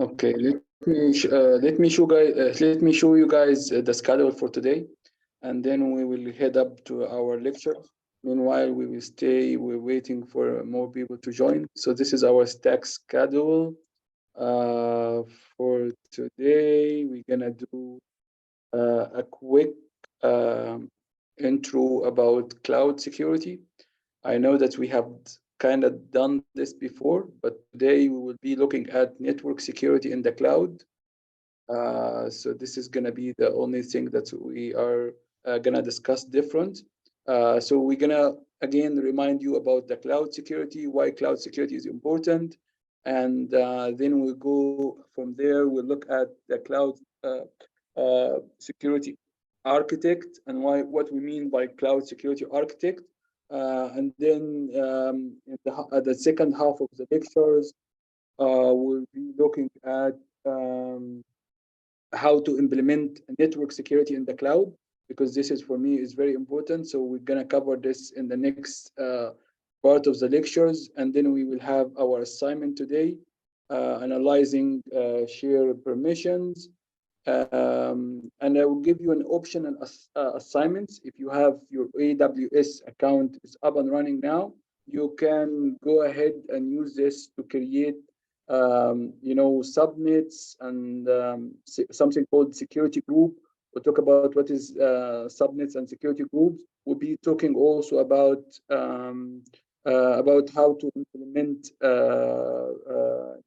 Okay, let me show you guys the schedule for today, and then we will head up to our lecture. Meanwhile, we will stay. We're waiting for more people to join. So this is our stack schedule. Uh, for today, we're gonna do a quick um, intro about cloud security. I know that we have kind of done this before, but today we will be looking at network security in the cloud. So this is going to be the only thing that we are going to discuss different. So we're going to again remind you about the cloud security, why cloud security is important, and then we'll go from there. We'll look at the cloud security architect and why what we mean by cloud security architect. And then at the second half of the lectures, we'll be looking at um, how to implement network security in the cloud, because this is for me is very important. So we're going to cover this in the next part of the lectures, and then we will have our assignment today, analyzing share permissions. And I will give you an option and assignments. If you have your AWS account is up and running now, you can go ahead and use this to create subnets and something called security group. We'll talk about what is subnets and security groups. We'll be talking also about how to implement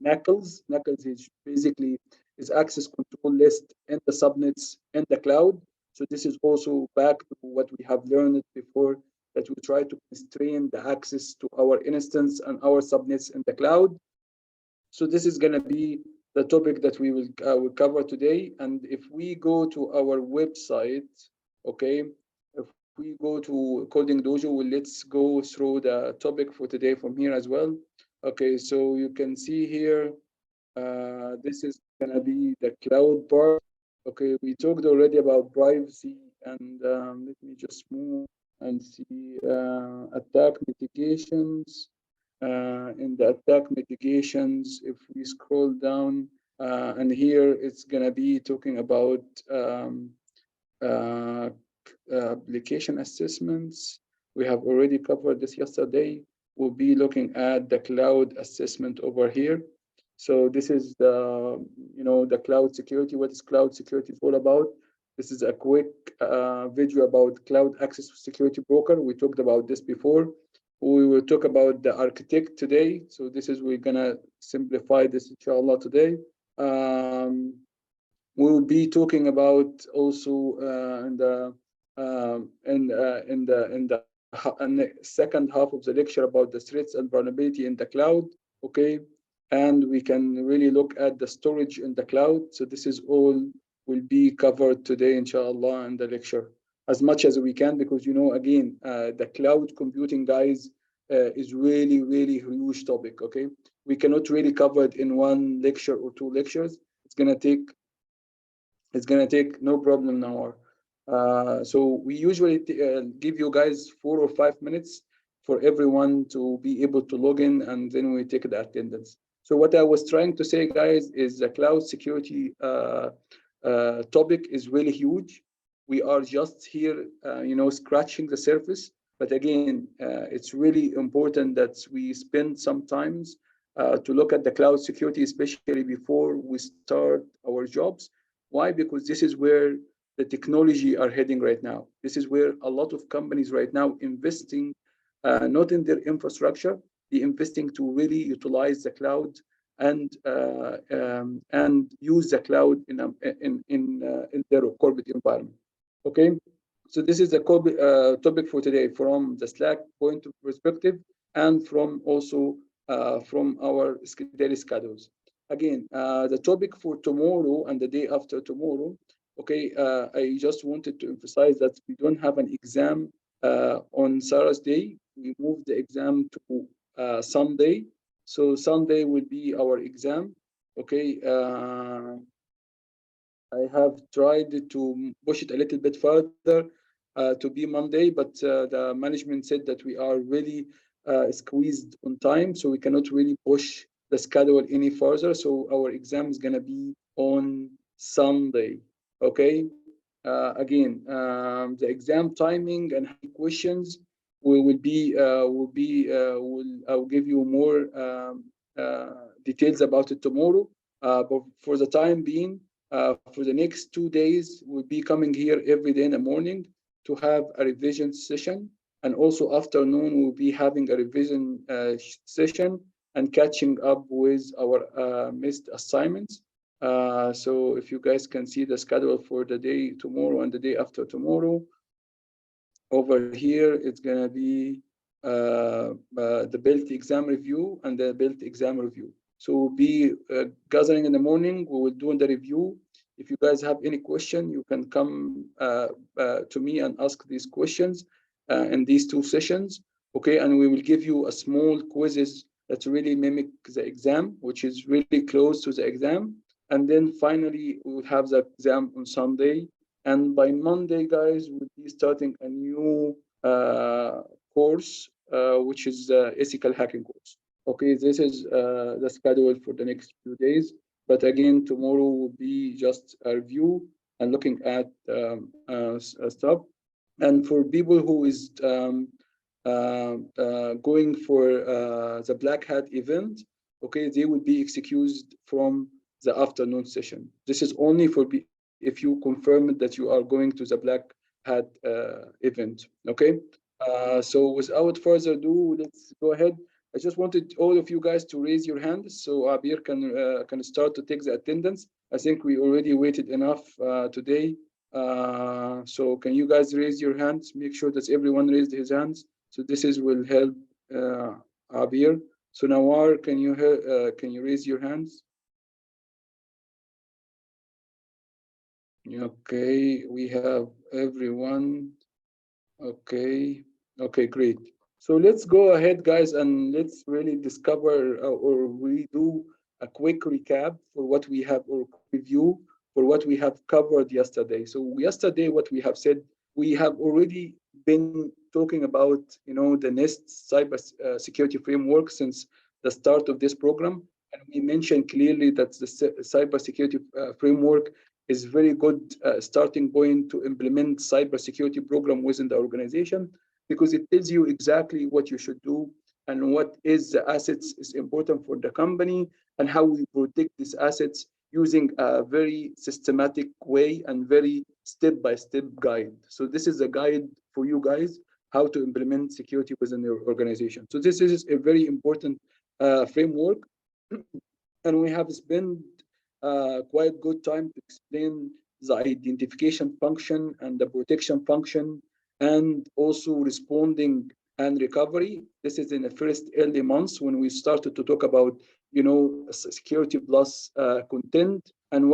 NACLs. NACLs is basically is access control list in the subnets in the cloud. So this is also back to what we have learned before, that we try to constrain the access to our instance and our subnets in the cloud. So this is going to be the topic that will cover today. And if we go to our website, okay, if we go to Coding Dojo, let's go through the topic for today from here as well. Okay, so you can see here, this is going to be the cloud part. Okay, we talked already about privacy, and let me just move and see attack mitigations. In the attack mitigations, if we scroll down, and here it's going to be talking about uh, application assessments. We have already covered this yesterday. We'll be looking at the cloud assessment over here. So this is the cloud security. What is cloud security all about? This is a quick video about cloud access security broker. We talked about this before. We will talk about the architect today. So this is, we're gonna simplify this inshallah today. We will be talking about also in the second half of the lecture about the threats and vulnerability in the cloud. Okay, and we can really look at the storage in the cloud. So this is all will be covered today, inshallah, in the lecture as much as we can, because again, the cloud computing, guys, is really really huge topic. Okay, we cannot really cover it in one lecture or two lectures. It's gonna take no problem now. So we usually give you guys 4 or 5 minutes for everyone to be able to log in, and then we take the attendance. So what I was trying to say, guys, is the cloud security topic is really huge. We are just here, scratching the surface. But again, it's really important that we spend some times to look at the cloud security, especially before we start our jobs. Why? Because this is where the technology are heading right now. This is where a lot of companies right now investing, not in their infrastructure, they're investing to really utilize the cloud and use the cloud in their corporate environment. Okay, so this is the topic for today from the Slack point of perspective, and from also from our daily schedules. Again, the topic for tomorrow and the day after tomorrow. Okay, I just wanted to emphasize that we don't have an exam on Thursday. We moved the exam to Sunday. So Sunday will be our exam. Okay, I have tried to push it a little bit further to be Monday, but the management said that we are really squeezed on time, so we cannot really push the schedule any further. So our exam is gonna be on Sunday. Okay. Again, the exam timing and questions I'll give you more details about it tomorrow. But for the time being, for the next 2 days, we'll be coming here every day in the morning to have a revision session, and also afternoon we'll be having a revision session and catching up with our missed assignments. So if you guys can see the schedule for the day tomorrow and the day after tomorrow, over here it's gonna be the built exam review and the built exam review. So we'll be gathering in the morning. We will do the review. If you guys have any question, you can come to me and ask these questions in these 2 sessions. Okay, and we will give you a small quizzes that really mimic the exam, which is really close to the exam. And then finally, we will have the exam on Sunday. And by Monday, guys, we'll be starting a new course, which is the ethical hacking course. Okay, this is the schedule for the next few days. But again, tomorrow will be just a review and looking at stuff. And for people who is going for the Black Hat event, okay, they will be excused from the afternoon session. This is only for if you confirm that you are going to the Black Hat event. Okay. So without further ado, let's go ahead. I just wanted all of you guys to raise your hands so Abir can start to take the attendance. I think we already waited enough today. So can you guys raise your hands? Make sure that everyone raised his hands. So this will help Abir. So Nawar, can you raise your hands? Okay, we have everyone. Okay, great. So let's go ahead, guys, and let's really discover or we do a quick recap for what we have, or review for what we have covered yesterday. So yesterday, what we have said, we have already been talking about, the NIST cyber security framework since the start of this program. And we mentioned clearly that the cybersecurity framework is very good starting point to implement cybersecurity program within the organization, because it tells you exactly what you should do and what is the assets is important for the company and how we protect these assets using a very systematic way and very step-by-step guide. So this is a guide for you guys how to implement security within your organization. So this is a very important framework. And we have spent quite good time to explain the identification function and the protection function, and also responding and recovery. This is in the first early months when we started to talk about, security plus content, and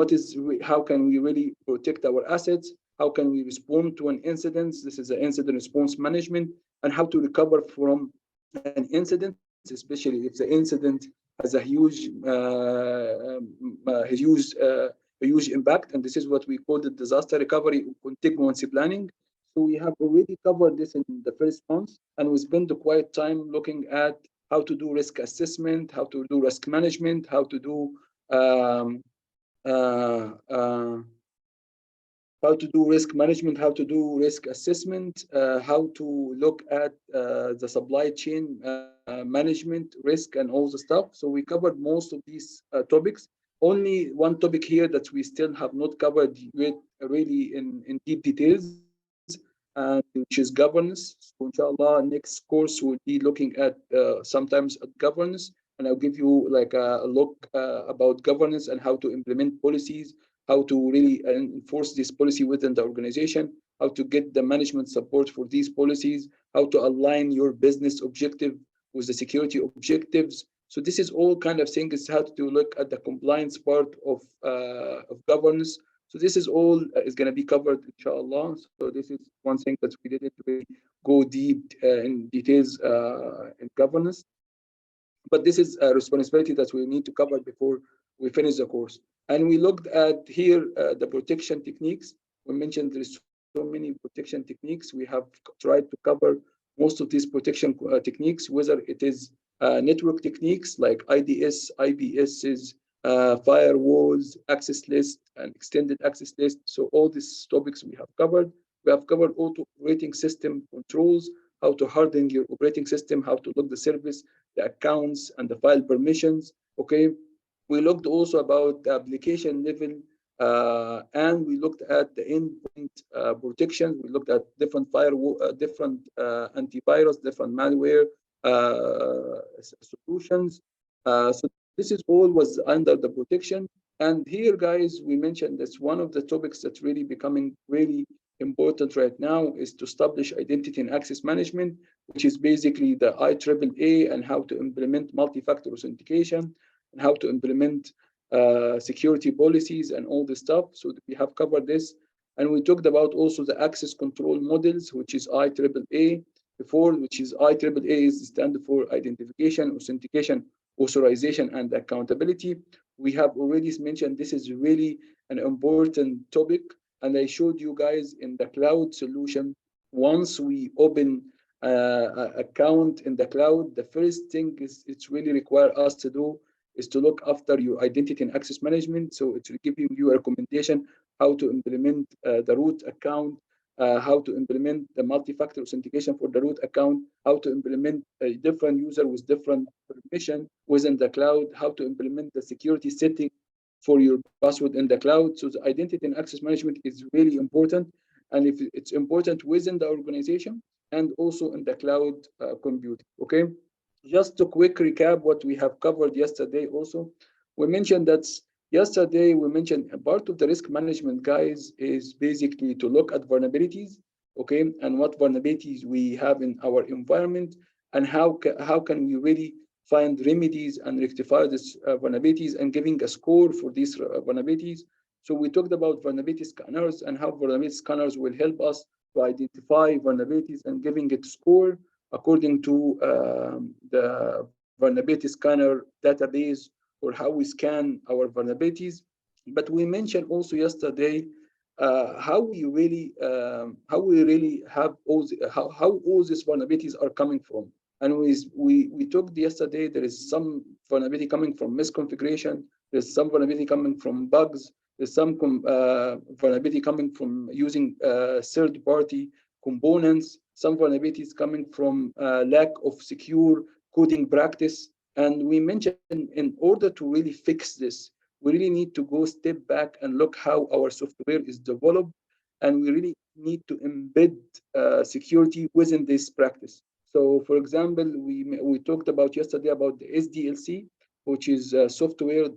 how can we really protect our assets? How can we respond to an incident? This is the incident response management, and how to recover from an incident, especially if the incident has a huge impact. And this is what we call the disaster recovery contingency planning. So we have already covered this in the first month, and we spent quite time looking at how to do risk assessment, how to do risk management, how to do risk management, how to do risk assessment, how to look at the supply chain management risk and all the stuff. So we covered most of these topics. Only one topic here that we still have not covered yet really in deep details, which is governance. So inshallah, next course we'll be looking at sometimes at governance, and I'll give you like a look about governance and how to implement policies, how to really enforce this policy within the organization, how to get the management support for these policies, how to align your business objective with the security objectives. So this is all kind of things, how to look at the compliance part of governance. So this is all is going to be covered, inshallah. So this is one thing that we didn't really go deep in details in governance. But this is a responsibility that we need to cover before we finish the course. And we looked at here the protection techniques. We mentioned there's so many protection techniques. We have tried to cover most of these protection techniques, whether it is network techniques like IDS, IPSs, firewalls, access list, and extended access list. So all these topics we have covered. We have covered auto operating system controls, how to harden your operating system, how to look the service, the accounts, and the file permissions. Okay. We looked also about the application level, and we looked at the endpoint protection. We looked at different firewall, different antivirus, different malware solutions. So this is all was under the protection. And here, guys, we mentioned that's one of the topics that's really becoming really important right now is to establish identity and access management, which is basically the IAAA and how to implement multi-factor authentication and how to implement security policies and all this stuff. So we have covered this. And we talked about also the access control models, which is IAAA before, which is IAAA is stand for identification, authentication, authorization, and accountability. We have already mentioned this is really an important topic. And I showed you guys in the cloud solution, once we open an account in the cloud, the first thing is it's really require us to do is to look after your identity and access management. So it's giving you a recommendation how to implement the root account, how to implement the multi-factor authentication for the root account, how to implement a different user with different permission within the cloud, how to implement the security setting for your password in the cloud. So the identity and access management is really important. And if it's important within the organization and also in the cloud computing, okay? Just a quick recap what we have covered yesterday also. We mentioned that yesterday we mentioned a part of the risk management, guys, is basically to look at vulnerabilities, okay, and what vulnerabilities we have in our environment and how can we really find remedies and rectify these vulnerabilities and giving a score for these vulnerabilities. So we talked about vulnerability scanners and how vulnerability scanners will help us to identify vulnerabilities and giving it score according to the vulnerability scanner database or how we scan our vulnerabilities. But we mentioned also yesterday how we really have how all these vulnerabilities are coming from. And we talked yesterday, there is some vulnerability coming from misconfiguration, there's some vulnerability coming from bugs, there's some vulnerability coming from using third-party components, some vulnerabilities coming from lack of secure coding practice. And we mentioned in order to really fix this, we really need to go step back and look how our software is developed. And we really need to embed security within this practice. So for example, we talked about yesterday about the SDLC, which is software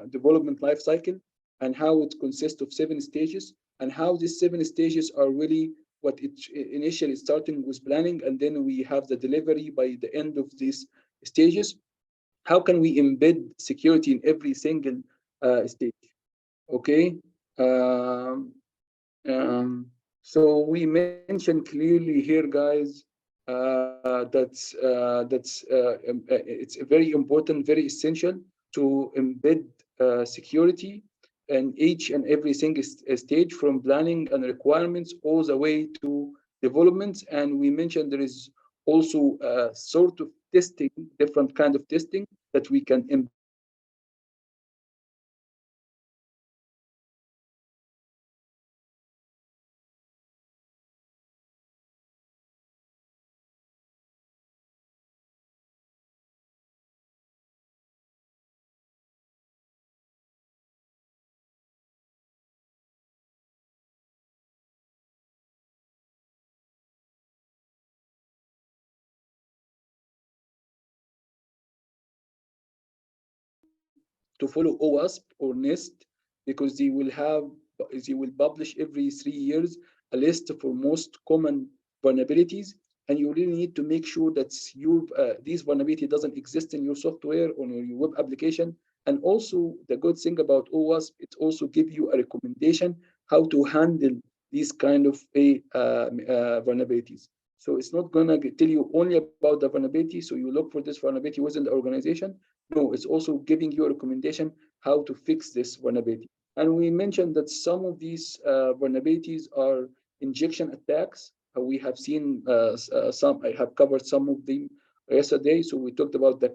development lifecycle, and how it consists of 7 stages, and how these 7 stages are really what it initially starting with planning, and then we have the delivery by the end of these stages. How can we embed security in every single stage? Okay. So we mentioned clearly here, guys, it's very important, very essential to embed security in each and every single stage, from planning and requirements all the way to development. And we mentioned there is also a sort of testing, different kind of testing that we can embed to follow OWASP or NIST, because they will publish every 3 years a list for most common vulnerabilities, and you really need to make sure that this vulnerability doesn't exist in your software or your web application. And also the good thing about OWASP, it also gives you a recommendation how to handle these kind of vulnerabilities. So it's not gonna tell you only about the vulnerability, so you look for this vulnerability within the organization. No, it's also giving you a recommendation how to fix this vulnerability. And we mentioned that some of these vulnerabilities are injection attacks. We have seen some, I have covered some of them yesterday. So we talked about the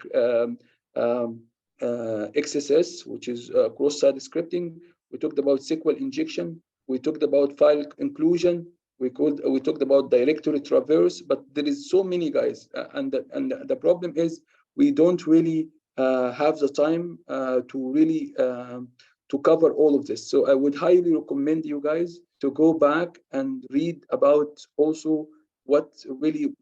XSS, which is cross-site scripting. We talked about SQL injection. We talked about file inclusion. We talked about directory traverse. But there is so many, guys, and the problem is we don't really have the time to really to cover all of this. So I would highly recommend you guys to go back and read about also what really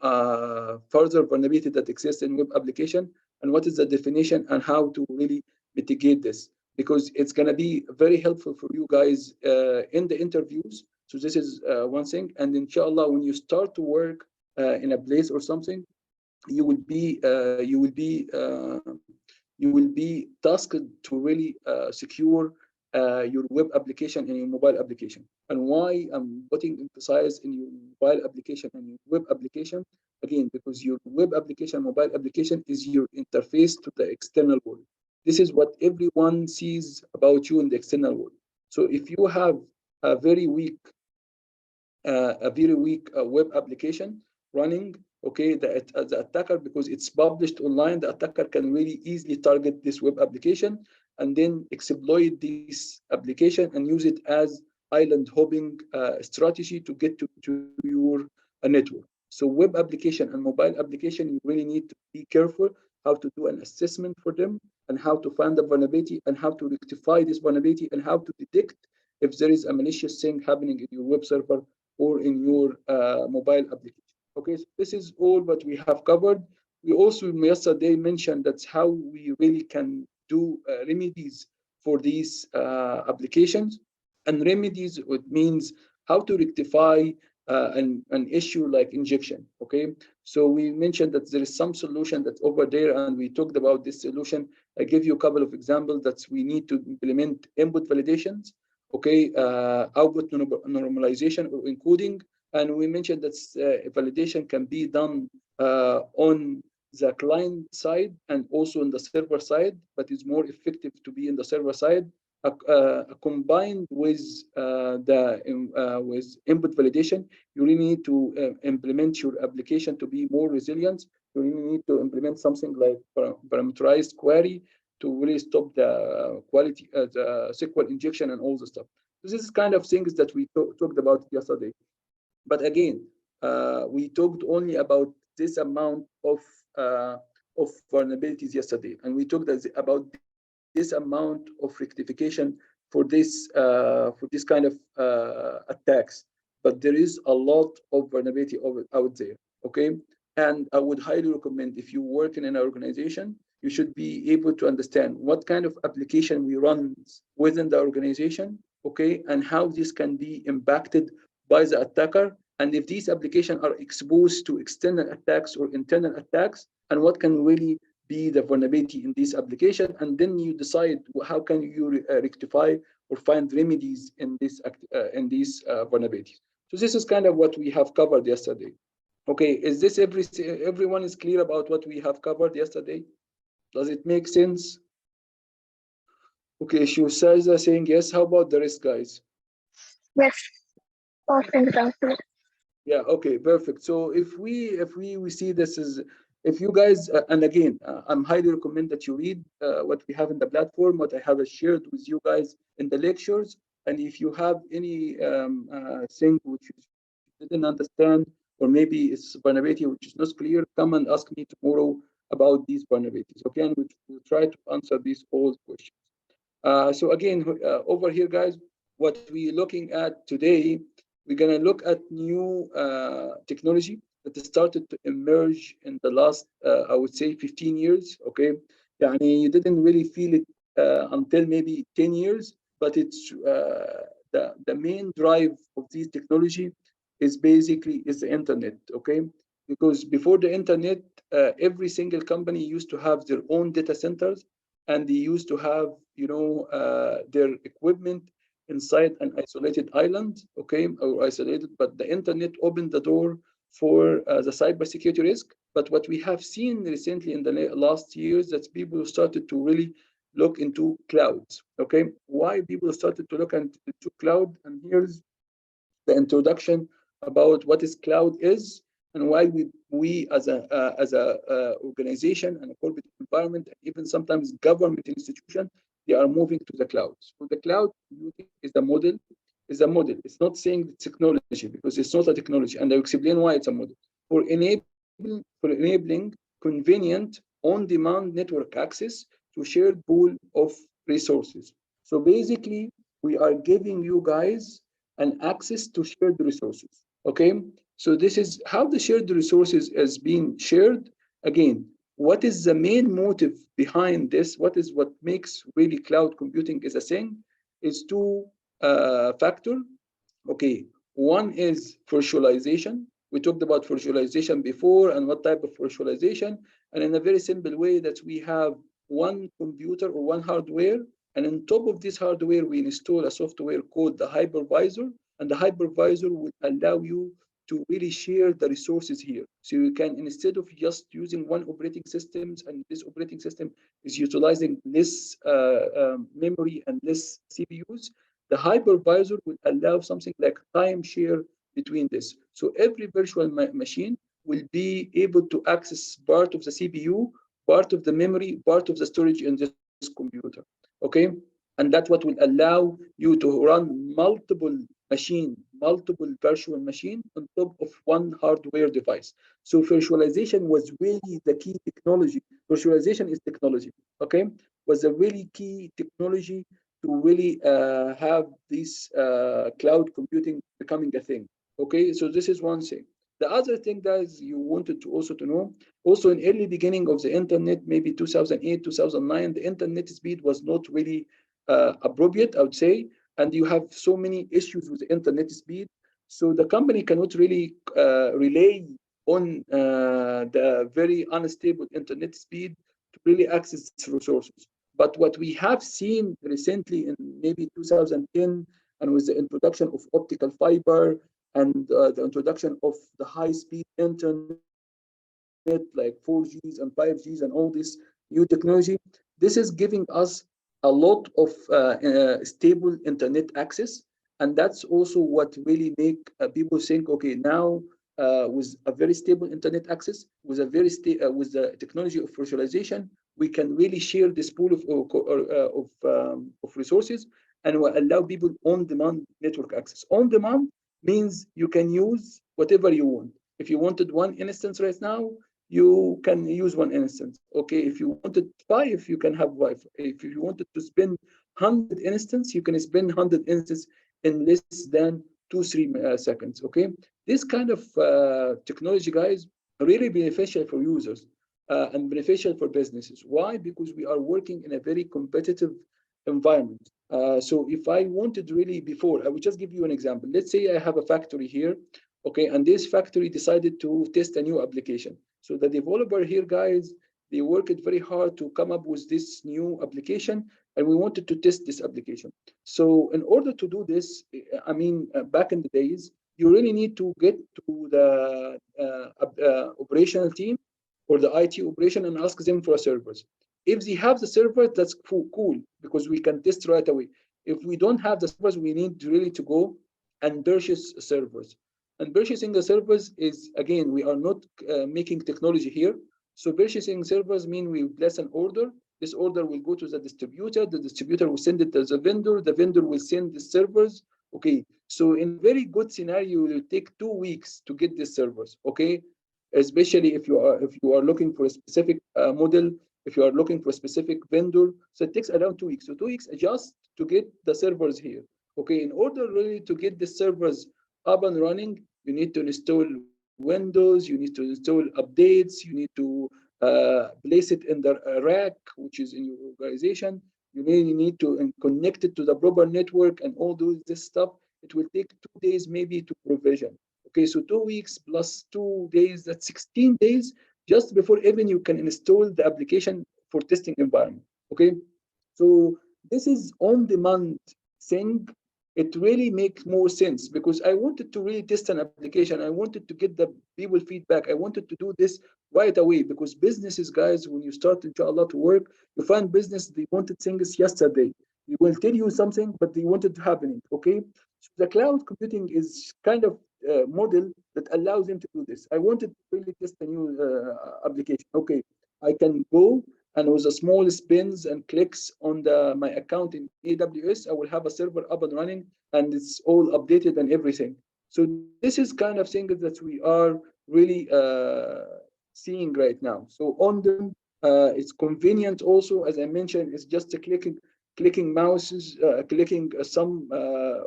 further vulnerability that exists in web application, and what is the definition and how to really mitigate this, because it's going to be very helpful for you guys in the interviews. So this is one thing, and inshallah, when you start to work in a place or something, you will be tasked to really secure your web application and your mobile application. And why I'm putting emphasis in your mobile application and your web application, again, because your web application, mobile application is your interface to the external world. This is what everyone sees about you in the external world. So if you have a very weak web application running, okay, the attacker, because it's published online, the attacker can really easily target this web application and then exploit this application and use it as island hopping strategy to get to your network. So web application and mobile application, you really need to be careful how to do an assessment for them, and how to find the vulnerability, and how to rectify this vulnerability, and how to detect if there is a malicious thing happening in your web server or in your mobile application. Okay, so this is all what we have covered. We also yesterday mentioned that's how we really can do remedies for these applications. And remedies, it means how to rectify an issue like injection. Okay, so we mentioned that there is some solution that's over there, and we talked about this solution. I give you a couple of examples that we need to implement input validations, okay, output normalization or encoding. And we mentioned that validation can be done on the client side and also on the server side, but it's more effective to be in the server side. Combined with with input validation, you really need to implement your application to be more resilient. You really need to implement something like parameterized query to really stop the quality, the SQL injection and all the stuff. So this is kind of things that we talked about yesterday. But again, we talked only about this amount of vulnerabilities yesterday, and we talked about this amount of rectification for this kind of attacks. But there is a lot of vulnerability out there. Okay, and I would highly recommend, if you work in an organization, you should be able to understand what kind of application we run within the organization. Okay, and how this can be impacted by the attacker, and if these applications are exposed to external attacks or internal attacks, and what can really be the vulnerability in this application, and then you decide how can you rectify or find remedies in these vulnerabilities. So this is kind of what we have covered yesterday. Okay, is this everyone is clear about what we have covered yesterday? Does it make sense? Okay, Shusaza saying yes. How about the rest, guys? Yes. All things are good. Yeah, okay, perfect. So if we see this is, if you guys and again, I'm highly recommend that you read what we have in the platform, what I have shared with you guys in the lectures. And if you have any thing which you didn't understand, or maybe it's vulnerability which is not clear, come and ask me tomorrow about these vulnerabilities. Okay, and we'll try to answer these all questions. So again, over here, guys, what we're looking at today, we're going to look at new technology that started to emerge in the last, I would say, 15 years. Okay, you didn't really feel it until maybe 10 years, but it's the main drive of this technology is basically the internet. Okay, because before the internet, every single company used to have their own data centers, and they used to have, their equipment inside an isolated island, okay, or isolated. But the internet opened the door for the cybersecurity risk. But what we have seen recently in the last years, that people started to really look into clouds. Okay, why people started to look into cloud? And here's the introduction about what is cloud is. and why we as a organization and a corporate environment, and even sometimes government institution, they are moving to the cloud. So the cloud computing is a model. It's not saying it's technology, because it's not a technology, and I'll explain why it's a model for enabling convenient on-demand network access to shared pool of resources. So basically, we are giving you guys an access to shared resources. Okay, so this is how the shared resources is being shared. Again, what is the main motive behind this? What makes really cloud computing is a thing? Is two factor. Okay, one is virtualization. We talked about virtualization before and what type of virtualization. And in a very simple way, that we have one computer or one hardware, and on top of this hardware, we install a software called the hypervisor, and the hypervisor will allow you to really share the resources here. So you can, instead of just using one operating systems, and this operating system is utilizing less memory and less CPUs, the hypervisor will allow something like timeshare between this. So every virtual machine will be able to access part of the CPU, part of the memory, part of the storage in this computer. Okay, and that's what will allow you to run multiple virtual machine on top of one hardware device. So virtualization was really the key technology. Virtualization is technology. Okay, was a really key technology to really have this cloud computing becoming a thing. Okay, so this is one thing. The other thing that you wanted to also to know, also in early beginning of the internet, maybe 2008, 2009, the internet speed was not really appropriate, I would say, and you have so many issues with the internet speed. So the company cannot really rely on the very unstable internet speed to really access its resources. But what we have seen recently in maybe 2010, and with the introduction of optical fiber and the introduction of the high-speed internet like 4Gs and 5Gs and all this new technology, this is giving us a lot of stable internet access. And that's also what really make people think, okay, now with a very stable internet access, with a with the technology of virtualization, we can really share this pool of resources, and will allow people on-demand network access. On-demand means you can use whatever you want. If you wanted one instance right now, you can use one instance. Okay, if you wanted 5, you can have 5. If you wanted to spend 100 instances, you can spend 100 instances in less than 2-3 seconds. Okay, this kind of technology, guys, really beneficial for users and beneficial for businesses. Why? Because we are working in a very competitive environment. So if I wanted really before, I would just give you an example. Let's say I have a factory here, okay, and this factory decided to test a new application. So the developer here, guys, they worked very hard to come up with this new application, and we wanted to test this application. So in order to do this, I mean, back in the days, you really need to get to the operational team or the IT operation and ask them for a servers. If they have the server, that's cool, because we can test right away. If we don't have the servers, we need really to go and purchase servers. And purchasing the servers is, again, we are not making technology here. So purchasing servers mean we place an order. This order will go to the distributor. The distributor will send it to the vendor. The vendor will send the servers. Okay. So in very good scenario, it will take 2 weeks to get these servers. Okay. Especially if you are looking for a specific model, if you are looking for a specific vendor. So it takes around 2 weeks. So 2 weeks just to get the servers here. Okay. In order really to get the servers up and running, you need to install Windows, you need to install updates, you need to place it in the rack, which is in your organization. You really need to connect it to the proper network and all this stuff. It will take 2 days maybe to provision. Okay, so 2 weeks plus 2 days, that's 16 days just before even you can install the application for testing environment. Okay, so this is on-demand thing. It really makes more sense because I wanted to really test an application. I wanted to get the people feedback. I wanted to do this right away because businesses, guys, when you start inshallah to work, you find business, they wanted things yesterday. They will tell you something, but they want it to happen. Okay, so the cloud computing is kind of model that allows them to do this. I wanted to really test a new application. Okay, I can go and with a small spins and clicks on my account in AWS, I will have a server up and running and it's all updated and everything. So this is kind of thing that we are really seeing right now. So on them, it's convenient also, as I mentioned, it's just a clicking mouses, clicking some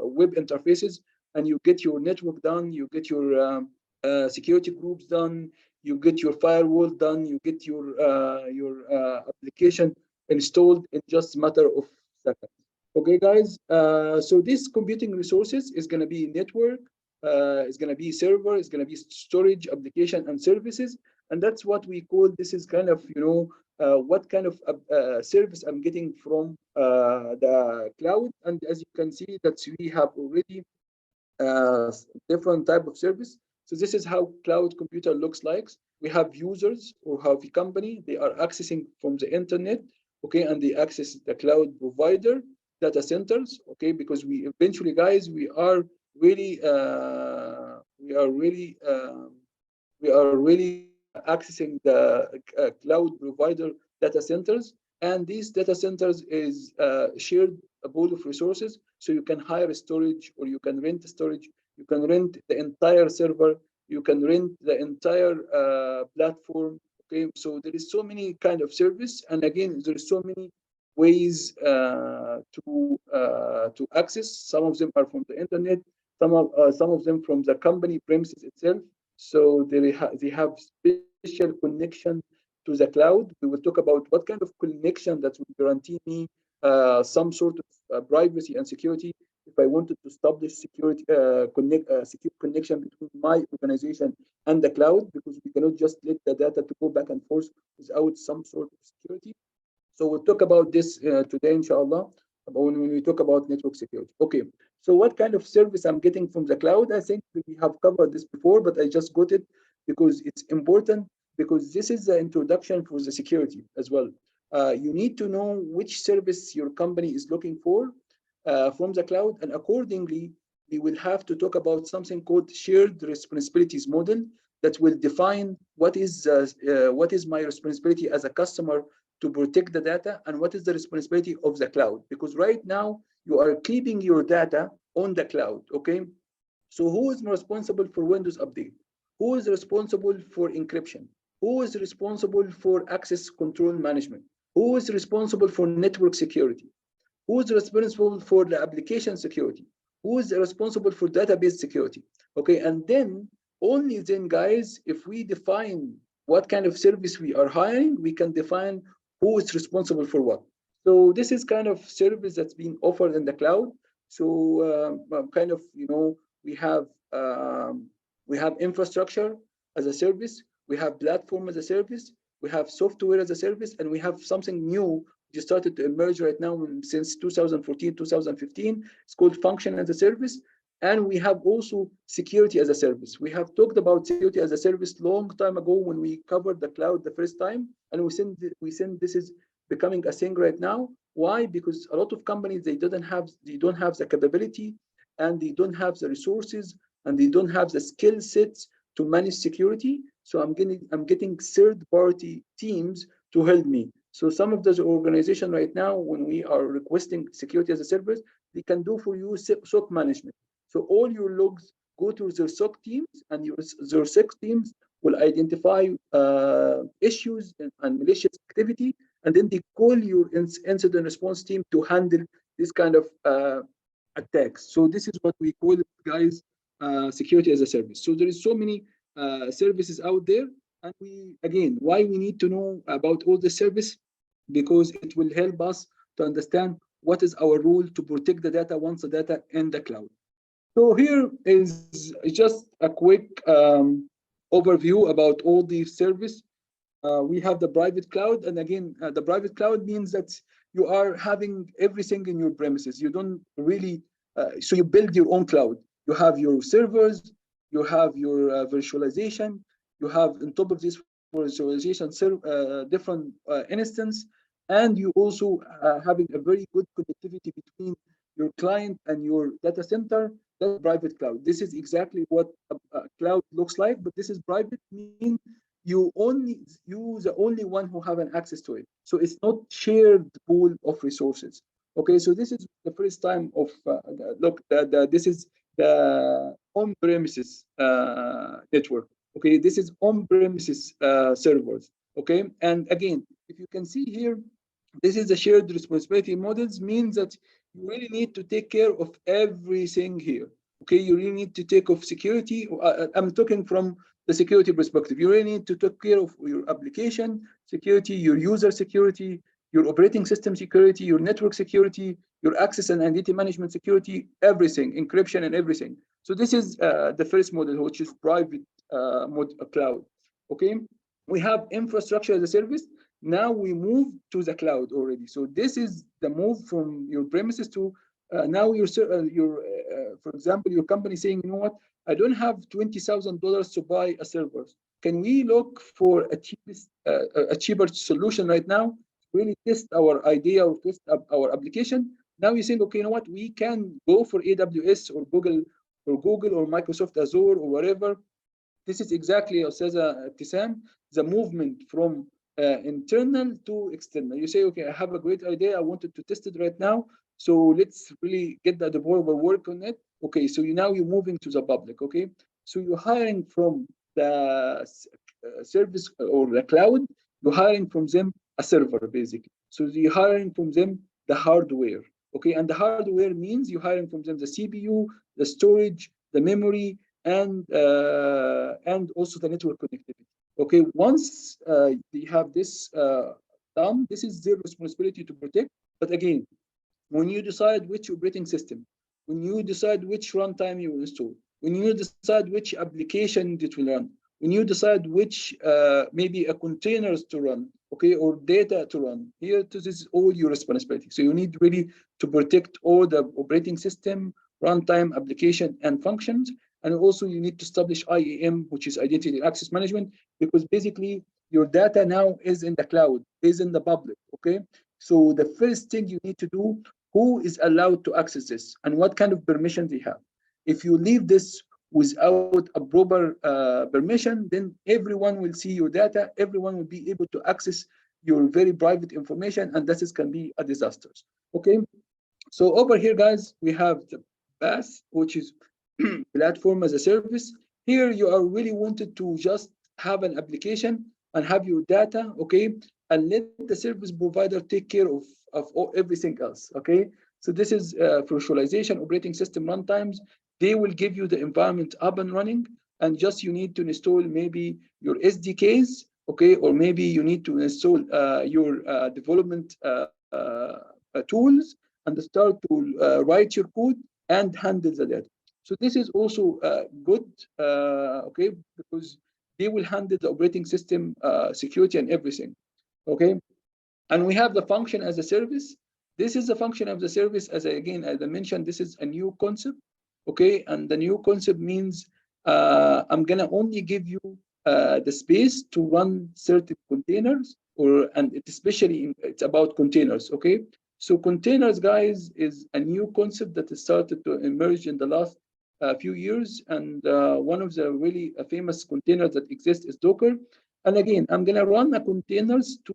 web interfaces, and you get your network done, you get your security groups done, you get your firewall done, you get your application installed in just a matter of seconds. Okay, guys. So this computing resources is going to be network, it's going to be server, it's going to be storage, application, and services, and that's what we call. This is kind of what kind of service I'm getting from the cloud, and as you can see that we have already different type of service. So this is how cloud computer looks like. We have users or have a company, they are accessing from the internet, okay, and they access the cloud provider data centers, okay, because we eventually, guys, really we are really accessing the cloud provider data centers, and these data centers is shared a pool of resources, so you can hire storage or you can rent storage, you can rent the entire server, you can rent the entire platform. Okay, so there is so many kind of service, and again there is so many ways to access. Some of them are from the internet, some of them from the company premises itself. So they have special connection to the cloud. We will talk about what kind of connection that will guarantee me some sort of privacy and security if I wanted to establish secure connection between my organization and the cloud, because we cannot just let the data to go back and forth without some sort of security. So we'll talk about this today, inshallah, when we talk about network security. Okay, so what kind of service I'm getting from the cloud? I think we have covered this before, but I just got it because it's important, because this is the introduction for the security as well. You need to know which service your company is looking for from the cloud, and accordingly, we will have to talk about something called shared responsibilities model that will define what is my responsibility as a customer to protect the data, and what is the responsibility of the cloud. Because right now you are keeping your data on the cloud, okay? So who is responsible for Windows update? Who is responsible for encryption? Who is responsible for access control management? Who is responsible for network security? Who is responsible for the application security? Who is responsible for database security? Okay, and then only then, guys, if we define what kind of service we are hiring, we can define who is responsible for what. So this is kind of service that's being offered in the cloud. So kind of, we have infrastructure as a service, we have platform as a service, we have software as a service, and we have something new just started to emerge right now since 2014, 2015. It's called function as a service. And we have also security as a service. We have talked about security as a service long time ago when we covered the cloud the first time, and we think this is becoming a thing right now. Why? Because a lot of companies, they don't have the capability, and they don't have the resources, and they don't have the skill sets to manage security. So I'm getting third-party teams to help me. So some of those organizations right now, when we are requesting security as a service, they can do for you SOC management. So all your logs go to their SOC teams, and their SOC teams will identify issues and malicious activity, and then they call your incident response team to handle this kind of attacks. So this is what we call it, guys, security as a service. So there is so many services out there, and why we need to know about all the service, because it will help us to understand what is our role to protect the data once the data in the cloud. So here is just a quick overview about all these services. We have the private cloud, and again, the private cloud means that you are having everything in your premises. You don't really, so you build your own cloud. You have your servers, you have your virtualization, you have on top of this virtualization different instance, and you also having a very good connectivity between your client and your data center, that's private cloud. This is exactly what a cloud looks like, but this is private, mean you the only one who have an access to it. So it's not shared pool of resources. Okay, so this is the first time of look. This is the on-premises network. Okay, this is on-premises servers. Okay, and again, if you can see here, this is the shared responsibility models, means that you really need to take care of everything here. Okay, you really need to take of security. I'm talking from the security perspective. You really need to take care of your application security, your user security, your operating system security, your network security, your access and identity management security, everything, encryption and everything. So this is the first model, which is private cloud. Okay, we have infrastructure as a service. Now we move to the cloud already. So this is the move from your premises to now for example, your company saying, you know what, I don't have $20,000 to buy a server. Can we look for a cheaper solution right now? Really test our idea or test our application. Now you think, okay, you know what, we can go for AWS or Google or Microsoft Azure or whatever. This is exactly, Ustaz Tissam, the movement from internal to external. You say, okay, I have a great idea. I wanted to test it right now. So let's really get the developer work on it. Okay, so now you're moving to the public. Okay, so you're hiring from the service or the cloud. You're hiring from them a server, basically. So you're hiring from them the hardware. Okay, and the hardware means you're hiring from them the CPU, the storage, the memory, and also the network connectivity. Okay, once they have this done, this is their responsibility to protect. But again, when you decide which operating system, when you decide which runtime you will install, when you decide which application it will run, when you decide which maybe a containers to run, okay, or data to run, here this is all your responsibility. So you need really to protect all the operating system, runtime, application, and functions. And also you need to establish IAM, which is identity and access management, because basically your data now is in the cloud, is in the public, okay? So the first thing you need to do, who is allowed to access this and what kind of permission they have. If you leave this without a proper permission, then everyone will see your data, everyone will be able to access your very private information, and this can be a disaster, okay? So over here, guys, we have the PaaS, which is platform as a service. Here you are really wanted to just have an application and have your data, okay, and let the service provider take care of everything else, okay? So this is virtualization, operating system runtimes. They will give you the environment up and running, and just you need to install maybe your SDKs, okay, or maybe you need to install your development tools and start to write your code and handle the data. So this is also good, okay, because they will handle the operating system security and everything, okay? And we have the function as a service. This is the function of the service. As I mentioned, this is a new concept, okay? And the new concept means I'm gonna only give you the space to run certain containers, and especially it's about containers, okay? So containers, guys, is a new concept that has started to emerge in the last few years, and one of the really famous containers that exists is Docker. And again, I'm going to run a containers to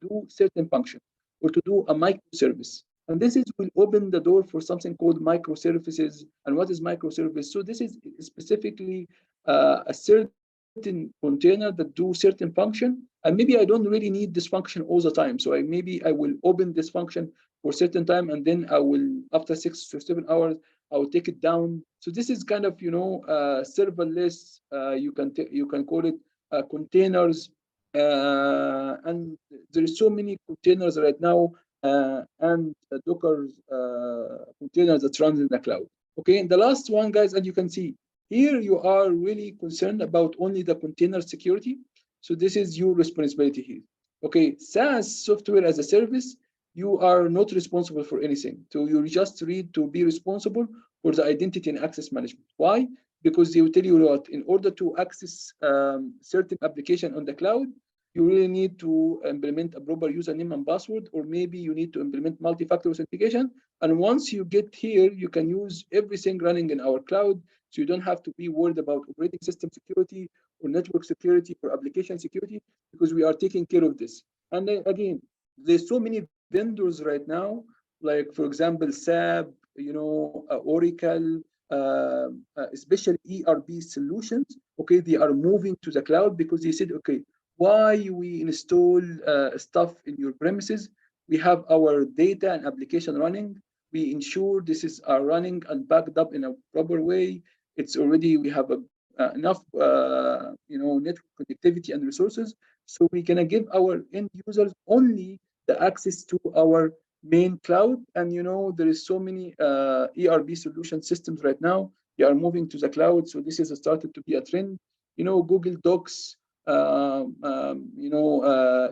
do certain function or to do a microservice. And this will open the door for something called microservices. And what is microservice? So this is specifically a certain container that do certain function. And maybe I don't really need this function all the time. So maybe I will open this function for a certain time, and then I will, after 6 to 7 hours, I will take it down. So this is kind of, serverless. You can call it containers, and there is so many containers right now, and Docker containers that runs in the cloud. Okay, and the last one, guys, as you can see here, you are really concerned about only the container security. So this is your responsibility here. Okay, SaaS, software as a service, you are not responsible for anything. So you just need to be responsible for the identity and access management. Why? Because they will tell you that in order to access certain application on the cloud, you really need to implement a proper username and password, or maybe you need to implement multi-factor authentication. And once you get here, you can use everything running in our cloud. So you don't have to be worried about operating system security or network security or application security, because we are taking care of this. And then again, there's so many vendors right now, like for example, SAP, Oracle, especially ERP solutions. Okay, they are moving to the cloud because they said, okay, why we install stuff in your premises? We have our data and application running. We ensure this is running and backed up in a proper way. It's already, we have enough network connectivity and resources, so we're gonna give our end users only the access to our main cloud. And there is so many ERP solution systems right now, they are moving to the cloud. So this is started to be a trend. Google Docs,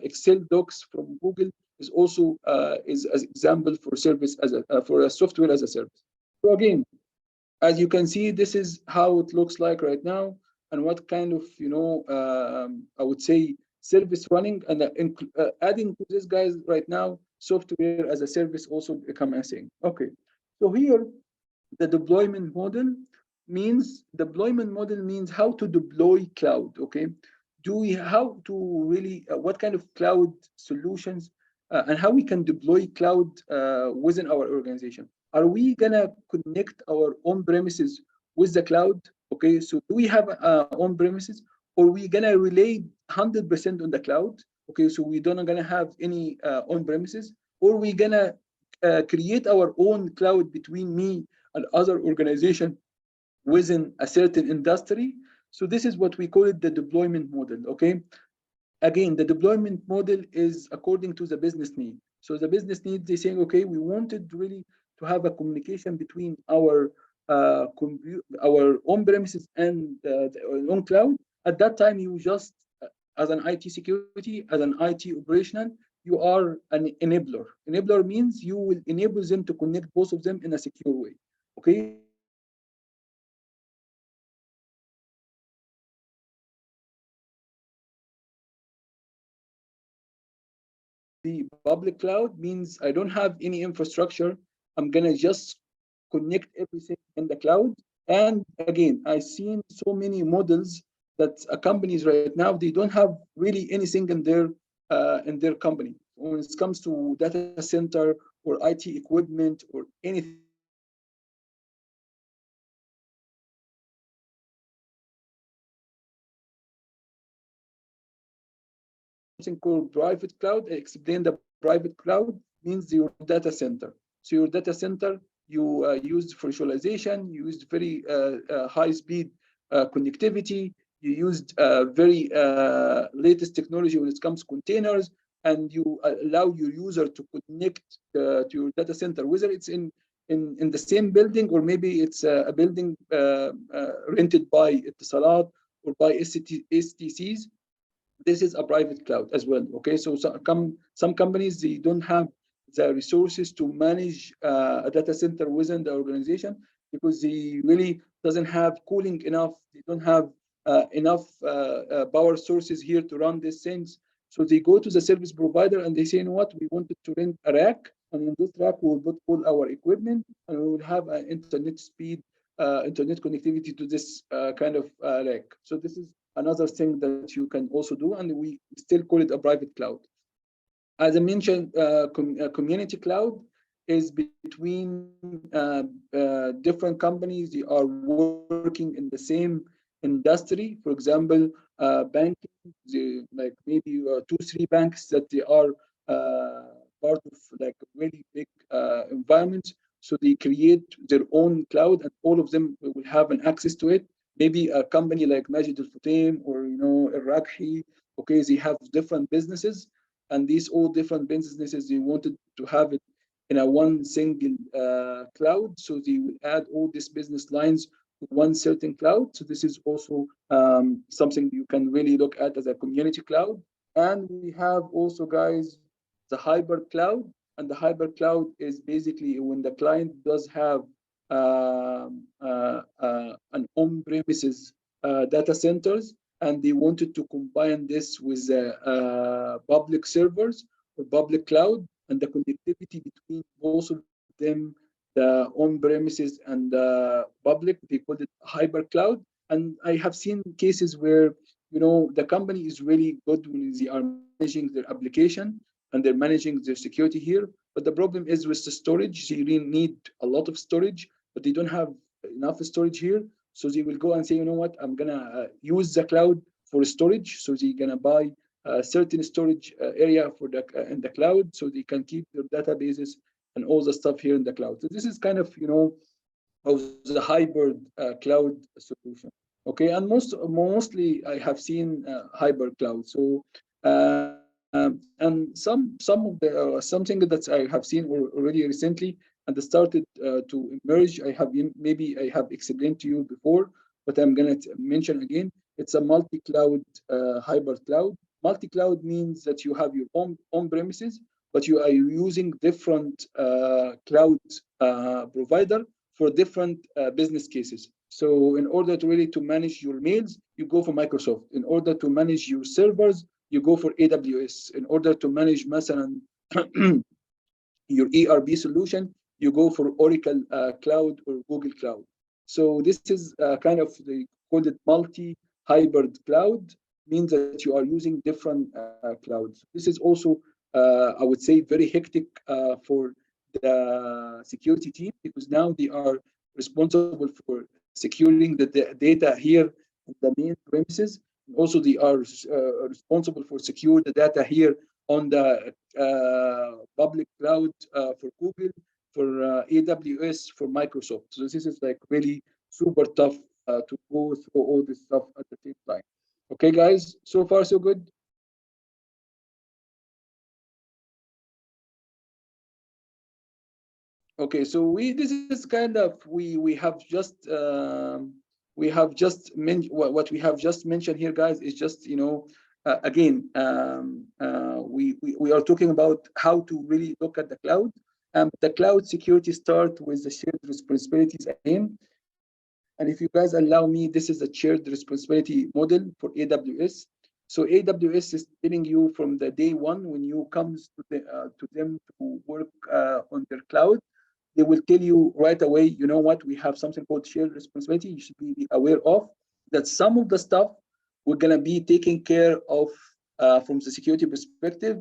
Excel docs from Google is also is as example for service as for a software as a service. So again, as you can see, this is how it looks like right now, and what kind of I would say service running, and adding to this guys right now, software as a service also become a thing. Okay, so here the deployment model means how to deploy cloud. Okay, do we how to really what kind of cloud solutions and how we can deploy cloud within our organization. Are we gonna connect our on premises with the cloud? Okay, so do we have on premises, or we gonna rely 100% on the cloud? Okay, so we don't gonna have any on premises, or we gonna create our own cloud between me and other organization within a certain industry. So this is what we call it the deployment model. Okay, again, the deployment model is according to the business need. So the business needs, they saying, okay, we wanted really to have a communication between our our on premises and the on cloud. At that time, you just as an IT security, as an IT operational, you are an enabler. Enabler means you will enable them to connect both of them in a secure way. Okay, the public cloud means I don't have any infrastructure. I'm gonna just connect everything in the cloud. And again, I've seen so many models that companies right now, they don't have really anything in their company when it comes to data center or IT equipment or anything called private cloud. I explained the private cloud means your data center. So your data center, you used virtualization, you used very high speed connectivity, you used very latest technology when it comes to containers, and you allow your user to connect to your data center, whether it's in the same building, or maybe it's a building rented by Etisalat or by STCs. This is a private cloud as well. Okay, so some companies, they don't have the resources to manage a data center within the organization, because they really doesn't have cooling enough. They don't have enough power sources here to run these things. So they go to the service provider and they say, you know what, we wanted to rent a rack, and in this rack we'll put all our equipment, and we will have an internet speed, internet connectivity to this kind of rack. So this is another thing that you can also do, and we still call it a private cloud. As I mentioned, community cloud is between different companies. They are working in the same industry. For example, banking, like maybe 2-3 banks that they are part of like really big environments. So they create their own cloud, and all of them will have an access to it. Maybe a company like Majid Al Futtaim or Al-Rakhi, okay, they have different businesses, and these all different businesses, they wanted to have it in a one single cloud, so they will add all these business lines to one certain cloud. So this is also something you can really look at as a community cloud. And we have also, guys, the hybrid cloud. And the hybrid cloud is basically when the client does have an on-premises data centers, and they wanted to combine this with public servers or public cloud, and the connectivity between both of them, the on-premises and the public, they called it hyper cloud. And I have seen cases where, the company is really good when they are managing their application and they're managing their security here. But the problem is with the storage, they really need a lot of storage, but they don't have enough storage here. So they will go and say, you know what, I'm gonna use the cloud for storage. So they're gonna buy a certain storage area for the in the cloud, so they can keep their databases and all the stuff here in the cloud. So this is kind of, of the hybrid cloud solution. Okay, and mostly I have seen hybrid cloud. So and some of the something that I have seen already recently and started to emerge. I have maybe I have explained to you before, but I'm gonna mention again. It's a multi-cloud hybrid cloud. Multi-cloud means that you have your own on-premises, but you are using different cloud provider for different business cases. So in order to really to manage your mails, you go for Microsoft. In order to manage your servers, you go for AWS. In order to manage مثلا your ERP solution, you go for Oracle Cloud or Google Cloud. So this is kind of, they call it multi-hybrid cloud, means that you are using different clouds. This is also, I would say, very hectic for the security team, because now they are responsible for securing the data here in the main premises. Also, they are responsible for secure the data here on the public cloud for Google, for AWS, for Microsoft. So this is like really super tough to go through all this stuff at the same time. Okay, guys, so far so good. Okay, so this is kind of we have just what we have just mentioned here, guys, is just again we are talking about how to really look at the cloud. The cloud security start with the shared responsibilities again. And if you guys allow me, this is a shared responsibility model for AWS. So AWS is telling you from the day one when you comes to them to work on their cloud, they will tell you right away, you know what, we have something called shared responsibility. You should be aware of that some of the stuff we're going to be taking care of from the security perspective.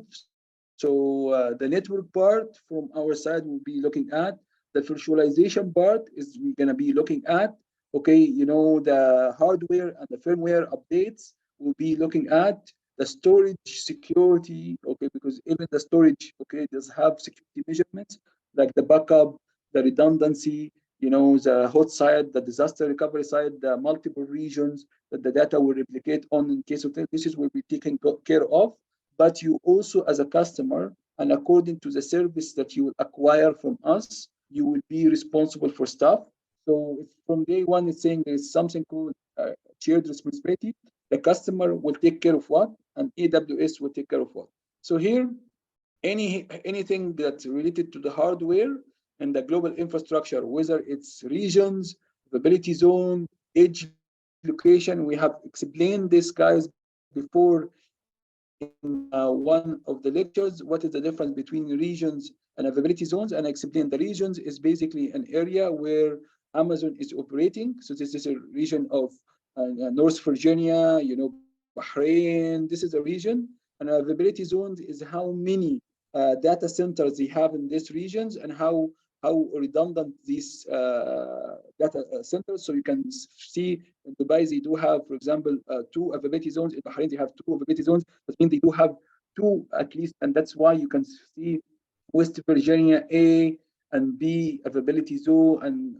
So the network part from our side we'll be looking at. The virtualization part is we're going to be looking at. Okay, the hardware and the firmware updates we'll be looking at. The storage security, okay, because even the storage, okay, does have security measurements like the backup, the redundancy, the hot side, the disaster recovery side, the multiple regions that the data will replicate on in case of this will be taken care of. But you also, as a customer, and according to the service that you will acquire from us, you will be responsible for stuff. So from day one, it's saying there's something called shared responsibility. The customer will take care of what, and AWS will take care of what. So here, anything that's related to the hardware and the global infrastructure, whether it's regions, availability zone, edge location, we have explained this, guys, before in one of the lectures. What is the difference between regions and availability zones? And I explained the regions is basically an area where Amazon is operating. So this is a region of North Virginia, Bahrain. This is a region. And availability zones is how many data centers they have in these regions and how redundant these data centers. So you can see in Dubai they do have, for example, 2 availability zones. In Bahrain they have 2 availability zones. That means they do have 2 at least, and that's why you can see West Virginia A and B availability zone and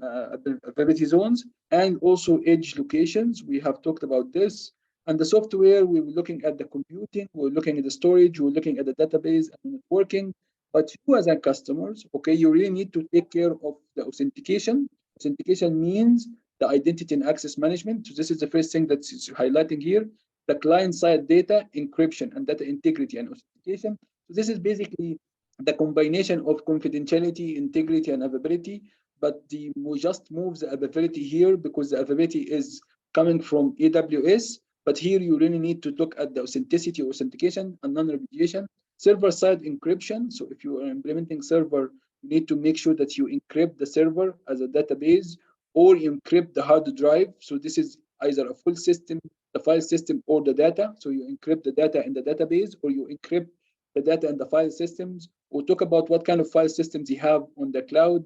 availability zones, and also edge locations. We have talked about this. And the software, we were looking at the computing, we're looking at the storage, we're looking at the database and networking. But you as a customers, okay, you really need to take care of the authentication. Authentication means the identity and access management. So this is the first thing that's highlighting here. The client-side data encryption and data integrity and authentication. So this is basically the combination of confidentiality, integrity, and availability. But we just move the availability here because the availability is coming from AWS. But here you really need to look at the authenticity or authentication and non-repudiation. Server-side encryption. So if you are implementing server, you need to make sure that you encrypt the server as a database or encrypt the hard drive. So this is either a full system, the file system, or the data. So you encrypt the data in the database, or you encrypt the data in the file systems. We'll talk about what kind of file systems you have on the cloud.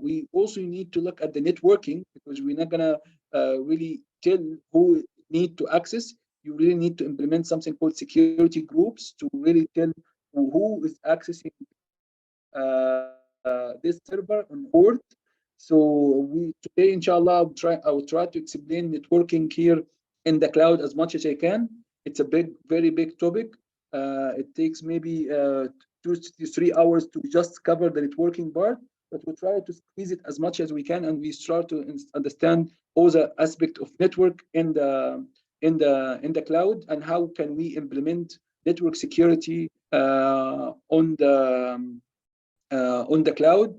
We also need to look at the networking, because we're not gonna really tell who need to access. You really need to implement something called security groups to really tell who is accessing this server on board. So we today, inshallah, I will try to explain networking here in the cloud as much as I can. It's a very big topic. It takes maybe 2 to 3 hours to just cover the networking part, but we'll try to squeeze it as much as we can, and we start to understand all the aspect of network in the cloud, and how can we implement network security on the cloud.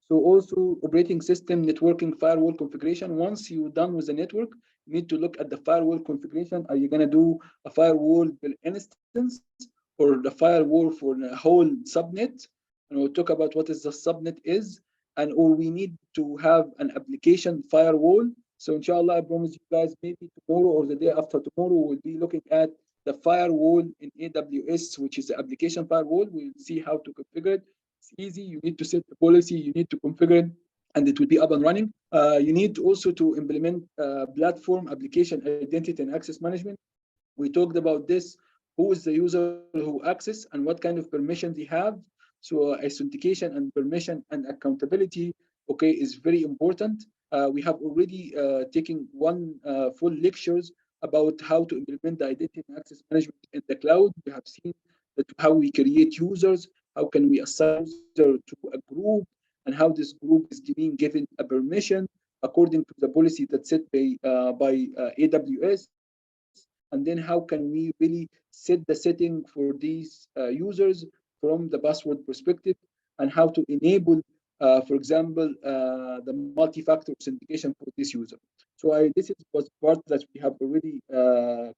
So also operating system, networking, firewall configuration. Once you're done with the network, you need to look at the firewall configuration. Are you going to do a firewall per instance, or the firewall for the whole subnet? And we'll talk about what is the subnet is, or we need to have an application firewall. So inshallah, I promise you guys, maybe tomorrow or the day after tomorrow, we'll be looking at the firewall in AWS, which is the application firewall. We'll see how to configure it. It's easy. You need to set the policy, you need to configure it, and it will be up and running. You need also to implement platform application identity and access management. We talked about this. Who is the user who access and what kind of permission they have? So authentication and permission and accountability, okay, is very important. We have already taken one full lectures about how to implement the identity and access management in the cloud. We have seen that how we create users, how can we assign user to a group, and how this group is being given a permission according to the policy that's set by AWS. And then how can we really set the setting for these users from the password perspective, and how to enable, for example, the multi-factor authentication for this user. So this was part that we have already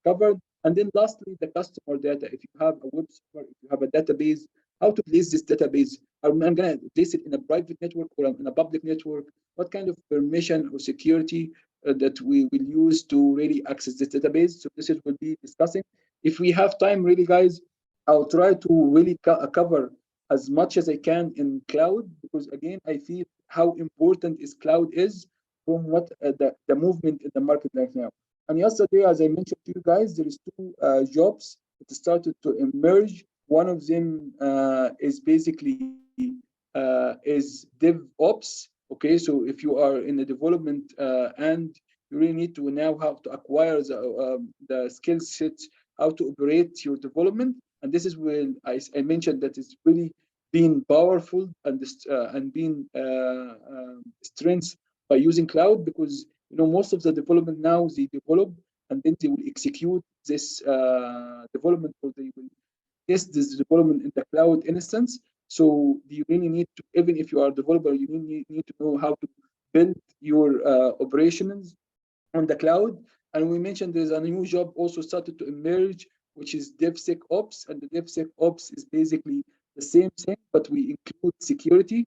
covered. And then lastly, the customer data. If you have a web server, if you have a database, how to place this database. I'm going to place it in a private network or in a public network. What kind of permission or security that we will use to really access this database. So this is we'll be discussing. If we have time, really, guys, I'll try to really cover as much as I can in cloud, because again, I feel how important is cloud is from what the movement in the market right now. And yesterday, as I mentioned to you guys, there is two jobs that started to emerge. One of them is basically is DevOps. Okay, so if you are in the development and you really need to now have to acquire the skill sets, how to operate your development. And this is when I mentioned that it's really been powerful and being strengths by using cloud, because most of the development now they develop and then they will execute this development, or they will test this development in the cloud instance. So you really need to, even if you are a developer, you need to know how to build your operations on the cloud. And we mentioned there's a new job also started to emerge, which is DevSecOps. And the DevSecOps is basically the same thing, but we include security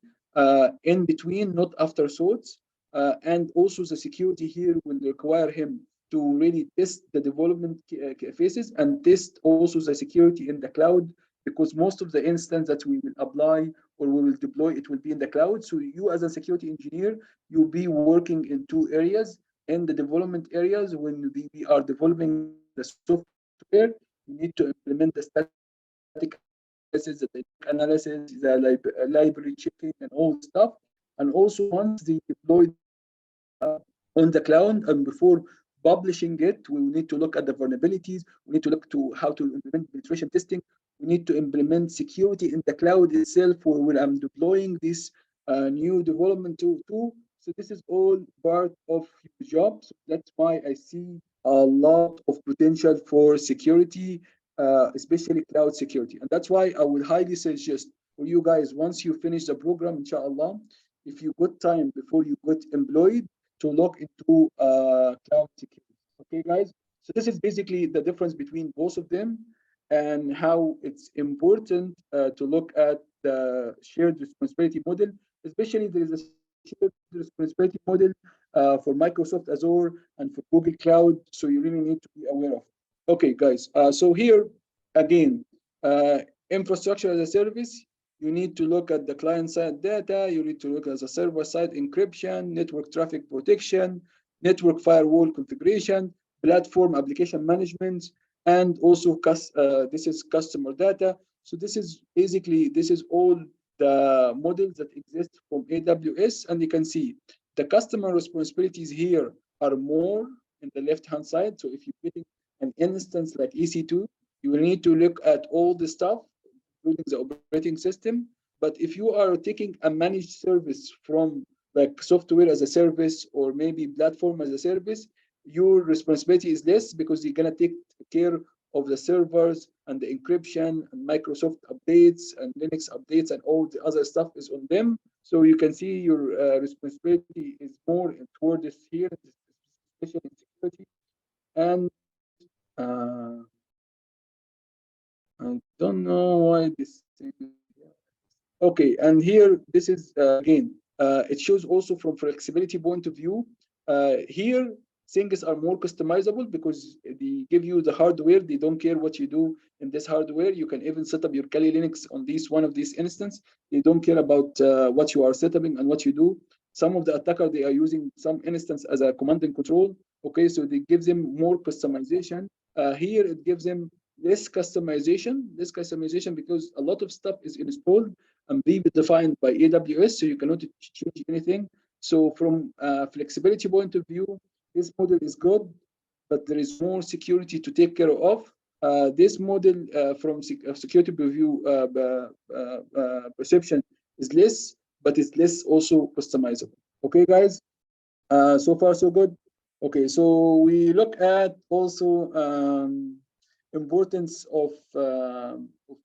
in between, not after thoughts. And also the security here will require him to really test the development phases and test also the security in the cloud, because most of the instance that we will apply or we will deploy, it will be in the cloud. So you as a security engineer, you'll be working in two areas. In the development areas, when we are developing the software, you need to implement the static analysis, the analysis, the library checking, and all stuff. And also once they deploy on the cloud, and before publishing it, we need to look at the vulnerabilities. We need to look to how to implement penetration testing. We need to implement security in the cloud itself for when I'm deploying this new development tool. So this is all part of your job. So that's why I see a lot of potential for security, especially cloud security. And that's why I would highly suggest for you guys, once you finish the program, inshallah, if you got time before you get employed, to look into cloud security. Okay, guys? So this is basically the difference between both of them, and how it's important to look at the shared responsibility model. Especially there is a shared responsibility model for Microsoft Azure and for Google Cloud. So you really need to be aware of. Okay, guys. So here again, uh, infrastructure as a service. You need to look at the client side data. You need to look at the server side encryption, network traffic protection, network firewall configuration, platform application management, and also this is customer data. So this is basically, this is all the models that exist from AWS, and you can see the customer responsibilities here are more in the left-hand side. So if you're getting an instance like EC2, you will need to look at all the stuff, including the operating system. But if you are taking a managed service from like software as a service or maybe platform as a service, your responsibility is less because you're gonna take care of the servers and the encryption and Microsoft updates and Linux updates and all the other stuff is on them. So you can see your responsibility is more toward this here, especially in security. And uh, I don't know why this thing. Okay, and here this is again, it shows also from flexibility point of view. Here things are more customizable because they give you the hardware. They don't care what you do in this hardware. You can even set up your Kali Linux on this one of these instances. They don't care about what you are setting and what you do. Some of the attackers, they are using some instance as a command and control. Okay, so they gives them more customization. Here it gives them less customization because a lot of stuff is installed and predefined by AWS, so you cannot change anything. So from a flexibility point of view, this model is good, but there is more security to take care of. This model from security review perception is less, but it's less also customizable. Okay, guys, so far so good. Okay, so we look at also importance of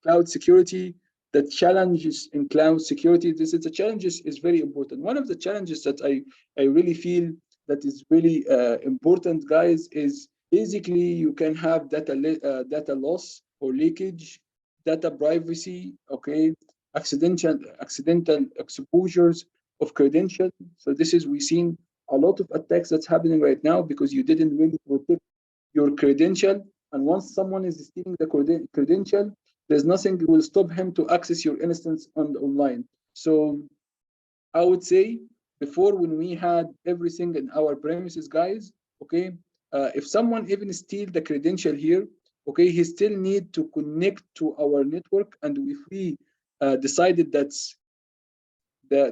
cloud security, the challenges in cloud security. This is the challenges is very important. One of the challenges that I really feel that is really important, guys, is basically you can have data loss or leakage, data privacy, okay, accidental exposures of credentials. So this is, we've seen a lot of attacks that's happening right now because you didn't really protect your credential. And once someone is stealing the credential, there's nothing will stop him to access your instance on online. So I would say before, when we had everything in our premises, guys, okay, if someone even steal the credential here, okay, he still need to connect to our network. And if we decided that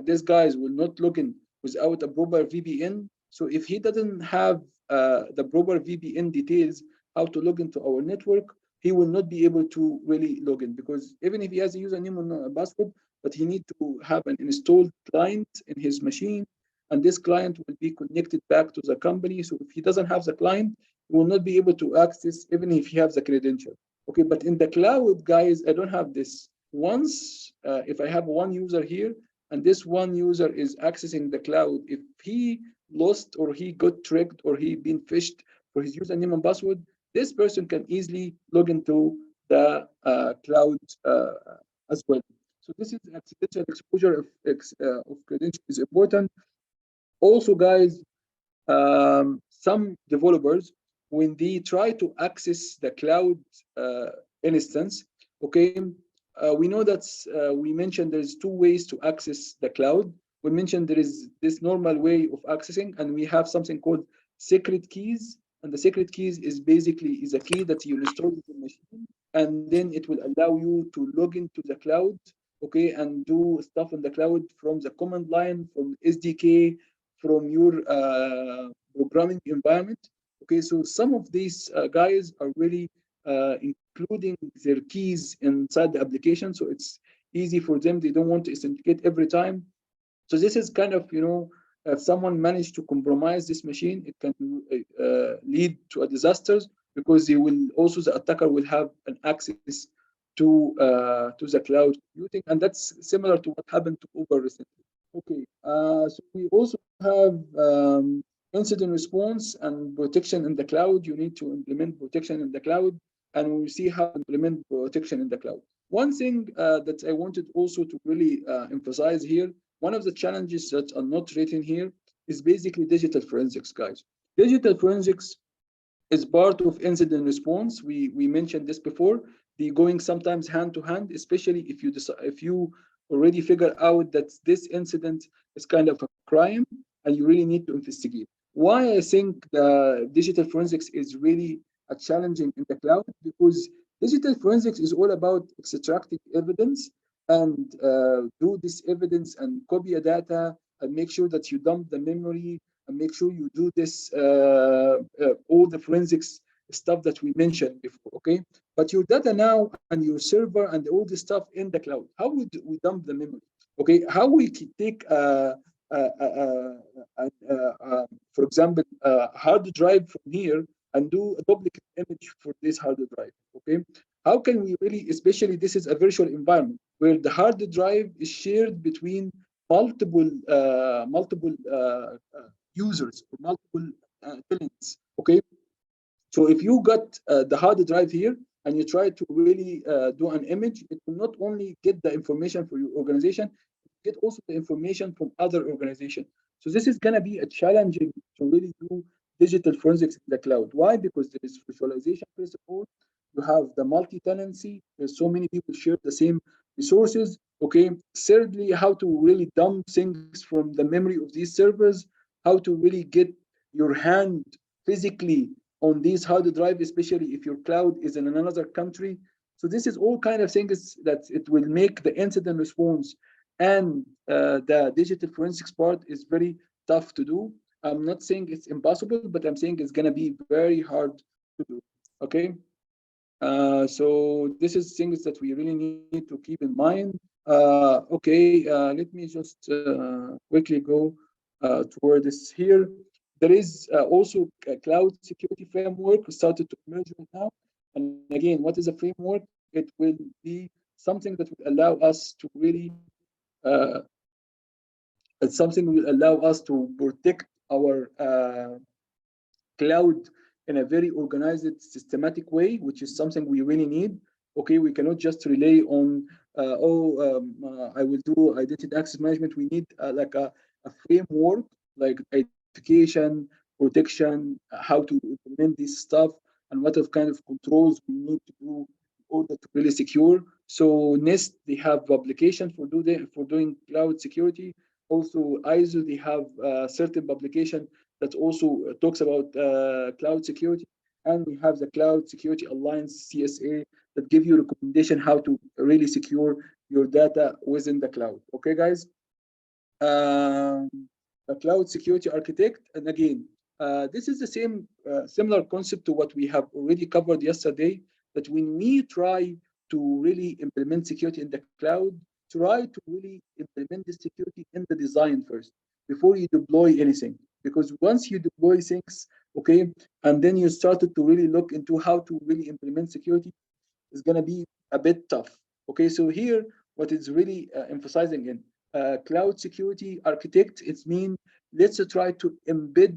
these guys will not log in without a proper VPN, so if he doesn't have the proper VPN details, how to log into our network, he will not be able to really log in, because even if he has a username and a password, but he need to have an installed client in his machine, and this client will be connected back to the company. So if he doesn't have the client, he will not be able to access even if he has the credential. Okay, but in the cloud, guys, I don't have this. Once, if I have one user here, and this one user is accessing the cloud, if he lost or he got tricked or he been phished for his username and password, this person can easily log into the cloud as well. So this is accidental exposure of credentials is important. Also, guys, some developers, when they try to access the cloud instance, okay, we know that we mentioned there's two ways to access the cloud. We mentioned there is this normal way of accessing, and we have something called secret keys. And the secret keys is basically is a key that you install in the machine, and then it will allow you to log into the cloud, okay, and do stuff in the cloud from the command line, from SDK, from your programming environment. Okay, so some of these guys are really including their keys inside the application, so it's easy for them. They don't want to authenticate every time. So this is kind of, if someone managed to compromise this machine, it can lead to a disasters, because they will also, the attacker will have an access to the cloud computing, and that's similar to what happened to Uber recently. Okay, so we also have incident response and protection in the cloud. You need to implement protection in the cloud, and we'll see how to implement protection in the cloud. One thing that I wanted also to really emphasize here, one of the challenges that are not written here is basically digital forensics, guys. Digital forensics is part of incident response. We mentioned this before. The going sometimes hand to hand, especially if you already figure out that this incident is kind of a crime and you really need to investigate. Why I think the digital forensics is really a challenging in the cloud, because digital forensics is all about extracting evidence and do this evidence and copy a data and make sure that you dump the memory and make sure you do this all the forensics stuff that we mentioned before. Okay, but your data now and your server and all this stuff in the cloud, how would we dump the memory? Okay, how we take for example hard drive from here and do a duplicate image for this hard drive? Okay, how can we really, especially this is a virtual environment where the hard drive is shared between multiple users or multiple tenants. Okay, so if you got the hard drive here and you try to really do an image, it will not only get the information for your organization, get also the information from other organizations. So this is going to be a challenging to really do digital forensics in the cloud. Why? Because there is virtualization, first of all. You have the multi-tenancy. There's so many people share the same resources. Okay. Thirdly, how to really dump things from the memory of these servers, how to really get your hand physically on these hard drive, especially if your cloud is in another country. So this is all kind of things that it will make the incident response and the digital forensics part is very tough to do. I'm not saying it's impossible, but I'm saying it's going to be very hard to do. Okay. So this is things that we really need to keep in mind. Okay, let me just quickly go toward this here. There is also a cloud security framework started to emerge right now. And again, what is a framework? It will be something that will allow us to really, uh, it's something will allow us to protect our cloud in a very organized, systematic way, which is something we really need. Okay, we cannot just rely on, I will do identity access management. We need like a framework, like identification, protection, how to implement this stuff, and what of kind of controls we need to do in order to really secure. So NIST, they have publication for doing cloud security. Also, ISO, they have certain publication that also talks about cloud security. And we have the Cloud Security Alliance, CSA, that give you recommendation how to really secure your data within the cloud. Okay, guys? A cloud security architect. And again, this is the same similar concept to what we have already covered yesterday, that when we try to really implement security in the cloud, try to really implement the security in the design first before you deploy anything. Because once you deploy things, okay, and then you started to really look into how to really implement security, it's going to be a bit tough. Okay, so here, what is really emphasizing in cloud security architect, it's mean let's try to embed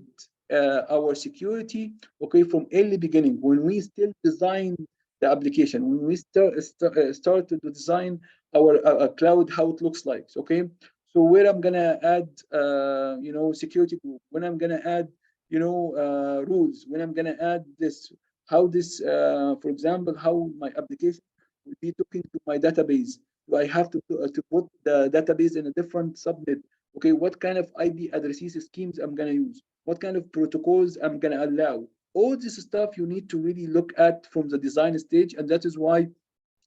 our security, okay, from early beginning when we still design the application, when we started to design our cloud, how it looks like. Okay, so where I'm gonna add, security group, when I'm gonna add, rules, when I'm gonna add this, how this, for example, how my application will be talking to my database. Do I have to put the database in a different subnet? Okay, what kind of IP addresses schemes I'm gonna use? What kind of protocols I'm gonna allow? All this stuff you need to really look at from the design stage, and that is why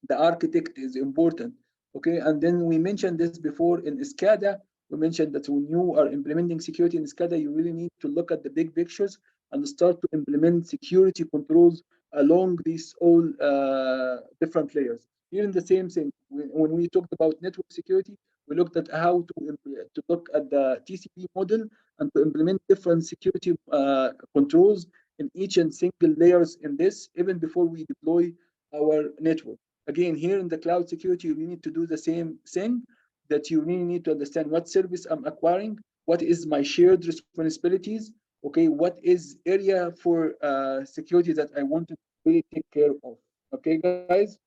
the architect is important. Okay, and then we mentioned this before in SCADA. We mentioned that when you are implementing security in SCADA, you really need to look at the big pictures and start to implement security controls along these all different layers. Here in the same thing, when we talked about network security, we looked at how to look at the TCP model and to implement different security controls in each and single layers in this, even before we deploy our network. Again, here in the cloud security, you need to do the same thing, that you really need to understand what service I'm acquiring, what is my shared responsibilities, okay, what is area for security that I want to really take care of. Okay, guys.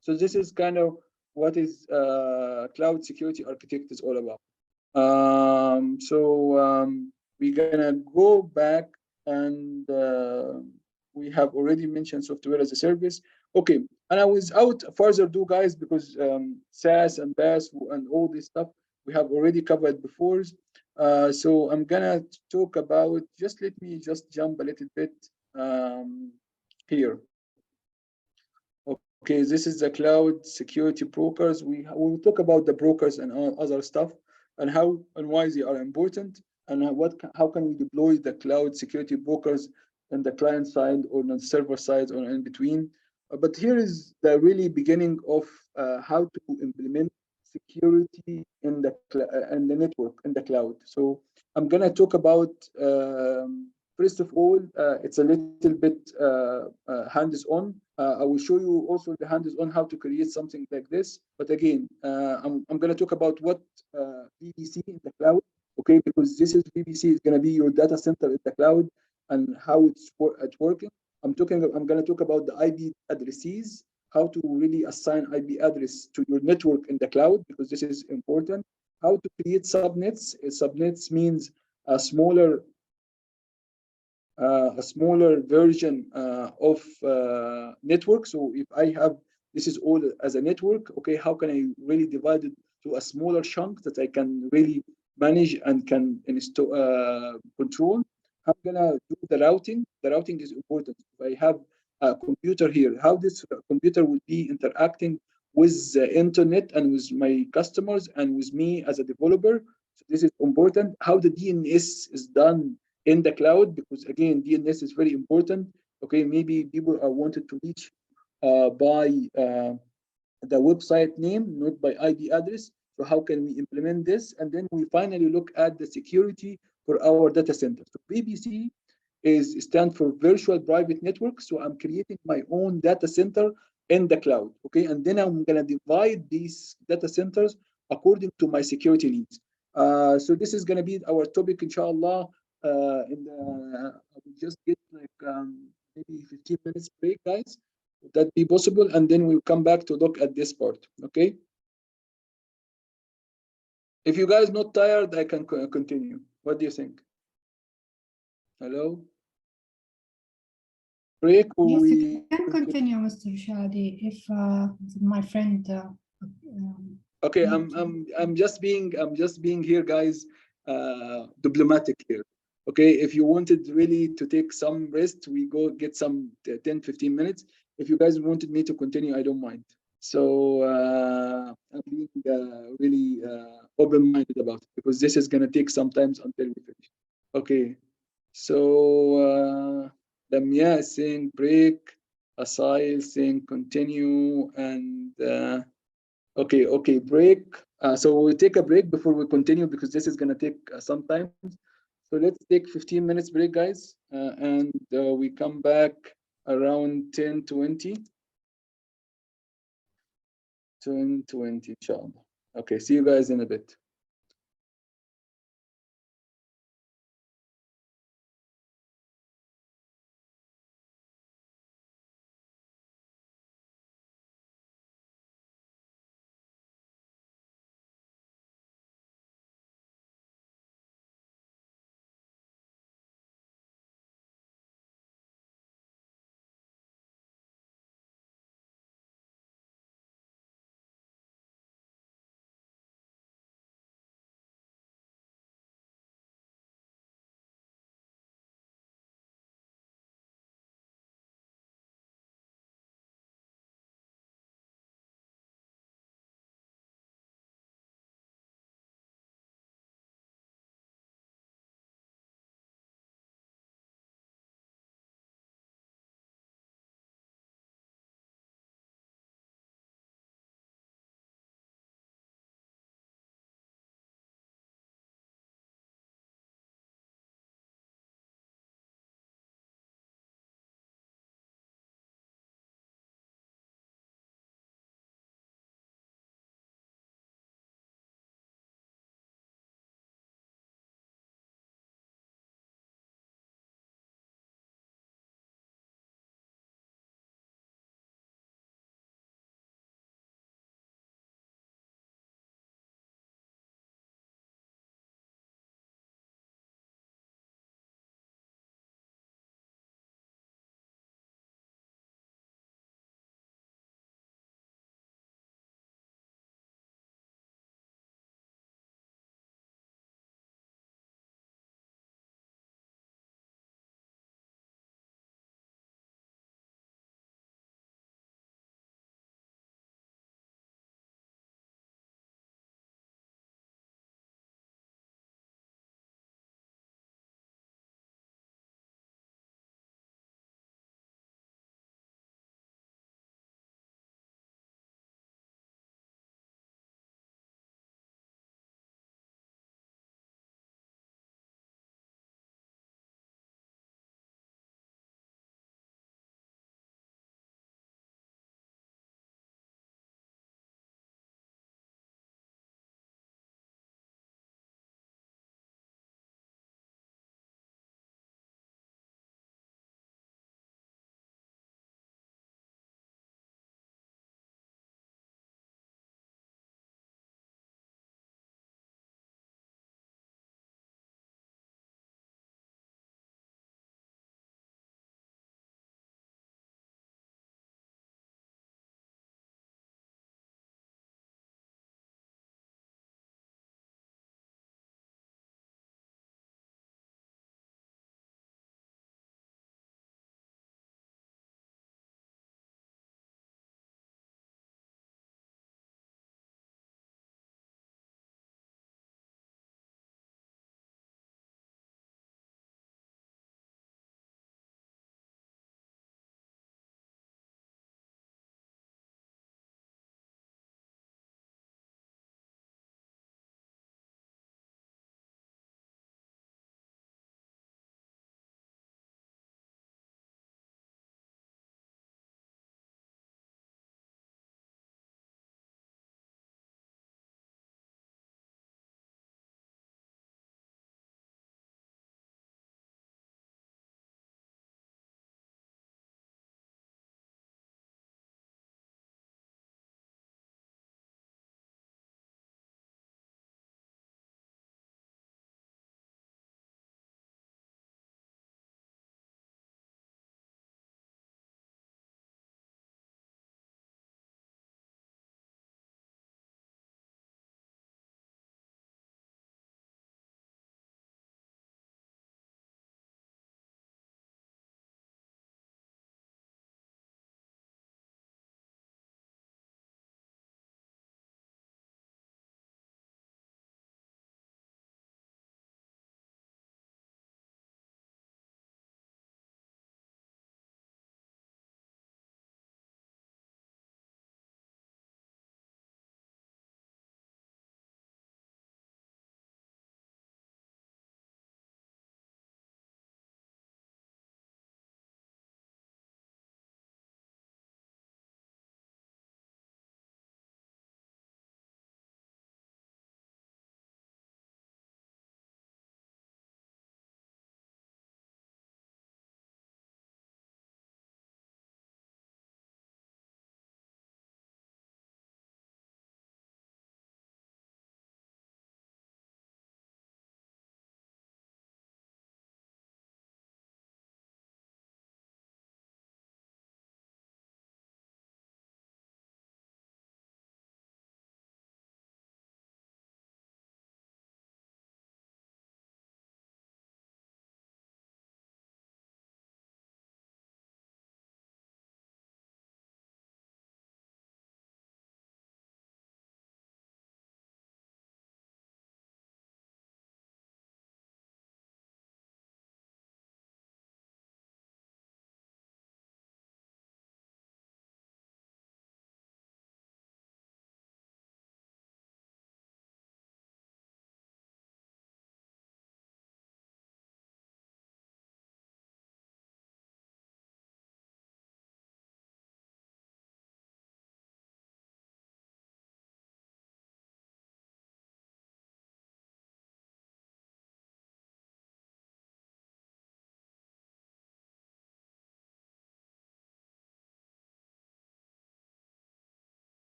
So this is kind of what is cloud security architect is all about. We're gonna go back and we have already mentioned software as a service. Okay, and I was out further do guys because SaaS and PaaS and all this stuff we have already covered before. So I'm gonna talk about, just let me just jump a little bit here. Okay, this is the cloud security brokers. We will talk about the brokers and other stuff and how and why they are important and how can we deploy the cloud security brokers on the client side or on the server side or in between. But here is the really beginning of how to implement security in the network in the cloud. So I'm gonna talk about first of all, it's a little bit hands-on. I will show you also the hands-on how to create something like this. But again, I'm going to talk about what VPC in the cloud, okay? Because this is VPC is going to be your data center in the cloud and how it's working. I'm going to talk about the IP addresses, how to really assign IP address to your network in the cloud, because this is important. How to create subnets. Subnets means a smaller version of network. So if I have this is all as a network, okay, how can I really divide it to a smaller chunk that I can really manage and can install control? I'm gonna do the routing. The routing is important. If I have a computer here, how this computer will be interacting with the internet and with my customers and with me as a developer. So this is important. How the DNS is done in the cloud, because again, DNS is very important. Okay, maybe people are wanted to reach by the website name, not by IP address. So how can we implement this? And then we finally look at the security for our data center. So VPC is stand for virtual private network. So I'm creating my own data center in the cloud. Okay, and then I'm gonna divide these data centers according to my security needs. So this is gonna be our topic, inshallah. I will just get like maybe 15 minutes break, guys. Would that be possible? And then we'll come back to look at this part. Okay. If you guys not tired, I can continue. What do you think? Hello? Break or Yes, you we can continue, Mr. Shadi, if my friend. Okay, I'm just being here, guys, diplomatic here. Okay, if you wanted really to take some rest, we go get some 10, 15 minutes. If you guys wanted me to continue, I don't mind. So I'm being really open-minded about it because this is gonna take some time until we finish. Okay, so Lamia is saying break, Asai is saying continue, and okay, break. So we'll take a break before we continue because this is gonna take some time. So let's take 15 minutes break, guys, and we come back around 10:20. 10:20, inshallah. Okay, see you guys in a bit.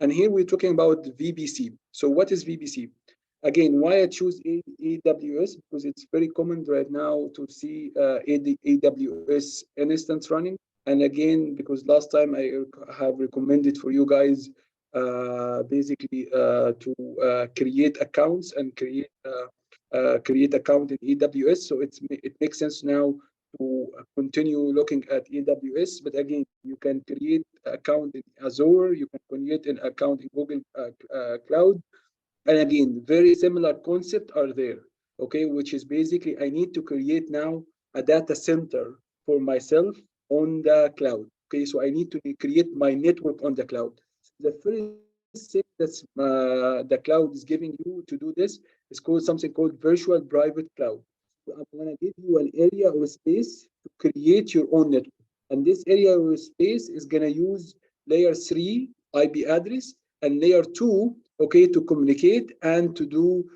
And here we're talking about VPC. So what is VPC? Again, why I choose AWS? Because it's very common right now to see AWS instance running. And again, because last time I have recommended for you guys basically to create accounts and create account in AWS. So it makes sense now to continue looking at AWS. But again, you can create an account in Azure, you can create an account in Google Cloud. And again, very similar concept are there, okay, which is basically I need to create now a data center for myself on the cloud. Okay, so I need to create my network on the cloud. The first thing that the cloud is giving you to do this is called something called virtual private cloud. So I'm going to give you an area or space to create your own network. And this area or space is going to use layer 3 IP address and layer 2, okay, to communicate and to do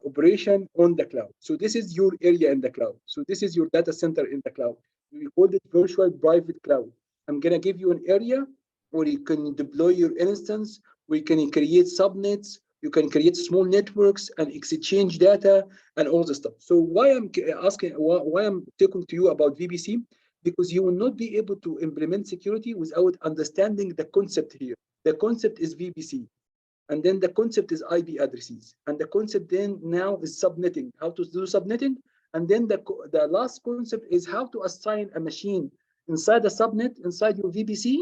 operation on the cloud. So this is your area in the cloud. So this is your data center in the cloud. We call it virtual private cloud. I'm going to give you an area where you can deploy your instance, where you can create subnets, you can create small networks and exchange data and all the stuff. So why I'm asking, why I'm talking to you about VPC? Because you will not be able to implement security without understanding the concept here. The concept is VPC. And then the concept is IP addresses. And the concept then now is subnetting, how to do subnetting. And then the last concept is how to assign a machine inside a subnet, inside your VPC,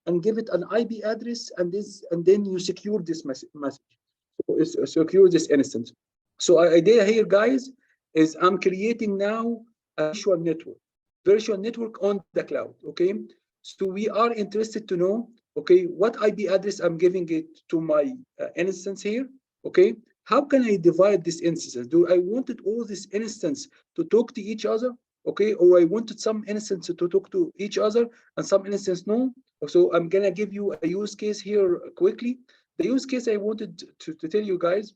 and give it an IP address, and then you secure this message. So secure this instance. So our idea here, guys, is I'm creating now a virtual network on the cloud, okay? So we are interested to know, okay, what IP address I'm giving it to my instance here, okay? How can I divide this instance? Do I wanted all this instance to talk to each other, okay? Or I wanted some instance to talk to each other and some instance no? So I'm gonna give you a use case here quickly. The use case I wanted to tell you guys,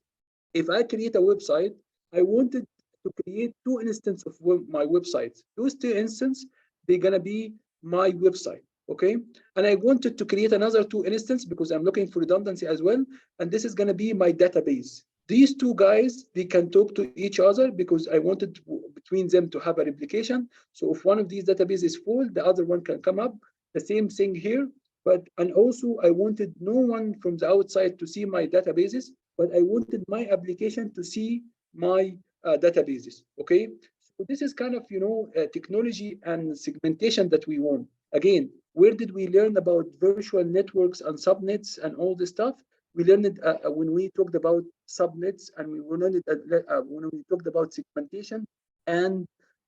if I create a website, I wanted to create 2 instances of my website. Those 2 instances, they're gonna be my website, okay? And I wanted to create another 2 instances because I'm looking for redundancy as well. And this is gonna be my database. These 2 guys, they can talk to each other because I wanted between them to have a replication. So if one of these databases is full, the other one can come up. The same thing here. And also I wanted no one from the outside to see my databases, but I wanted my application to see my databases, okay? So this is kind of, technology and segmentation that we want. Again, where did we learn about virtual networks and subnets and all this stuff? We learned it when we talked about subnets, and we learned it when we talked about segmentation and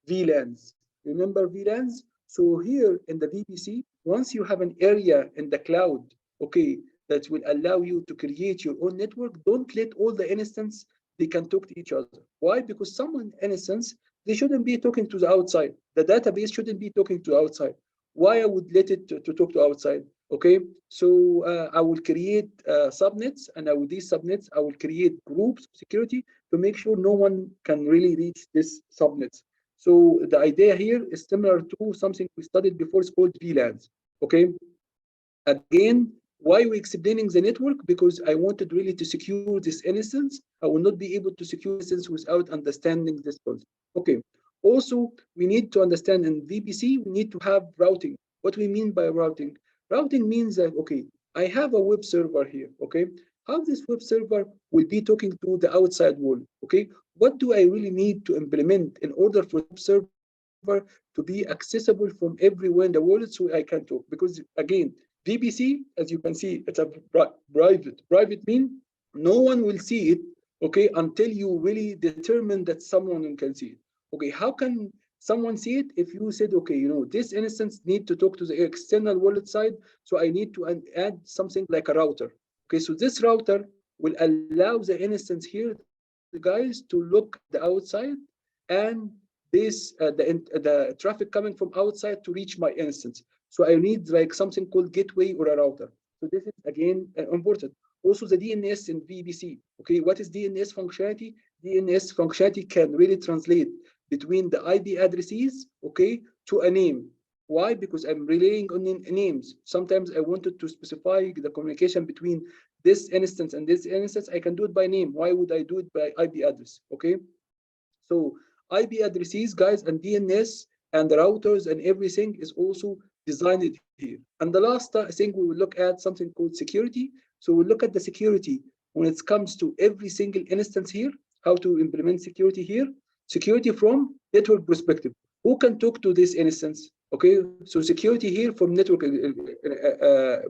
VLANs. Remember VLANs? So here in the VPC, once you have an area in the cloud, okay, that will allow you to create your own network, don't let all the instances, they can talk to each other. Why? Because some instance, they shouldn't be talking to the outside. The database shouldn't be talking to outside. Why I would let it to talk to outside? Okay, so I will create subnets, and these subnets, I will create groups of security to make sure no one can really reach this subnets. So the idea here is similar to something we studied before. It's called VLANs. Okay. Again, why we explaining the network? Because I wanted really to secure this instance. I will not be able to secure this instance without understanding this concept. Okay. Also, we need to understand in VPC, we need to have routing. What we mean by routing? Routing means that, okay, I have a web server here. Okay. How this web server will be talking to the outside world. Okay. What do I really need to implement in order for the server to be accessible from everywhere in the world so I can talk? Because again, VPC, as you can see, it's a private. Private means no one will see it, okay, until you really determine that someone can see it. Okay, how can someone see it? If you said, okay, this instance need to talk to the external world side, so I need to add something like a router. Okay, so this router will allow the instance here, the guys, to look at the outside and this the traffic coming from outside to reach my instance. So I need like something called gateway or a router. So this is again important. Also the DNS in VPC. Okay, what is DNS functionality? DNS functionality can really translate between the IP addresses, okay, to a name. Why? Because I'm relying on names. Sometimes I wanted to specify the communication between this instance and this instance. I can do it by name. Why would I do it by IP address? Okay. So IP addresses, guys, and DNS and the routers and everything is also designed here. And the last thing we will look at something called security. So we'll look at the security when it comes to every single instance here, how to implement security here. Security from network perspective. Who can talk to this instance? Okay, so security here from network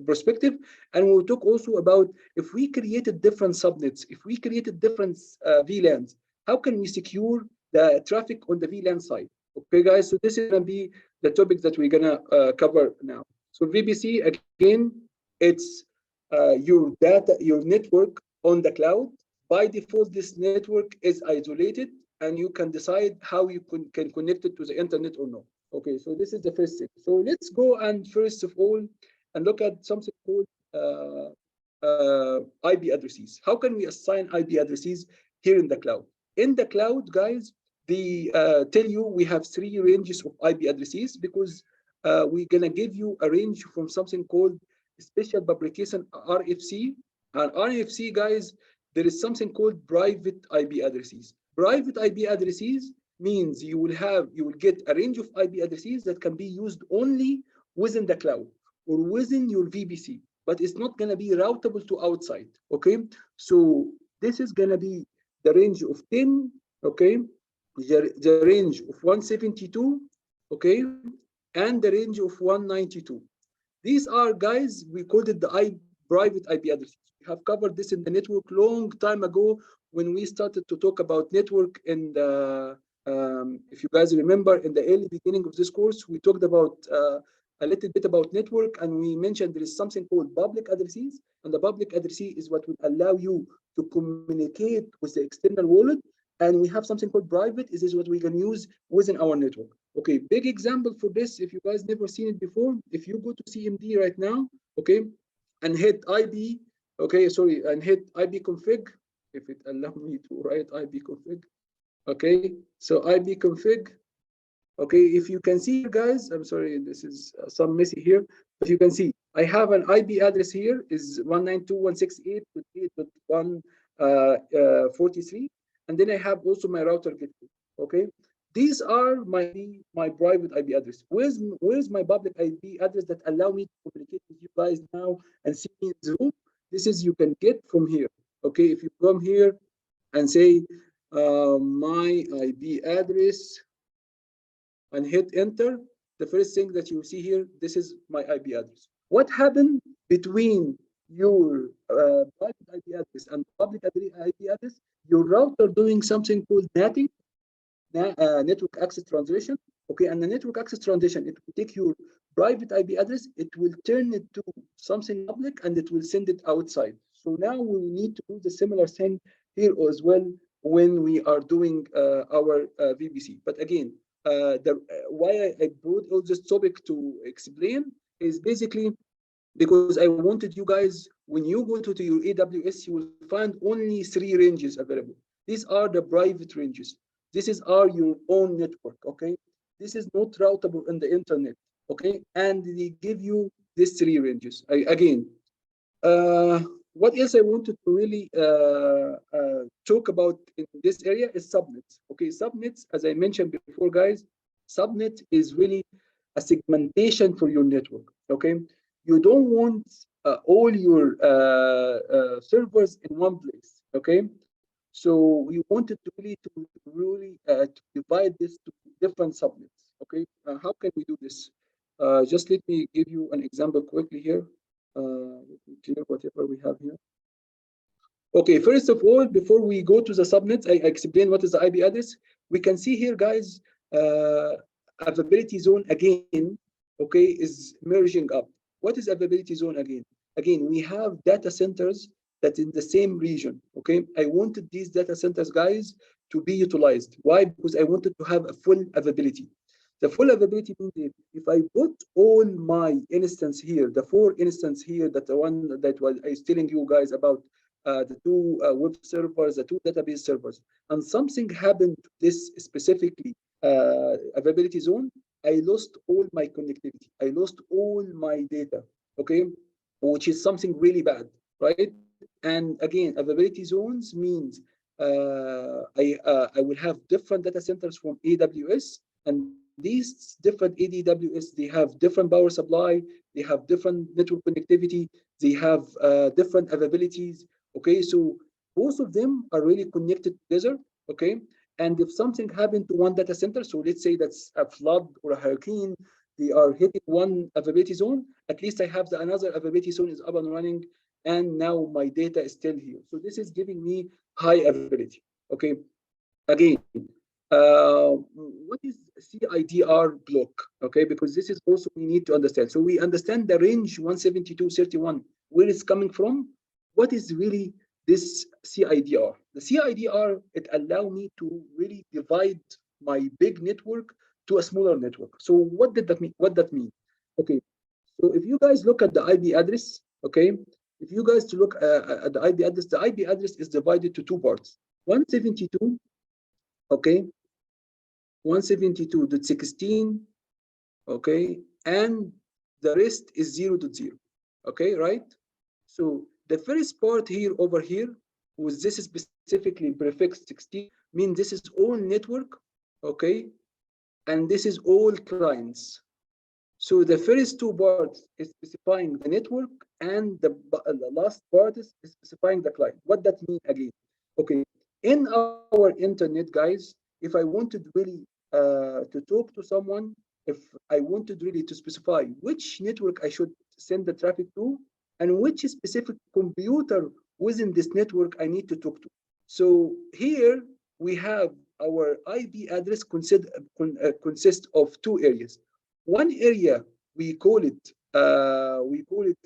perspective. And we'll talk also about if we created different subnets, if we created different VLANs, how can we secure the traffic on the VLAN side? Okay, guys, so this is going to be the topic that we're going to cover now. So VPC, again, it's your data, your network on the cloud. By default, this network is isolated, and you can decide how you can connect it to the internet or not. Okay, so this is the first thing. So let's go and first of all, and look at something called IP addresses. How can we assign IP addresses here in the cloud? In the cloud, guys, they tell you we have 3 ranges of IP addresses because we're gonna give you a range from something called special publication RFC. And RFC, guys, there is something called private IP addresses. Private IP addresses means you will get a range of IP addresses that can be used only within the cloud or within your VPC, but it's not gonna be routable to outside. Okay, so this is gonna be the range of 10, okay, the range of 172, okay, and the range of 192. These are, guys, we called it the private IP addresses. We have covered this in the network long time ago when we started to talk about network. And if you guys remember, in the early beginning of this course, we talked about a little bit about network, and we mentioned there is something called public addresses, and the public address is what will allow you to communicate with the external world. And we have something called private. This is what we can use within our network. Okay, big example for this, if you guys never seen it before, if you go to CMD right now, okay, and hit IB, okay, sorry, and hit IB config, if it allow me to write IB config, okay, so IB config, okay, if you can see, guys, I'm sorry, this is some messy here, but you can see I have an IP address here is 192.168.143, and then I have also my router gateway. Okay, these are my private IP address. Where's my public IP address that allow me to communicate with you guys now and see me in Zoom? This is you can get from here. Okay, if you come here and say my IP address and hit enter, the first thing that you see here, this is my IP address. What happened between your private IP address and public IP address? Your router doing something called NATing, network access translation. Okay, and the network access translation, it will take your private IP address, it will turn it to something public, and it will send it outside. So now we need to do the similar thing here as well when we are doing our VPC. But again, why I brought all this topic to explain is basically because I wanted you guys, when you go to your AWS, you will find only 3 ranges available. These are the private ranges. This is your own network, okay? This is not routable in the internet, okay? And they give you these 3 ranges. Again, what else I wanted to really talk about in this area is subnets. Okay, subnets, as I mentioned before, guys, subnet is really a segmentation for your network. Okay, you don't want all your servers in one place. Okay, so we wanted to really to divide this to different subnets. Okay, how can we do this? Just let me give you an example quickly here. Let me clear whatever we have here. Okay, first of all, before we go to the subnets, I explain what is the IP address. We can see here, guys, availability zone again, okay, is merging up. What is availability zone again? Again, we have data centers that in the same region, okay? I wanted these data centers, guys, to be utilized. Why? Because I wanted to have a full availability. The full availability means if I put all my instance here, the 4 instance here, that the one that I was telling you guys about, the 2 web servers, the 2 database servers, and something happened to this specifically availability zone, I lost all my connectivity. I lost all my data, okay, which is something really bad, right? And again, availability zones means I will have different data centers from AWS, and these different ADWS, they have different power supply, they have different network connectivity, they have different availabilities, okay? So both of them are really connected together, okay? And if something happened to one data center, so let's say that's a flood or a hurricane, they are hitting one availability zone, at least I have another availability zone is up and running, and now my data is still here. So this is giving me high availability, okay? Again, what is CIDR block, okay? Because this is also we need to understand. So we understand the range 172.31, where it's coming from. What is really this CIDR? The CIDR, it allow me to really divide my big network to a smaller network. So what did that mean? What that mean? Okay, so if you guys look at the IP address, okay, if you guys to look at the IP address is divided to two parts. 172, okay, 172.16, okay, and the rest is 0.0, okay, right? So the first part here over here, with this specifically prefix 16, means this is all network, okay, and this is all clients. So the first two parts is specifying the network, and the last part is specifying the client. What that mean again? Okay, in our internet, guys, if I wanted really to talk to someone, if I wanted really to specify which network I should send the traffic to, and which specific computer within this network I need to talk to. So here we have our IP address consists of two areas. One area we call it,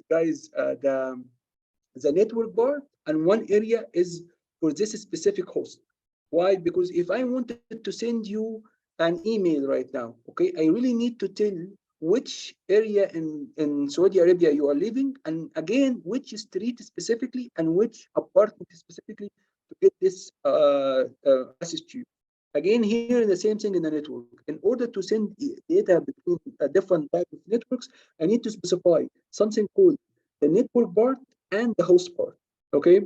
guys, the network part, and one area is for this specific host. Why? Because if I wanted to send you an email right now, okay, I really need to tell which area in Saudi Arabia you are living, and again, which street specifically and which apartment specifically to get this message to you. Again, here the same thing in the network. In order to send data between different type of networks, I need to specify something called the network part and the host part. Okay,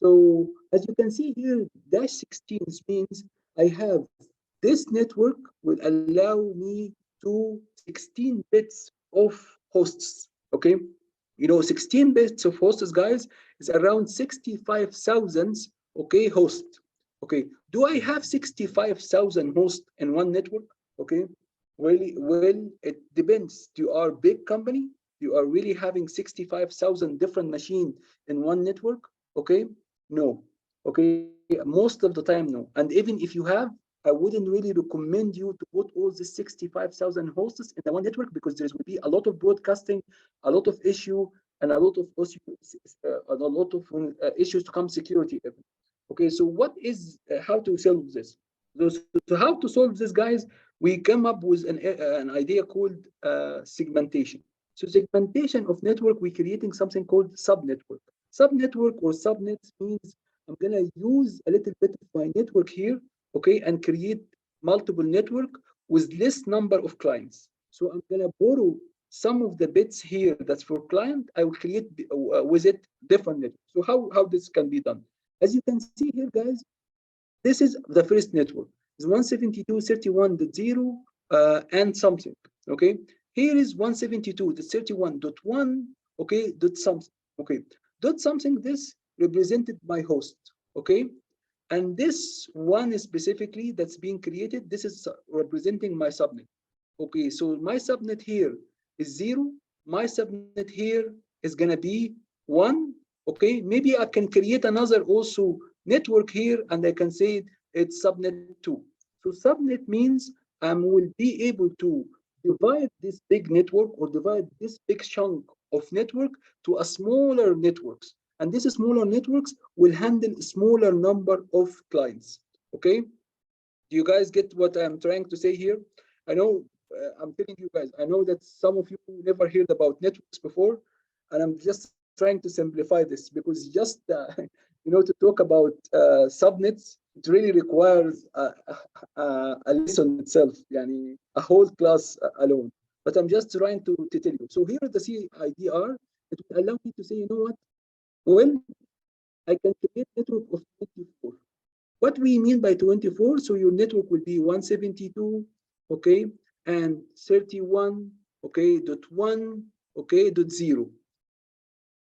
so as you can see here, dash 16 means I have this network will allow me to 16 bits of hosts. Okay, you know, 16 bits of hosts, guys, is around 65,000. Okay, hosts. Okay, do I have 65,000 hosts in one network? Okay, well, it depends. You are a big company. You are really having 65,000 different machines in one network. Okay, no. Okay, most of the time, no. And even if you have, I wouldn't really recommend you to put all the 65,000 hosts in the one network, because there will be a lot of broadcasting, a lot of issue, and a lot of issues to come security. Okay, so what is how to solve this? So how to solve this, guys? We come up with an idea called segmentation. So segmentation of network, we're creating something called subnetwork. Subnetwork or subnets means I'm gonna use a little bit of my network here, okay, and create multiple network with less number of clients. So I'm gonna borrow some of the bits here that's for client. I will create with it different network. So how this can be done? As you can see here, guys, this is the first network. It's 172.31.0 and something. Okay, here is 172.31.1. Okay, dot something. Okay, dot something. This represented my host. Okay, and this one specifically that's being created, this is representing my subnet. Okay, so my subnet here is 0. My subnet here is gonna be 1. Okay, maybe I can create another also network here, and I can say it's subnet 2. So subnet means I will be able to divide this big network or divide this big chunk of network to a smaller networks. And these smaller networks will handle a smaller number of clients. Okay, do you guys get what I'm trying to say here? I know I'm telling you guys, I know that some of you never heard about networks before, and I'm just trying to simplify this, because just to talk about subnets, it really requires a lesson itself, yani a whole class alone. But I'm just trying to tell you. So here at the CIDR, it will allow me to say, you know what? Well, I can create network of 24. What we mean by 24, so your network will be 172, okay, and 31, okay, .1, okay, .0.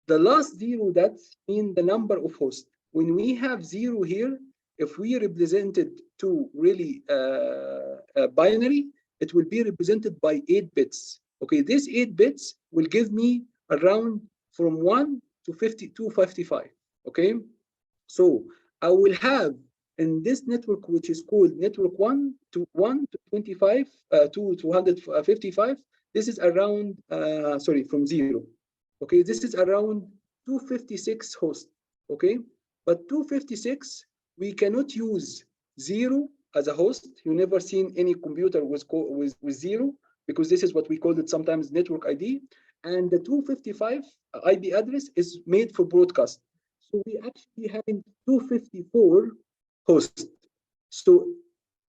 The last zero, that's in the number of hosts. When we have zero here, if we represent it to really binary, it will be represented by 8 bits. Okay, this 8 bits will give me around from 1 to 55. Okay, so I will have in this network, which is called network 1 to 25 to 255. This is around from 0. Okay, this is around 256 hosts. Okay, but 256 we cannot use 0 as a host. You never seen any computer with 0, because this is what we call it sometimes network ID. And the 255 IP address is made for broadcast. So we actually have 254 hosts. So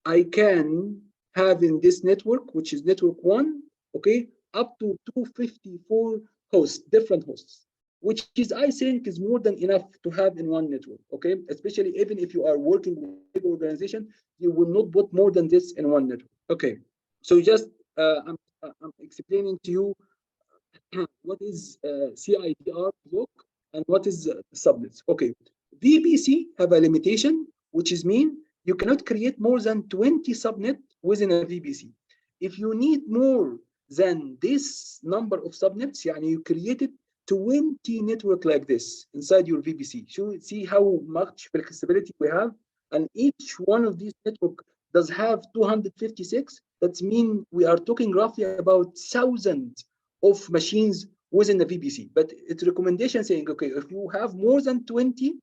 I can have in this network, which is network 1, okay, up to 254 hosts, different hosts, which is, I think, is more than enough to have in one network, okay? Especially even if you are working with a big organization, you will not put more than this in one network. Okay, so just I'm explaining to you what is CIDR block and what is subnets. Okay, VPC have a limitation, which is mean you cannot create more than 20 subnet within a VPC. If you need more than this number of subnets, yani you created 20 network like this inside your VPC. So see how much flexibility we have, and each one of these network does have 256. That means we are talking roughly about thousands of machines within the VPC. But it's a recommendation saying, okay, if you have more than 20,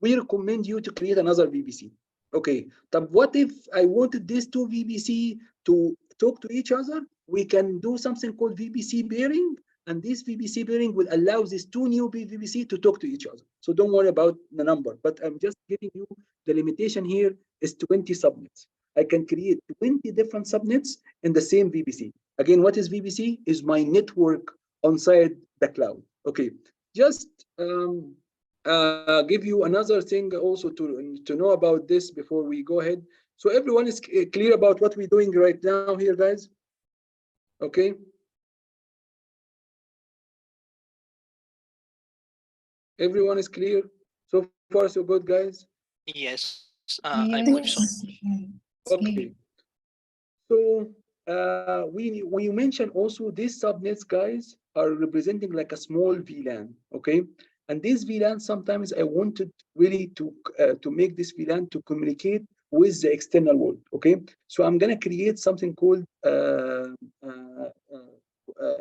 we recommend you to create another VPC. Okay, but what if I wanted these two VPC to talk to each other? We can do something called VPC pairing, and this VPC pairing will allow these two new VPC to talk to each other. So don't worry about the number, but I'm just giving you the limitation here is 20 subnets. I can create 20 different subnets in the same VPC. Again, what is VPC? Is my network inside the cloud. Okay, just give you another thing also to know about this before we go ahead. So everyone is clear about what we're doing right now here, guys? Okay. Everyone is clear? So far, so good, guys? Yes, Yes, I believe so. Okay. So we mentioned also these subnets, guys, are representing like a small VLAN, okay? And this VLAN, sometimes I wanted really to make this VLAN to communicate with the external world, okay? So I'm gonna create something called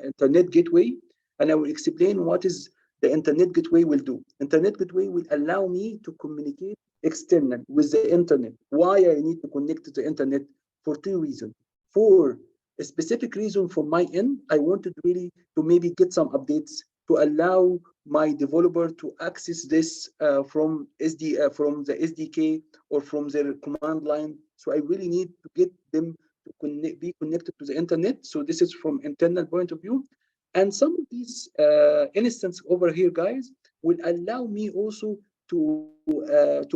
Internet Gateway, and I will explain what is the Internet Gateway will do. Internet Gateway will allow me to communicate external with the internet. Why I need to connect to the internet? For two reasons. For a specific reason from my end, I wanted really to maybe get some updates to allow my developer to access this from the SDK or from their command line. So I really need to get them to be connected to the internet. So this is from internal point of view. And some of these instances over here, guys, will allow me also to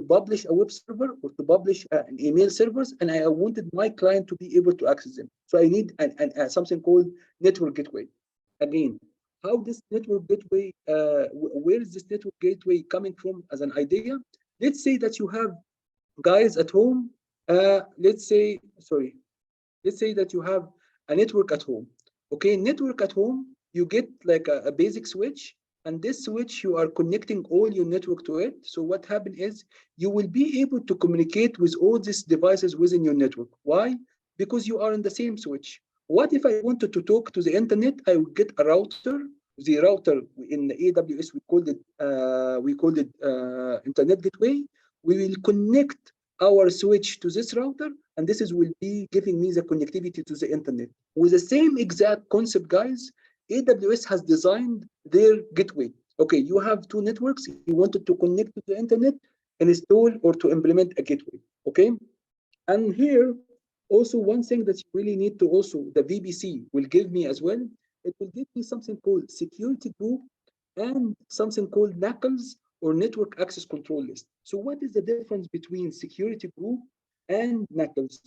publish a web server or to publish an email servers, and I wanted my client to be able to access them. So I need something called network gateway. Again, how this network gateway, where is this network gateway coming from as an idea? Let's say that you have guys at home. Let's say that you have a network at home. Okay, network at home, you get like a basic switch. And this switch, you are connecting all your network to it. So what happens is you will be able to communicate with all these devices within your network. Why? Because you are in the same switch. What if I wanted to talk to the internet? I would get a router. The router in the AWS, we called it Internet Gateway. We will connect our switch to this router, and this will be giving me the connectivity to the internet. With the same exact concept, guys, AWS has designed their gateway. Okay, you have two networks. You wanted to connect to the internet. install or to implement a gateway. Okay, and here also one thing that you really need to also the VPC will give me as well. It will give me something called security group and something called NACLs or network access control list. So what is the difference between security group and NACLs?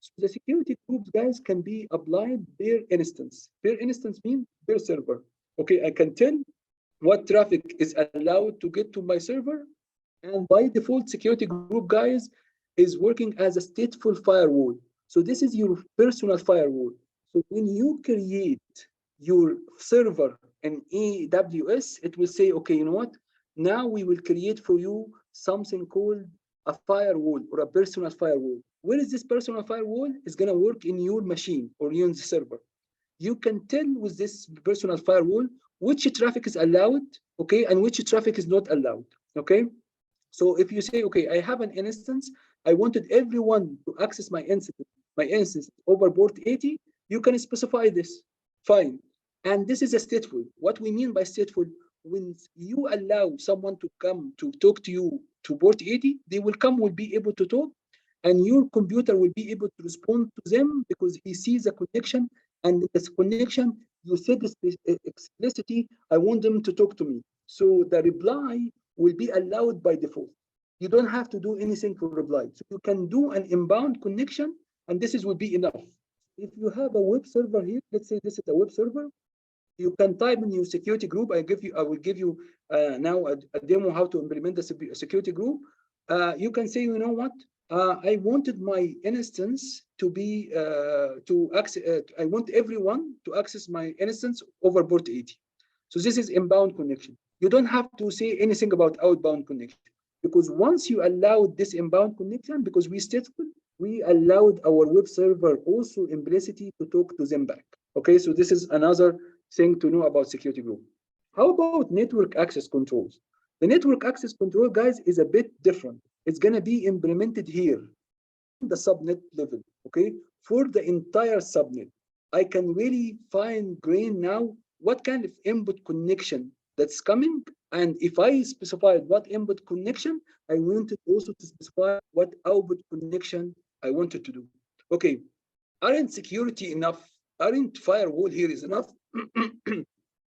So the security groups, guys, can be applied per instance. Per instance means per server. Okay, I can tell what traffic is allowed to get to my server. And by default, security group, guys, is working as a stateful firewall. So this is your personal firewall. So when you create your server in AWS, it will say, okay, you know what? Now we will create for you something called a firewall or a personal firewall. Where is this personal firewall? It's going to work in your machine or in the server. You can tell with this personal firewall which traffic is allowed, okay, and which traffic is not allowed, okay? So if you say, okay, I have an instance, I wanted everyone to access my instance over port 80, you can specify this, fine. And this is a stateful. What we mean by stateful, when you allow someone to come to talk to you to port 80, they will come, will be able to talk, and your computer will be able to respond to them because he sees a connection, and this connection, you said explicitly, I want them to talk to me. So the reply will be allowed by default. You don't have to do anything for reply. So you can do an inbound connection, and this will be enough. If you have a web server here, let's say this is a web server, you can type in your security group. I will give you now a demo how to implement the security group. You can say, you know what? I wanted my instance to be I want everyone to access my instance over port 80. So this is inbound connection. You don't have to say anything about outbound connection, because once you allowed this inbound connection, because we allowed our web server also implicitly to talk to them back. Okay, so this is another thing to know about security group. How about network access controls? The network access control, guys, is a bit different. It's going to be implemented here, the subnet level, okay? For the entire subnet, I can really fine grain now what kind of input connection that's coming. And if I specified what input connection, I wanted also to specify what output connection I wanted to do. Okay, aren't security enough? Aren't firewall here is enough?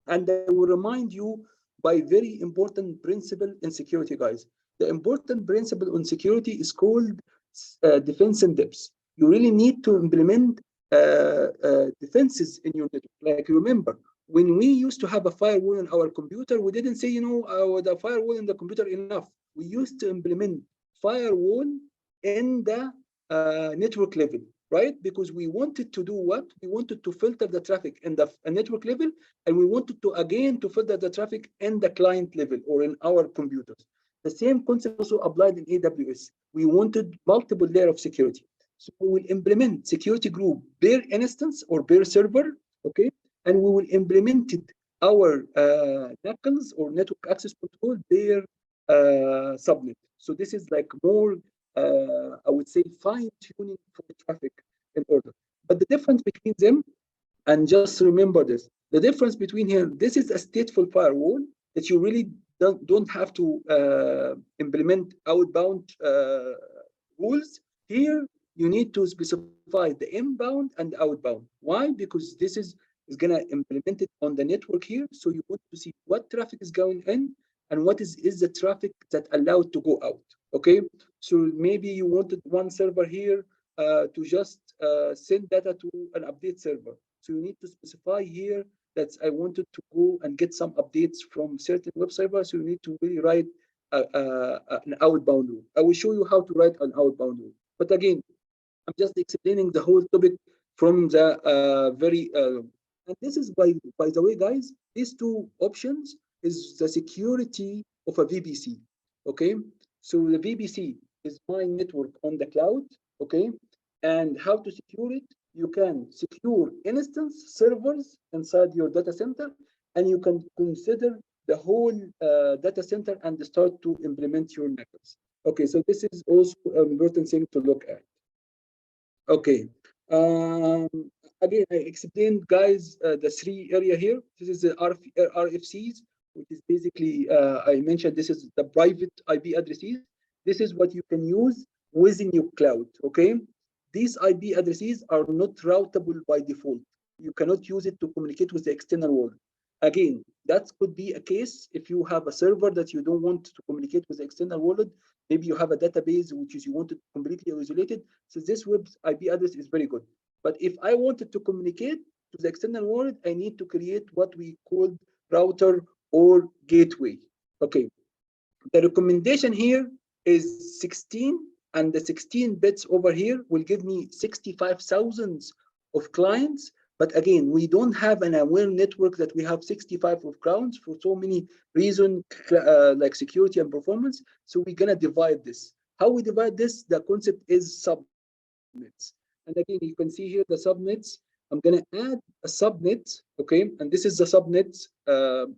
And I will remind you by very important principle in security, guys. The important principle on security is called defense in depth. You really need to implement defenses in your network. Like, remember, when we used to have a firewall in our computer, we didn't say, you know, the firewall in the computer enough. We used to implement firewall in the network level, right? Because we wanted to do what? We wanted to filter the traffic in the network level, and we wanted to, again, to filter the traffic in the client level or in our computers. The same concept also applied in AWS. We wanted multiple layers of security. So we will implement security group per instance or per server, okay? And we will implement it, our NACLs or network access control per subnet. So this is like more, I would say, fine tuning for the traffic in order. But the difference between them, and just remember this, the difference between here, this is a stateful firewall that you really don't have to implement outbound rules. Here, you need to specify the inbound and outbound. Why? Because this is going to implement it on the network here. So you want to see what traffic is going in and what is the traffic that allowed to go out. Okay, so maybe you wanted one server here to just send data to an update server. So you need to specify here that I wanted to go and get some updates from certain web servers. So you need to really write an outbound rule. I will show you how to write an outbound rule. But again, I'm just explaining the whole topic from the and this is by the way, guys, these two options is the security of a VPC. Okay, so the VPC is my network on the cloud. Okay, and how to secure it? You can secure instance servers inside your data center, and you can consider the whole data center and start to implement your networks. Okay, so this is also an important thing to look at. Okay, again, I explained, guys, the three area here. This is the RFCs, which is basically, I mentioned this is the private IP addresses. This is what you can use within your cloud, okay? These IP addresses are not routable by default. You cannot use it to communicate with the external world. Again, that could be a case if you have a server that you don't want to communicate with the external world. Maybe you have a database which is you want it completely isolated. So this web IP address is very good. But if I wanted to communicate to the external world, I need to create what we call router or gateway. Okay. The recommendation here is 16, and the 16 bits over here will give me 65,000 of clients. But again, we don't have an aware network that we have 65 of clients for so many reasons, like security and performance. So we're gonna divide this. How we divide this? The concept is subnets. And again, you can see here the subnets. I'm gonna add a subnet, okay? And this is the subnet.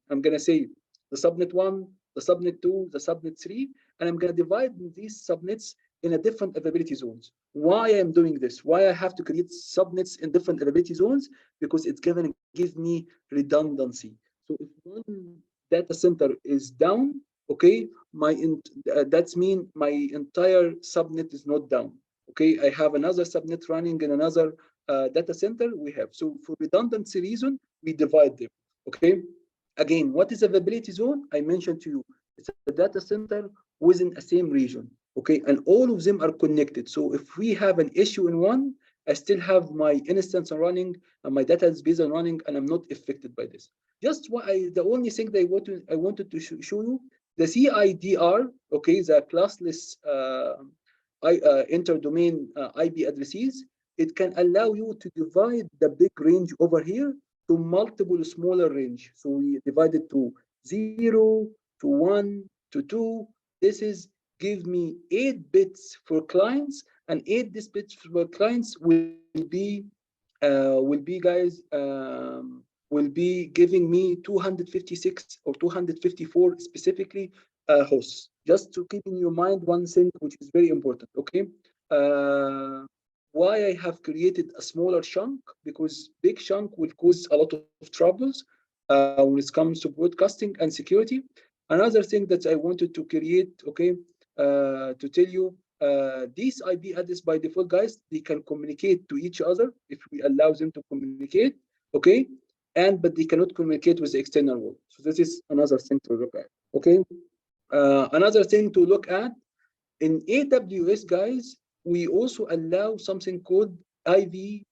I'm gonna say the subnet 1, the subnet 2, the subnet 3, and I'm going to divide these subnets in a different availability zones. Why I'm doing this? Why I have to create subnets in different availability zones? Because it's going to give me redundancy. So if one data center is down, okay, that's mean my entire subnet is not down. Okay, I have another subnet running in another data center we have. So for redundancy reason, we divide them. Okay. Again, what is availability zone? I mentioned to you, it's a data center within a same region, okay? And all of them are connected. So if we have an issue in one, I still have my instance running and my database running, and I'm not affected by this. Just the only thing that I wanted to show you, the CIDR, okay, the classless inter-domain IP addresses, it can allow you to divide the big range over here to multiple smaller range. So we divided to 0, to 1, to 2. This is give me 8 bits for clients, and 8 bits for clients will be giving me 256 or 254 specifically hosts. Just to keep in your mind one thing which is very important, okay? Why I have created a smaller chunk? Because big chunk will cause a lot of troubles when it comes to broadcasting and security. Another thing that I wanted to create, okay, to tell you, these IP address by default, guys, they can communicate to each other if we allow them to communicate, okay, but they cannot communicate with the external world. So this is another thing to look at, okay. Another thing to look at in AWS, guys, we also allow something called IP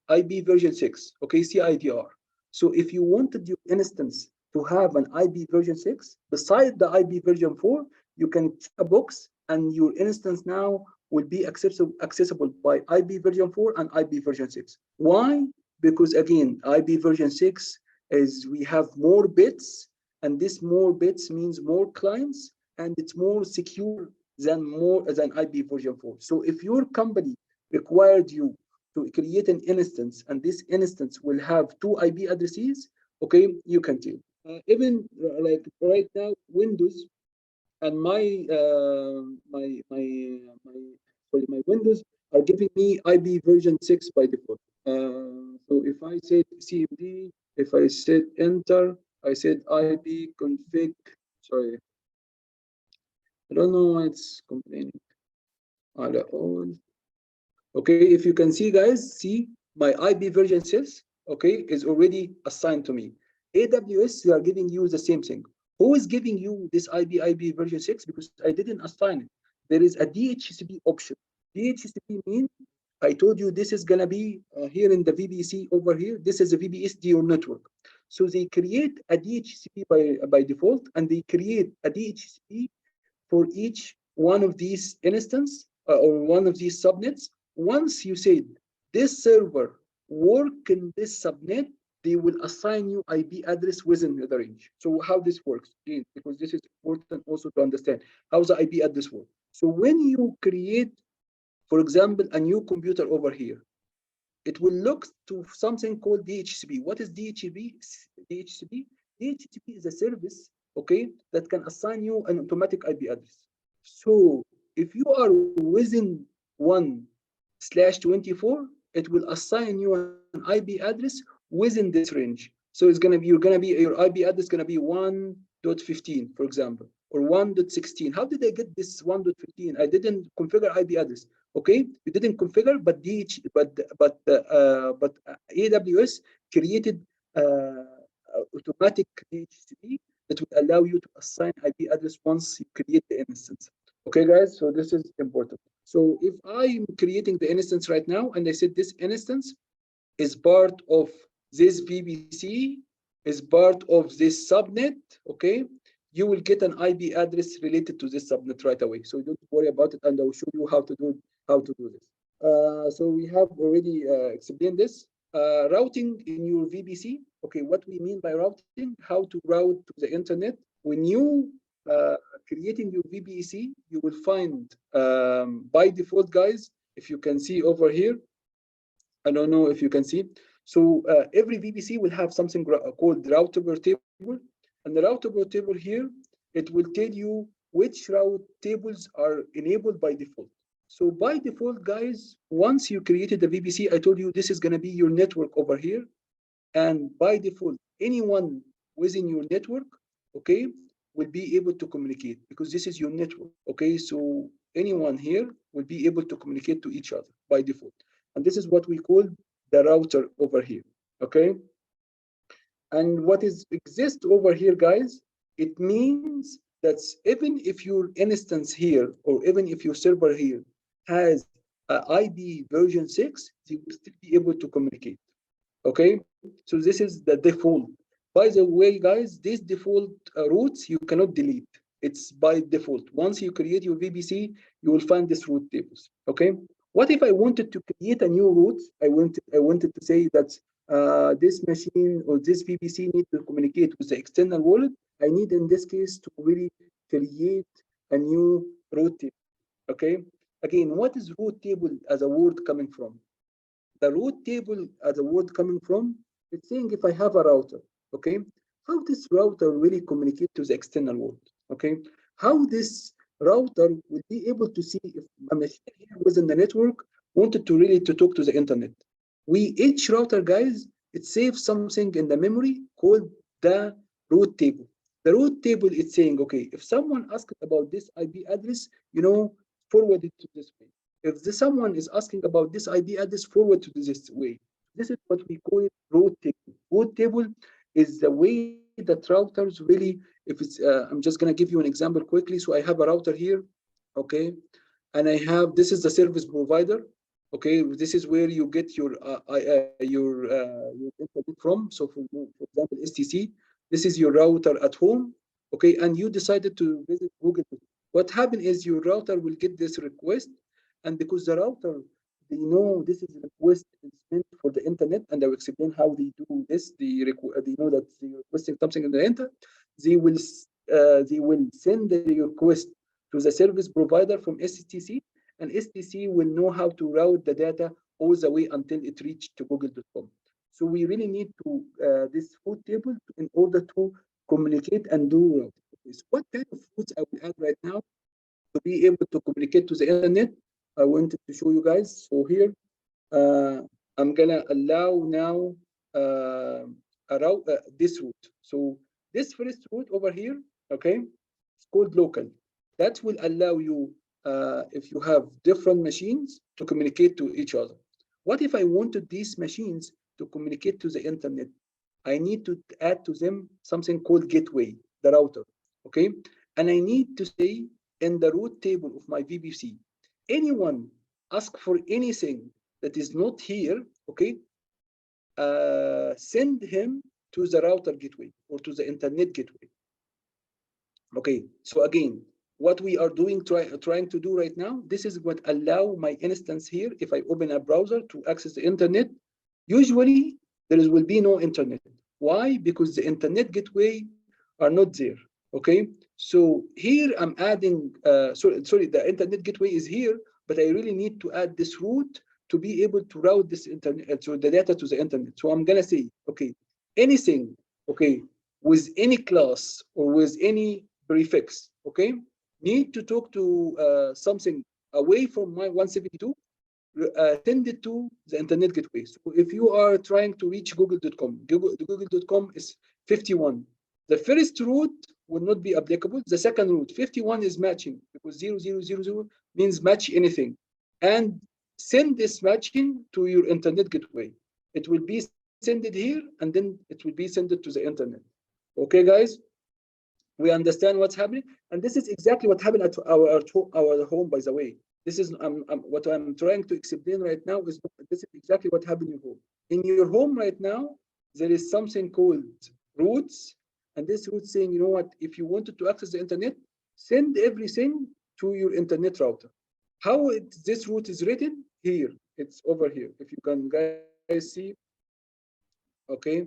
version 6, okay, CIDR. So if you wanted your instance to have an IP version 6, beside the IP version 4, you can check a box and your instance now will be accessible by IP version 4 and IP version 6. Why? Because again, IP version 6 is we have more bits, and this more bits means more clients, and it's more secure than IP version 4. So if your company required you to create an instance, and this instance will have 2 IP addresses, okay, you can tell. Even like right now, Windows and my Windows are giving me IP version 6 by default. So if I said CMD, if I said enter, I said IP config. Sorry, I don't know why it's complaining. Okay, if you can see, guys, see my IP version 6, okay, is already assigned to me. AWS, they are giving you the same thing. Who is giving you this IP version 6? Because I didn't assign it. There is a DHCP option. DHCP means, I told you this is gonna be here in the VPC over here. This is a VPSD or network. So they create a DHCP by default, and they create a DHCP for each one of these instances or one of these subnets. Once you said this server work in this subnet, they will assign you IP address within the range. So how this works, again, because this is important also to understand how the IP address works. So when you create, for example, a new computer over here, it will look to something called DHCP. What is DHCP? DHCP is a service, okay, that can assign you an automatic IP address. So if you are within 1/24, it will assign you an IP address within this range. So it's gonna be your IP address gonna be 1.15, for example, or 1.16. How did I get this 1.15? I didn't configure IP address. Okay, we didn't configure, but AWS created automatic DHCP that will allow you to assign IP address once you create the instance. Okay, guys, so this is important. So if I'm creating the instance right now, and I said this instance is part of this VPC, is part of this subnet, okay, you will get an IP address related to this subnet right away. So don't worry about it, and I will show you how to do this. So we have already explained this. Routing in your VPC. Okay, what we mean by routing, how to route to the internet. When you creating your VPC, you will find by default, guys, if you can see over here, I don't know if you can see. So every VPC will have something called routable table, and the routable table here, it will tell you which route tables are enabled by default. So by default, guys, once you created the VPC, I told you this is going to be your network over here. And by default, anyone within your network, okay, will be able to communicate because this is your network, okay? So anyone here will be able to communicate to each other by default. And this is what we call the router over here, okay? And what exists over here, guys, it means that even if your instance here, or even if your server here has IP version 6, they will still be able to communicate. Okay, so this is the default. By the way, guys, these default routes you cannot delete. It's by default. Once you create your VPC, you will find this route tables. Okay, what if I wanted to create a new route? I wanted to say that this machine or this VPC need to communicate with the external world. I need, in this case, to really create a new route table. Okay, again, what is route table as a word coming from? The route table as a word coming from, it's saying if I have a router, okay, how this router really communicate to the external world, okay? How this router will be able to see if a machine here within the network wanted to really to talk to the internet. Each router, guys, it saves something in the memory called the route table. The route table is saying, okay, if someone asked about this IP address, forward it to this way. If someone is asking about this IP address, forward to this way. This is what we call it route table. Route table is the way that routers really, if it's, I'm just going to give you an example quickly. So I have a router here, okay, and I have, this is the service provider, okay. This is where you get your internet from. So for example, STC, this is your router at home, okay, and you decided to visit Google. What happened is your router will get this request. And because the router, they know this is a request is meant for the internet, and I will explain how they do this. They know that they're requesting something in the internet. They will send the request to the service provider from STC, and STC will know how to route the data all the way until it reached to Google.com. So we really need to this route table in order to communicate and do routing. So what kind of routes I will add right now to be able to communicate to the internet? I wanted to show you guys. So here, I'm gonna allow now this route. So this first route over here, okay, it's called local. That will allow you, if you have different machines, to communicate to each other. What if I wanted these machines to communicate to the internet? I need to add to them something called gateway, the router, okay? And I need to say in the route table of my VPC, anyone ask for anything that is not here, okay, send him to the router gateway or to the internet gateway. Okay, so again, what we are doing, trying to do right now, this is what allow my instance here, if I open a browser to access the internet, usually there will be no internet. Why? Because the internet gateway are not there, okay? So here I'm adding, sorry, the internet gateway is here, but I really need to add this route to be able to route this internet, so the data to the internet. So I'm gonna say, okay, anything, okay, with any class or with any prefix, okay, need to talk to something away from my 172, send it to the internet gateway. So if you are trying to reach google.com, google.com is 51. The first route will not be applicable. The second route, 51, is matching because 0000 means match anything. And send this matching to your internet gateway. It will be sent here and then it will be sent to the internet. Okay, guys? We understand what's happening. And this is exactly what happened at our home, by the way. This is what I'm trying to explain right now is this is exactly what happened in your home. In your home right now, there is something called routes. And this route saying, you know what, if you wanted to access the internet, send everything to your internet router. How this route is written? Here, it's over here. If you can guys see, okay,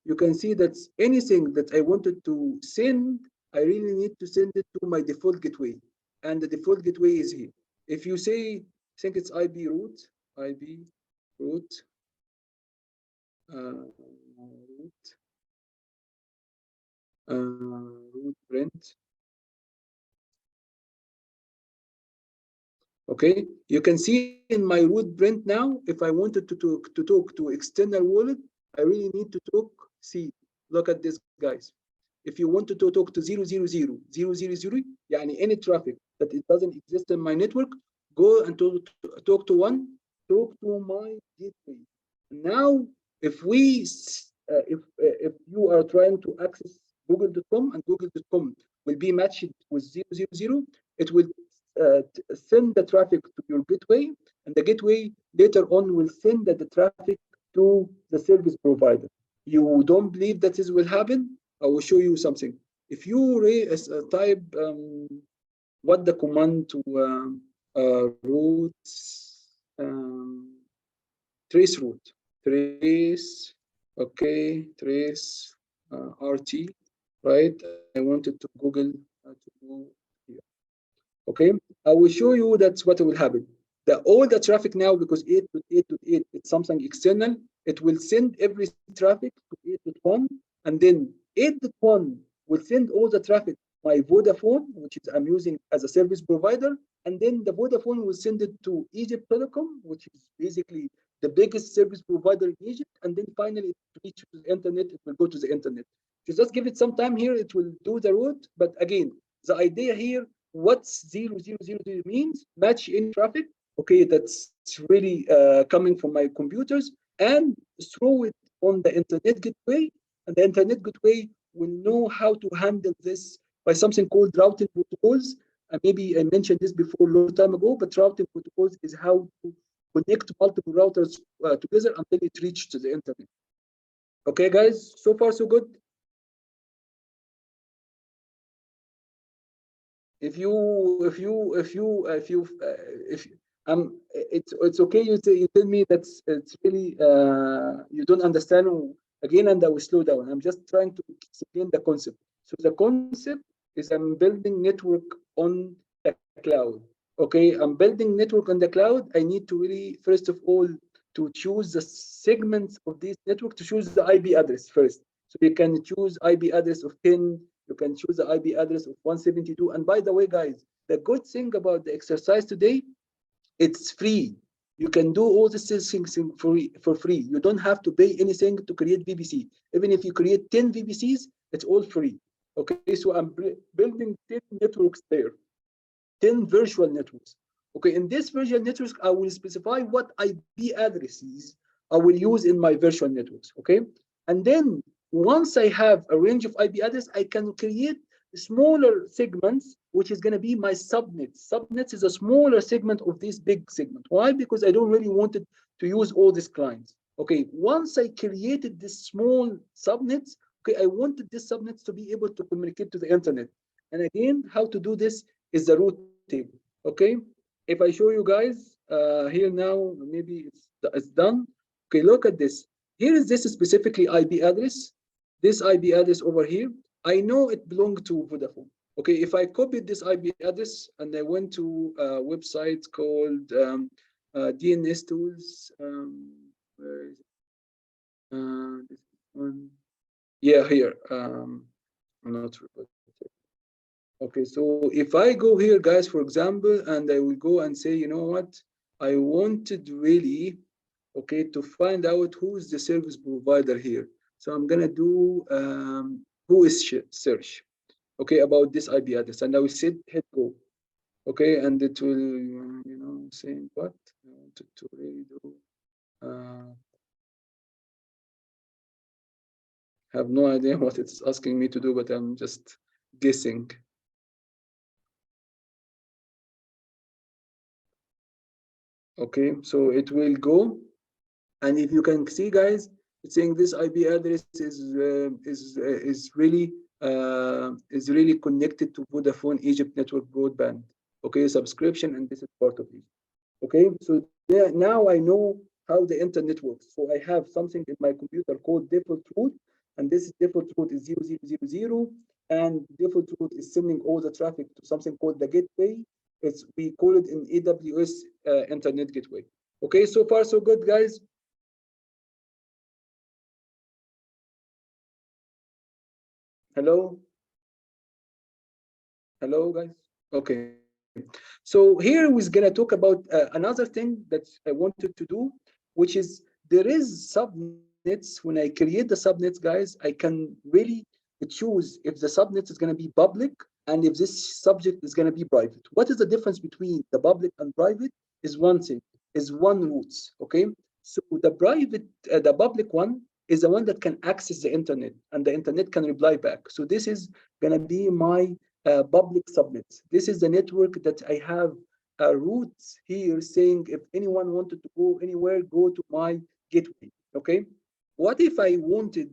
you can see that anything that I wanted to send, I really need to send it to my default gateway. And the default gateway is here. If you say, I think it's IB route, route print. Okay, you can see in my root print now, if I wanted to talk to external wallet, I really need to talk, see, look at this, guys. If you wanted to talk to 000, yani any traffic that it doesn't exist in my network, go and talk to my gateway. Now, if you are trying to access google.com and google.com will be matched with 000, it will send the traffic to your gateway, and the gateway later on will send the traffic to the service provider. You don't believe that this will happen? I will show you something. If you type what the command to route, trace route, trace, okay, trace RT, right? I wanted to Google to go here. Okay, I will show you that's what will happen. All the traffic now, because 8.8.8 it's something external, it will send every traffic to 8.1, and then 8.1 will send all the traffic by Vodafone, which is I'm using as a service provider, and then the Vodafone will send it to Egypt Telecom, which is basically the biggest service provider in Egypt, and then finally it reaches the internet, it will go to the internet. Just give it some time here, it will do the route, but again, the idea here, what's 000 means, match any traffic, okay, that's really coming from my computers, and throw it on the internet gateway, and the internet gateway will know how to handle this by something called routing protocols. Maybe I mentioned this before a long time ago, but routing protocols is how to connect multiple routers together until it reaches to the internet. Okay, guys, so far so good. It's okay. You tell me that it's really you don't understand again, and I will slow down. I'm just trying to explain the concept. So the concept is I'm building network on the cloud. Okay, I'm building network on the cloud. I need to really first of all to choose the segments of this network, to choose the IP address first. So you can choose IP address of 10. You can choose the IP address of 172. And by the way, guys, the good thing about the exercise today, it's free. You can do all these things for free. You don't have to pay anything to create VPC. Even if you create 10 VPCs, it's all free. Okay, so I'm building 10 networks there, 10 virtual networks. Okay, in this virtual networks, I will specify what IP addresses I will use in my virtual networks. Okay, and then once I have a range of IP address, I can create smaller segments, which is going to be my subnets. Subnets is a smaller segment of this big segment. Why? Because I don't really want it to use all these clients. Okay, once I created this small subnets, okay, I wanted this subnets to be able to communicate to the internet. And again, how to do this is the route table. Okay, if I show you guys here now, maybe it's done. Okay, look at this. Here is this specifically IP address. This IP address over here, I know it belongs to Vodafone. Okay, if I copied this IP address and I went to a website called DNS Tools, where is it? This one. Yeah, here. I'm not sure. Okay, so if I go here, guys, for example, and I will go and say, you know what, I wanted really, okay, to find out who is the service provider here. So I'm gonna do whois search, okay, about this IP address, and I will hit go, okay, and it will, you know, saying what I wanted to really do. Have no idea what it's asking me to do, but I'm just guessing. Okay, so it will go, and if you can see, guys, it's saying this IP address is really connected to Vodafone Egypt network broadband. Okay, subscription, and this is part of it. Okay, so there, now I know how the internet works. So I have something in my computer called default route, and this default route is 0000, and default route is sending all the traffic to something called the gateway. We call it in AWS internet gateway. Okay, so far so good, guys. Hello, hello, guys. Okay. So here we're gonna talk about another thing that I wanted to do, which is there is subnets. When I create the subnets, guys, I can really choose if the subnet is gonna be public and if this subject is gonna be private. What is the difference between the public and private? Is one thing, is one roots. Okay, so the private, the public one is the one that can access the internet and the internet can reply back. So this is gonna be my public subnets. This is the network that I have roots here saying if anyone wanted to go anywhere, go to my gateway. Okay. What if I wanted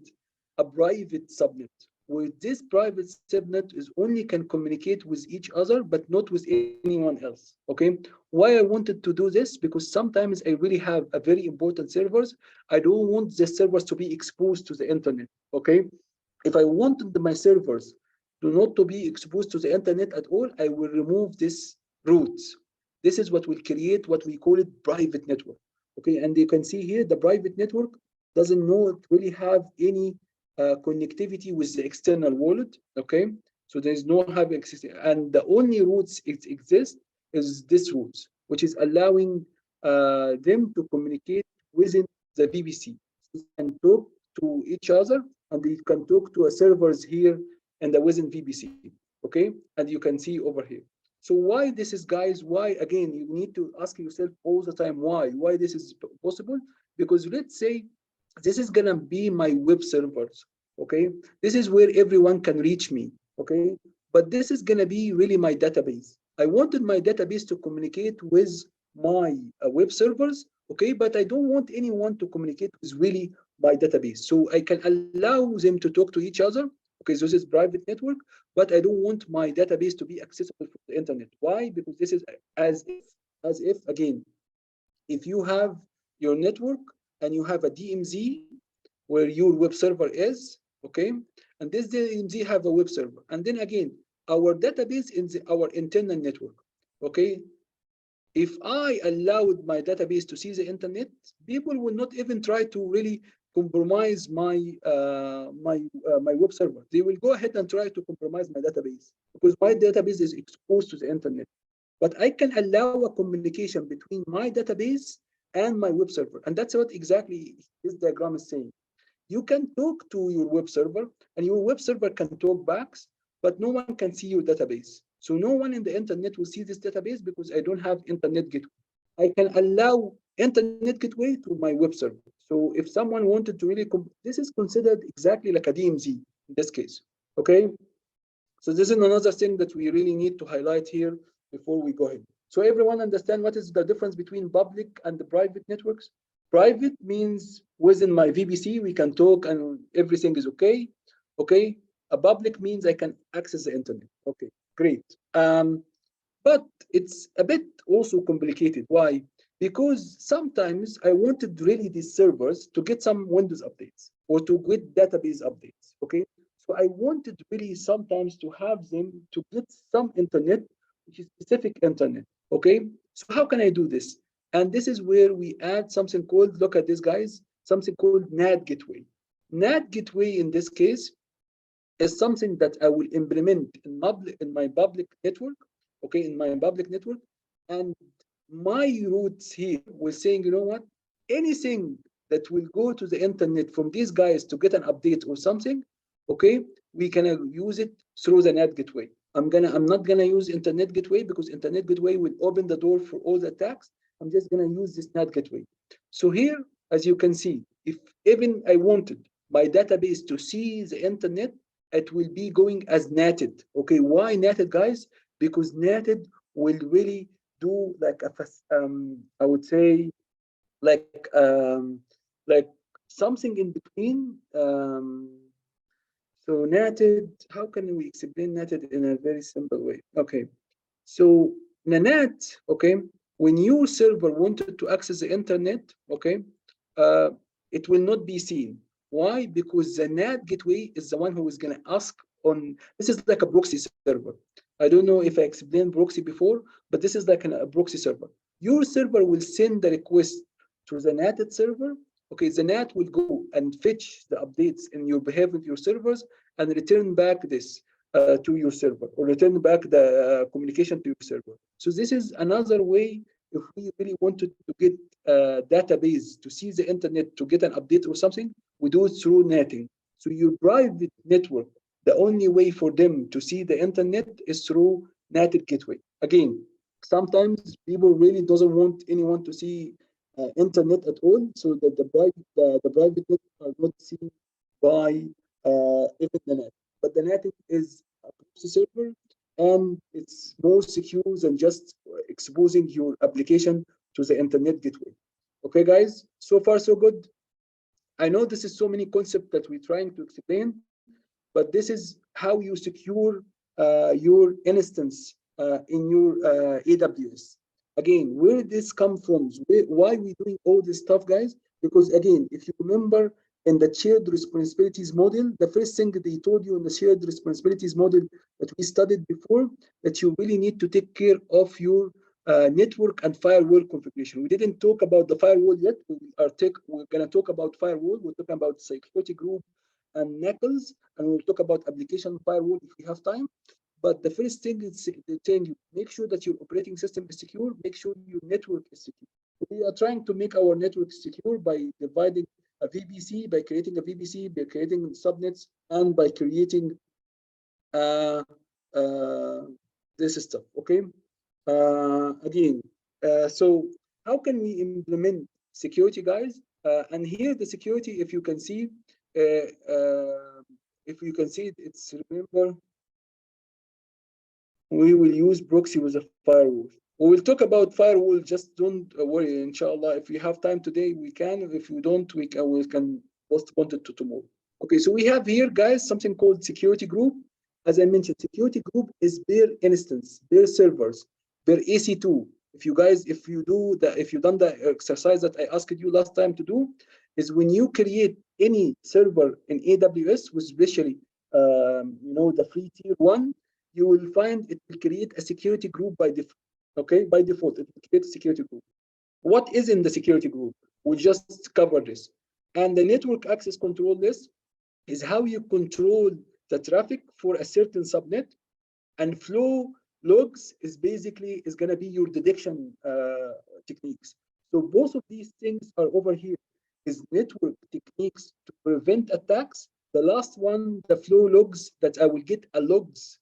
a private subnet? Where this private subnet is only can communicate with each other, but not with anyone else. Okay. Why I wanted to do this? Because sometimes I really have a very important servers. I don't want the servers to be exposed to the internet. Okay. If I wanted my servers not to be exposed to the internet at all, I will remove this routes. This is what will create what we call it private network. Okay, and you can see here the private network doesn't really have any connectivity with the external world. Okay, so there's no have access, and the only routes it exists is this routes, which is allowing them to communicate within the VPC and talk to each other, and they can talk to a servers here and the within VPC. Okay, and you can see over here. So why this is, guys? Why again? You need to ask yourself all the time why this is possible. Because let's say this is gonna be my web servers. Okay, this is where everyone can reach me. Okay, but this is gonna be really my database. I wanted my database to communicate with my web servers. Okay, but I don't want anyone to communicate with really my database. So I can allow them to talk to each other. Okay, so this is private network, but I don't want my database to be accessible from the internet. Why? Because this is as if again, if you have your network and you have a DMZ where your web server is, okay, and this DMZ have a web server, and then again, our database in our internal network, okay. If I allowed my database to see the internet, people will not even try to really compromise my my web server. They will go ahead and try to compromise my database because my database is exposed to the internet. But I can allow a communication between my database and my web server, and that's what exactly this diagram is saying. You can talk to your web server, and your web server can talk back, but no one can see your database. So no one in the internet will see this database because I don't have internet gateway. I can allow internet gateway to my web server. So if someone wanted to really, this is considered exactly like a DMZ in this case. Okay. So this is another thing that we really need to highlight here before we go ahead. So everyone understand what is the difference between public and the private networks? Private means within my VPC, we can talk and everything is okay. Okay. A public means I can access the internet. Okay, great. But it's a bit also complicated. Why? Because sometimes I wanted really these servers to get some Windows updates or to get database updates. Okay. So I wanted really sometimes to have them to get some internet, which is specific internet. Okay. So how can I do this? And this is where we add something called, look at this, guys, something called NAT gateway. NAT gateway in this case is something that I will implement in my public network. Okay, in my public network, and my roots here will saying, you know what, anything that will go to the internet from these guys to get an update or something, okay, we can use it through the NAT gateway. I'm not gonna use internet gateway because internet gateway will open the door for all the attacks. I'm just gonna use this NAT gateway. So here, as you can see, if even I wanted my database to see the internet, it will be going as natted. Okay, why natted, guys? Because natted will really do like I would say like something in between. So natted, how can we explain natted in a very simple way? Okay, so in a NAT, okay, when your server wanted to access the internet, okay, it will not be seen. Why? Because the NAT gateway is the one who is going to ask on, this is like a proxy server. I don't know if I explained proxy before, but this is like a proxy server. Your server will send the request to the NAT server. Okay, the NAT will go and fetch the updates in your behavior of your servers and return back this to your server, or return back the communication to your server. So this is another way if we really wanted to get a database to see the internet to get an update or something, we do it through netting. So your private network, the only way for them to see the internet is through NATed gateway. Again, sometimes people really doesn't want anyone to see internet at all, so that the private net are not seen by even the net. But the netting is a proxy server, and it's more secure than just exposing your application to the internet gateway. Okay, guys, so far so good. I know this is so many concepts that we're trying to explain, but this is how you secure your instance in your AWS. Again, where did this come from? Why are we doing all this stuff, guys? Because again, if you remember in the shared responsibilities model, the first thing they told you in the shared responsibilities model that we studied before, that you really need to take care of your network and firewall configuration. We didn't talk about the firewall yet. We're going to talk about firewall. We're talking about security group and NACLs, and we'll talk about application firewall if we have time. But the first thing is telling you, make sure that your operating system is secure, make sure your network is secure. We are trying to make our network secure by dividing a VPC, by creating a VPC, by creating subnets, and by creating this stuff, okay? Again, so how can we implement security, guys? And here the security, if you can see, it's, remember, we will use proxy with a firewall. We will talk about firewall, just don't worry, inshallah. If we have time today, we can. If we don't, we can postpone it to tomorrow. Okay, so we have here, guys, something called security group. As I mentioned, security group is their instance, their servers, their EC2. If you done the exercise that I asked you last time to do, is when you create any server in AWS, with especially the free tier 1, you will find it will create a security group by default. Okay, by default, it will create a security group. What is in the security group? We'll just cover this. And the network access control list is how you control the traffic for a certain subnet, and flow logs is going to be your detection techniques. So both of these things are over here, is network techniques to prevent attacks. The last one, the flow logs, that I will get a logs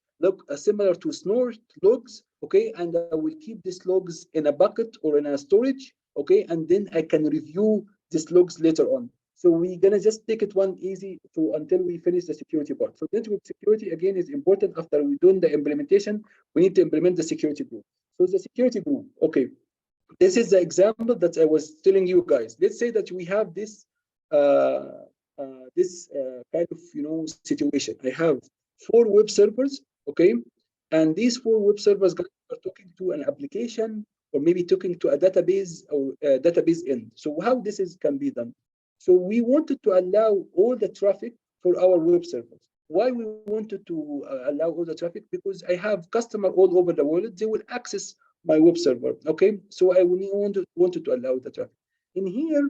similar to snort logs, okay, and I will keep these logs in a bucket or in a storage, okay, and then I can review these logs later on. So we're gonna just take it one easy until we finish the security part. So network security again is important. After we're doing the implementation, we need to implement the security group. So the security group, okay, this is the example that I was telling you guys. Let's say that we have this kind of situation. I have 4 web servers, okay, and these 4 web servers are talking to an application, or maybe talking to a database, or a database end. So how this can be done? So we wanted to allow all the traffic for our web servers. Why we wanted to allow all the traffic? Because I have customers all over the world. They will access my web server. Okay, so I wanted to allow the traffic. In here,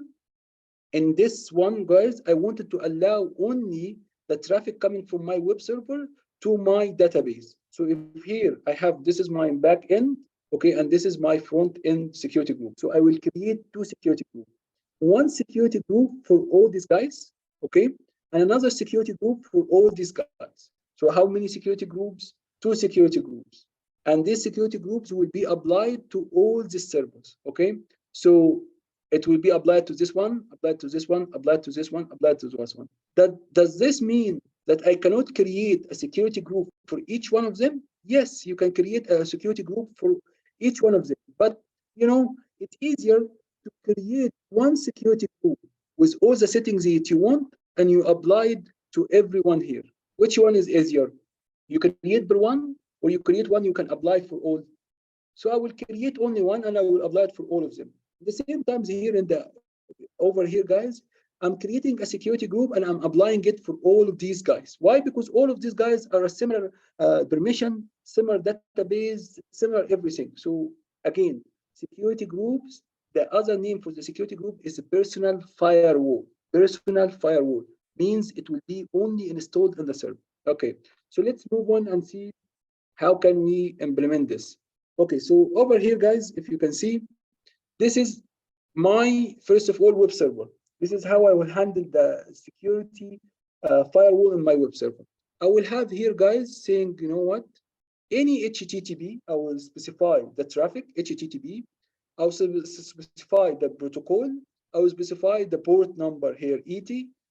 in this one, guys, I wanted to allow only the traffic coming from my web server to my database. So if here I have, this is my back end, okay, and this is my front end security group. So I will create 2 security groups. One security group for all these guys, okay, and another security group for all these guys. So how many security groups? 2 security groups. And these security groups will be applied to all these servers, okay? So it will be applied to this one, applied to this one, applied to this one, applied to this one. Does this mean that I cannot create a security group for each one of them? Yes, you can create a security group for each one of them. But, you know, it's easier to create one security group with all the settings that you want, and you apply it to everyone here. Which one is easier? You create per one, or you create one you can apply for all. So I will create only one and I will apply it for all of them. At the same time here in the over here, guys, I'm creating a security group and I'm applying it for all of these guys. Why? Because all of these guys are a similar permission, similar database, similar everything. So again, security groups, the other name for the security group is a personal firewall. Personal firewall means it will be only installed on the server. Okay, so let's move on and see how can we implement this. Okay, so over here, guys, if you can see, this is my, first of all, web server. This is how I will handle the security firewall in my web server. I will have here, guys, saying, you know what, any HTTP, I will specify the traffic, HTTP. I will specify the protocol. I will specify the port number here, ET,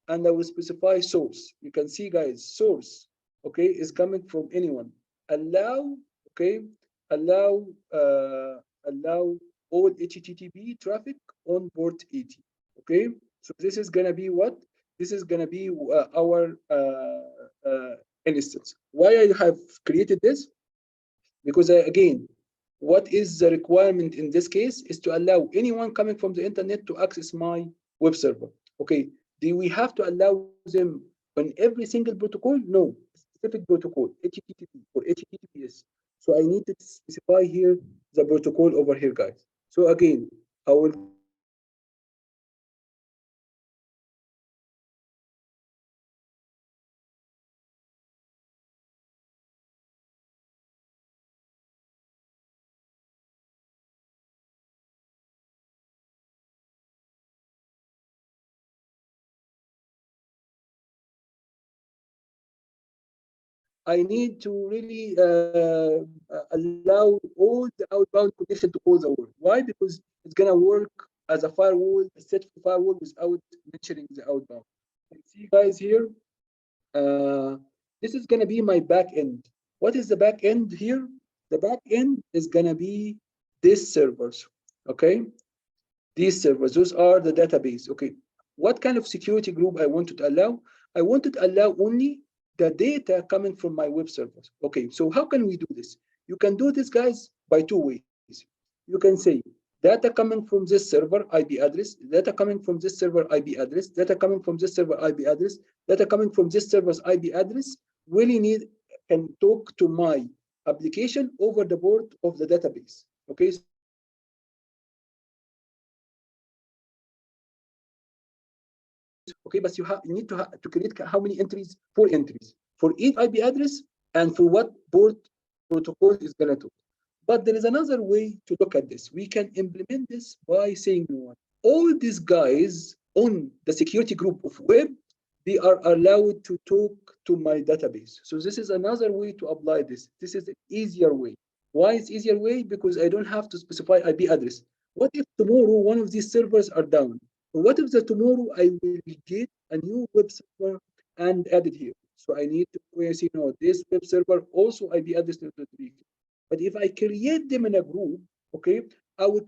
and I will specify source. You can see, guys, source, okay, is coming from anyone. Allow, okay, allow all HTTP traffic on port 80. Okay, so this is gonna be what? This is gonna be our instance. Why I have created this? Because again, what is the requirement in this case is to allow anyone coming from the internet to access my web server. Okay, do we have to allow them on every single protocol? No, specific protocol, HTTP or HTTPS. So I need to specify here the protocol over here, guys. So again, I will need to really allow all the outbound connection to all the world. Why? Because it's gonna work as a firewall, a set of firewall without mentioning the outbound. You see, guys, here, this is gonna be my back end. What is the back end here? The back end is gonna be these servers. Okay, these servers, those are the database. Okay, what kind of security group I wanted to allow? I wanted to allow only the data coming from my web servers. Okay, so how can we do this? You can do this, guys, by 2 ways. You can say data coming from this server IP address, data coming from this server IP address, data coming from this server IP address, data coming from this server's IP address really can talk to my application over the board of the database. Okay. Okay, but you need to create how many entries? 4 entries for each IP address and for what port protocol is going to talk. But there is another way to look at this. We can implement this by saying, you know what, all these guys on the security group of web, they are allowed to talk to my database. So this is another way to apply this. This is an easier way. Why is easier way? Because I don't have to specify IP address. What if tomorrow one of these servers are down? Or what if tomorrow I will get a new web server and add it here? So I need to say, you know, this web server also IP address. But if I create them in a group, okay,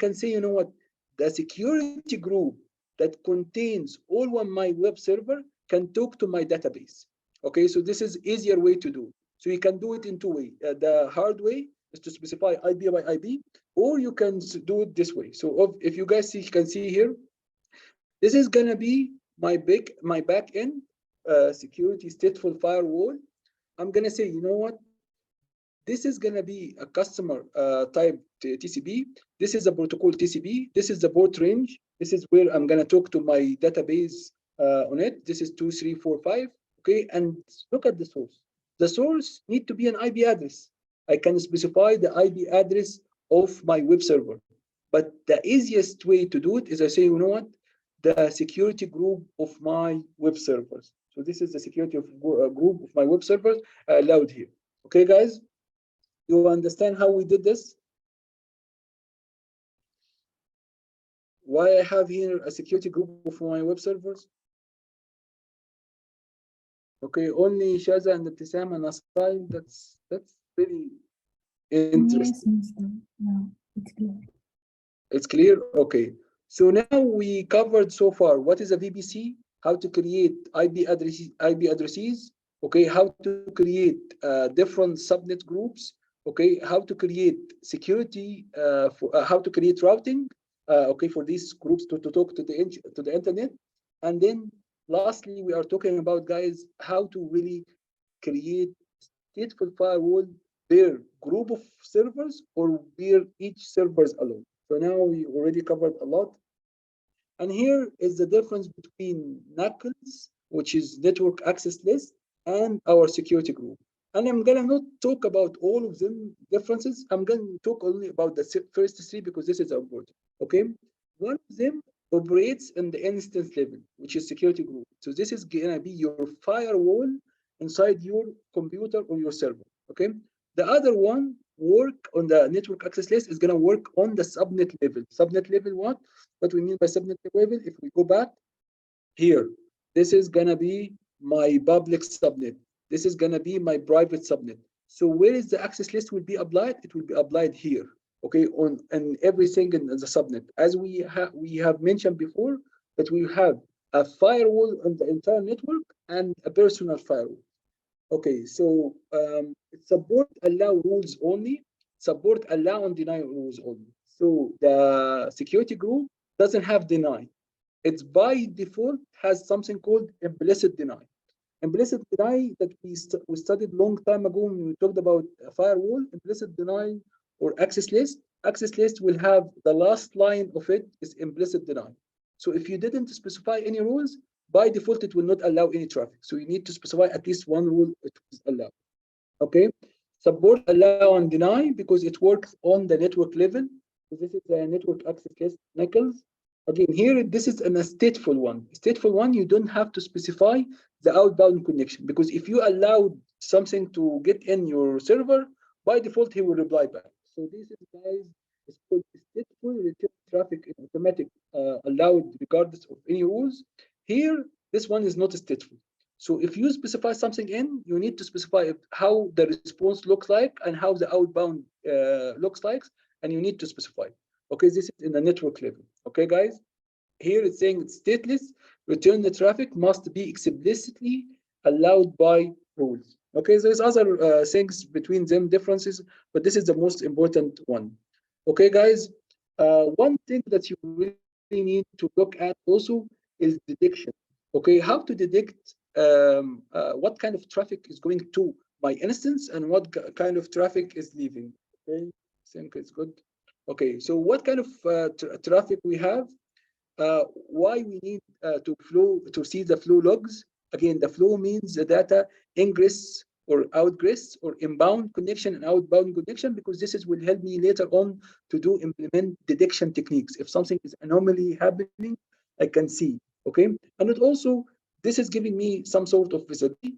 can say, you know what, the security group that contains all of my web server can talk to my database. Okay, so this is easier way to do. So you can do it in 2 ways. The hard way is to specify IP by IP, or you can do it this way. So if you guys can see here, this is gonna be my back end security stateful firewall. I'm gonna say, you know what, this is gonna be a customer type TCP. This is a protocol TCP. This is the port range. This is where I'm gonna talk to my database on it. This is 2345. Okay, and look at the source. The source need to be an IP address. I can specify the IP address of my web server. But the easiest way to do it is I say, you know what, the security group of my web servers. So this is the security of group of my web servers allowed here. Okay, guys, you understand how we did this? Why I have here a security group for my web servers? Okay, only Shaza and Ibtisam and Asai. That's really interesting. Yes, Mr. No, it's clear. It's clear? Okay. So now we covered so far what is a VPC, how to create IP addresses, okay, how to create different subnet groups, okay, how to create security, how to create routing, okay, for these groups to talk to the internet. And then lastly, we are talking about, guys, how to really create stateful firewall per group of servers or per each servers alone. So now we already covered a lot. And here is the difference between NACLs, which is network access list, and our security group. And I'm gonna not talk about all of them differences. I'm gonna talk only about the first three because this is important. Okay, one of them operates in the instance level, which is security group. So this is gonna be your firewall inside your computer or your server. Okay, the other one work on the network access list is gonna work on the subnet level. Subnet level what? What we mean by subnet level, if we go back here, this is gonna be my public subnet. This is gonna be my private subnet. So where is the access list will be applied? It will be applied here, okay, on and everything in the subnet. As we have mentioned before, that we have a firewall on the entire network and a personal firewall. Okay, so support allow rules only, support allow and deny rules only. So the security group doesn't have deny. It's by default has something called implicit deny. Implicit deny that we studied long time ago when we talked about a firewall. Implicit deny or access list. Access list will have the last line of it is implicit deny. So if you didn't specify any rules, by default it will not allow any traffic. So you need to specify at least one rule it is allowed. Okay. Support allow and deny because it works on the network level. So this is a network access list NACLs. Again, here this is a stateful one. Stateful one, you don't have to specify the outbound connection because if you allowed something to get in your server, by default he will reply back. So this is, guys, is called stateful return traffic in automatic allowed regardless of any rules. Here, this one is not stateful. So if you specify something in, you need to specify how the response looks like and how the outbound looks like, and you need to specify. Okay, this is in the network level. Okay, guys. Here it's saying it's stateless. Return the traffic must be explicitly allowed by rules. Okay, there's other things between them, differences, but this is the most important one. Okay, guys. One thing that you really need to look at also is detection. Okay, how to detect what kind of traffic is going to my instance and what kind of traffic is leaving. Okay, I think it's good. Okay, so what kind of traffic we have? Why we need to see the flow logs? Again, the flow means the data ingress or outgress or inbound connection and outbound connection, because this will help me later on to implement detection techniques. If something is anomaly happening, I can see. Okay, and it also this is giving me some sort of visibility.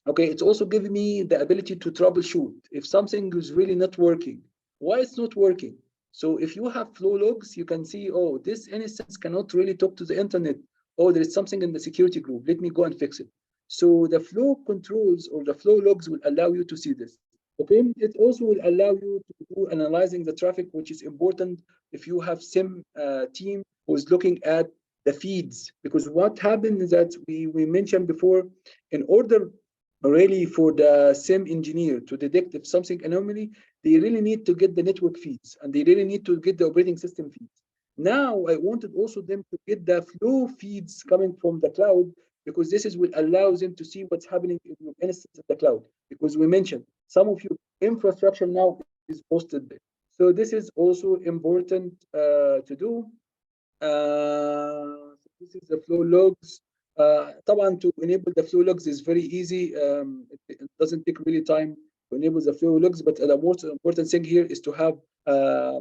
Okay, it's also giving me the ability to troubleshoot if something is really not working. Why it's not working? So if you have flow logs, you can see, oh, this instance cannot really talk to the internet. Oh, there is something in the security group. Let me go and fix it. So the flow controls or the flow logs will allow you to see this. Okay, it also will allow you to do analyzing the traffic, which is important if you have SIEM team who is looking at the feeds, because what happened is that we mentioned before, in order really for the SIEM engineer to detect if something anomaly, they really need to get the network feeds and they really need to get the operating system feeds. Now I wanted also them to get the flow feeds coming from the cloud, because this will allow them to see what's happening in your instance of the cloud, because we mentioned some of your infrastructure now is hosted there. So this is also important to do. This is the flow logs. طبعا to enable the flow logs is very easy. It doesn't take really time to enable the flow logs, but the most important thing here is to have a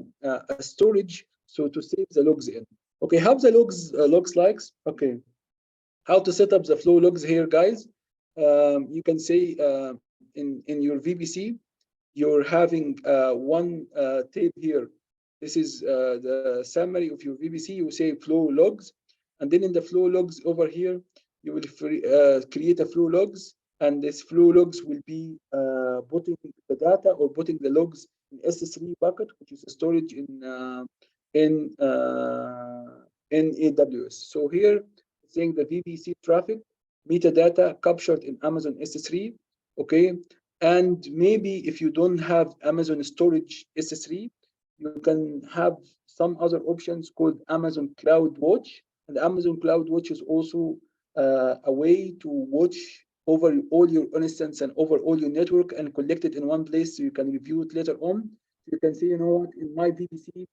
storage, so to save the logs in. Okay, how the logs looks like? Okay, How to set up the flow logs here, guys? You can say in your VPC, you're having one tab here. This is the summary of your VPC. You say flow logs, and then in the flow logs over here, you will create a flow logs, and this flow logs will be putting the data or putting the logs in S3 bucket, which is a storage in AWS. So here, saying the VPC traffic metadata captured in Amazon S3, okay. And maybe if you don't have Amazon storage S3, you can have some other options called Amazon CloudWatch. And Amazon CloudWatch is also a way to watch over all your instance and over all your network and collect it in one place so you can review it later on. You can see, you know what, in my VPC,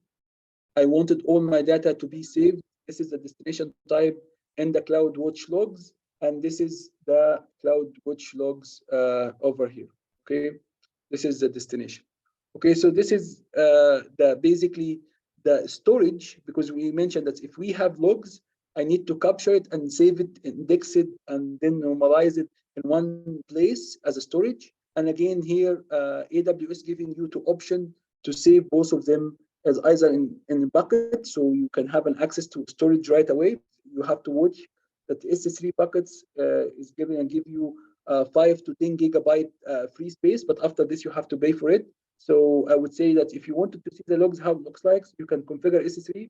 I wanted all my data to be saved. This is the destination type in the CloudWatch logs, and this is the CloudWatch logs over here. Okay, this is the destination. Okay, so this is the basically the storage, because we mentioned that if we have logs, I need to capture it and save it, index it, and then normalize it in one place as a storage. And again, here AWS giving you the option to save both of them as either in a bucket, so you can have an access to storage right away. You have to watch that S3 buckets is given and give you 5 to 10 gigabyte free space, but after this you have to pay for it. So I would say that if you wanted to see the logs, how it looks like, you can configure S3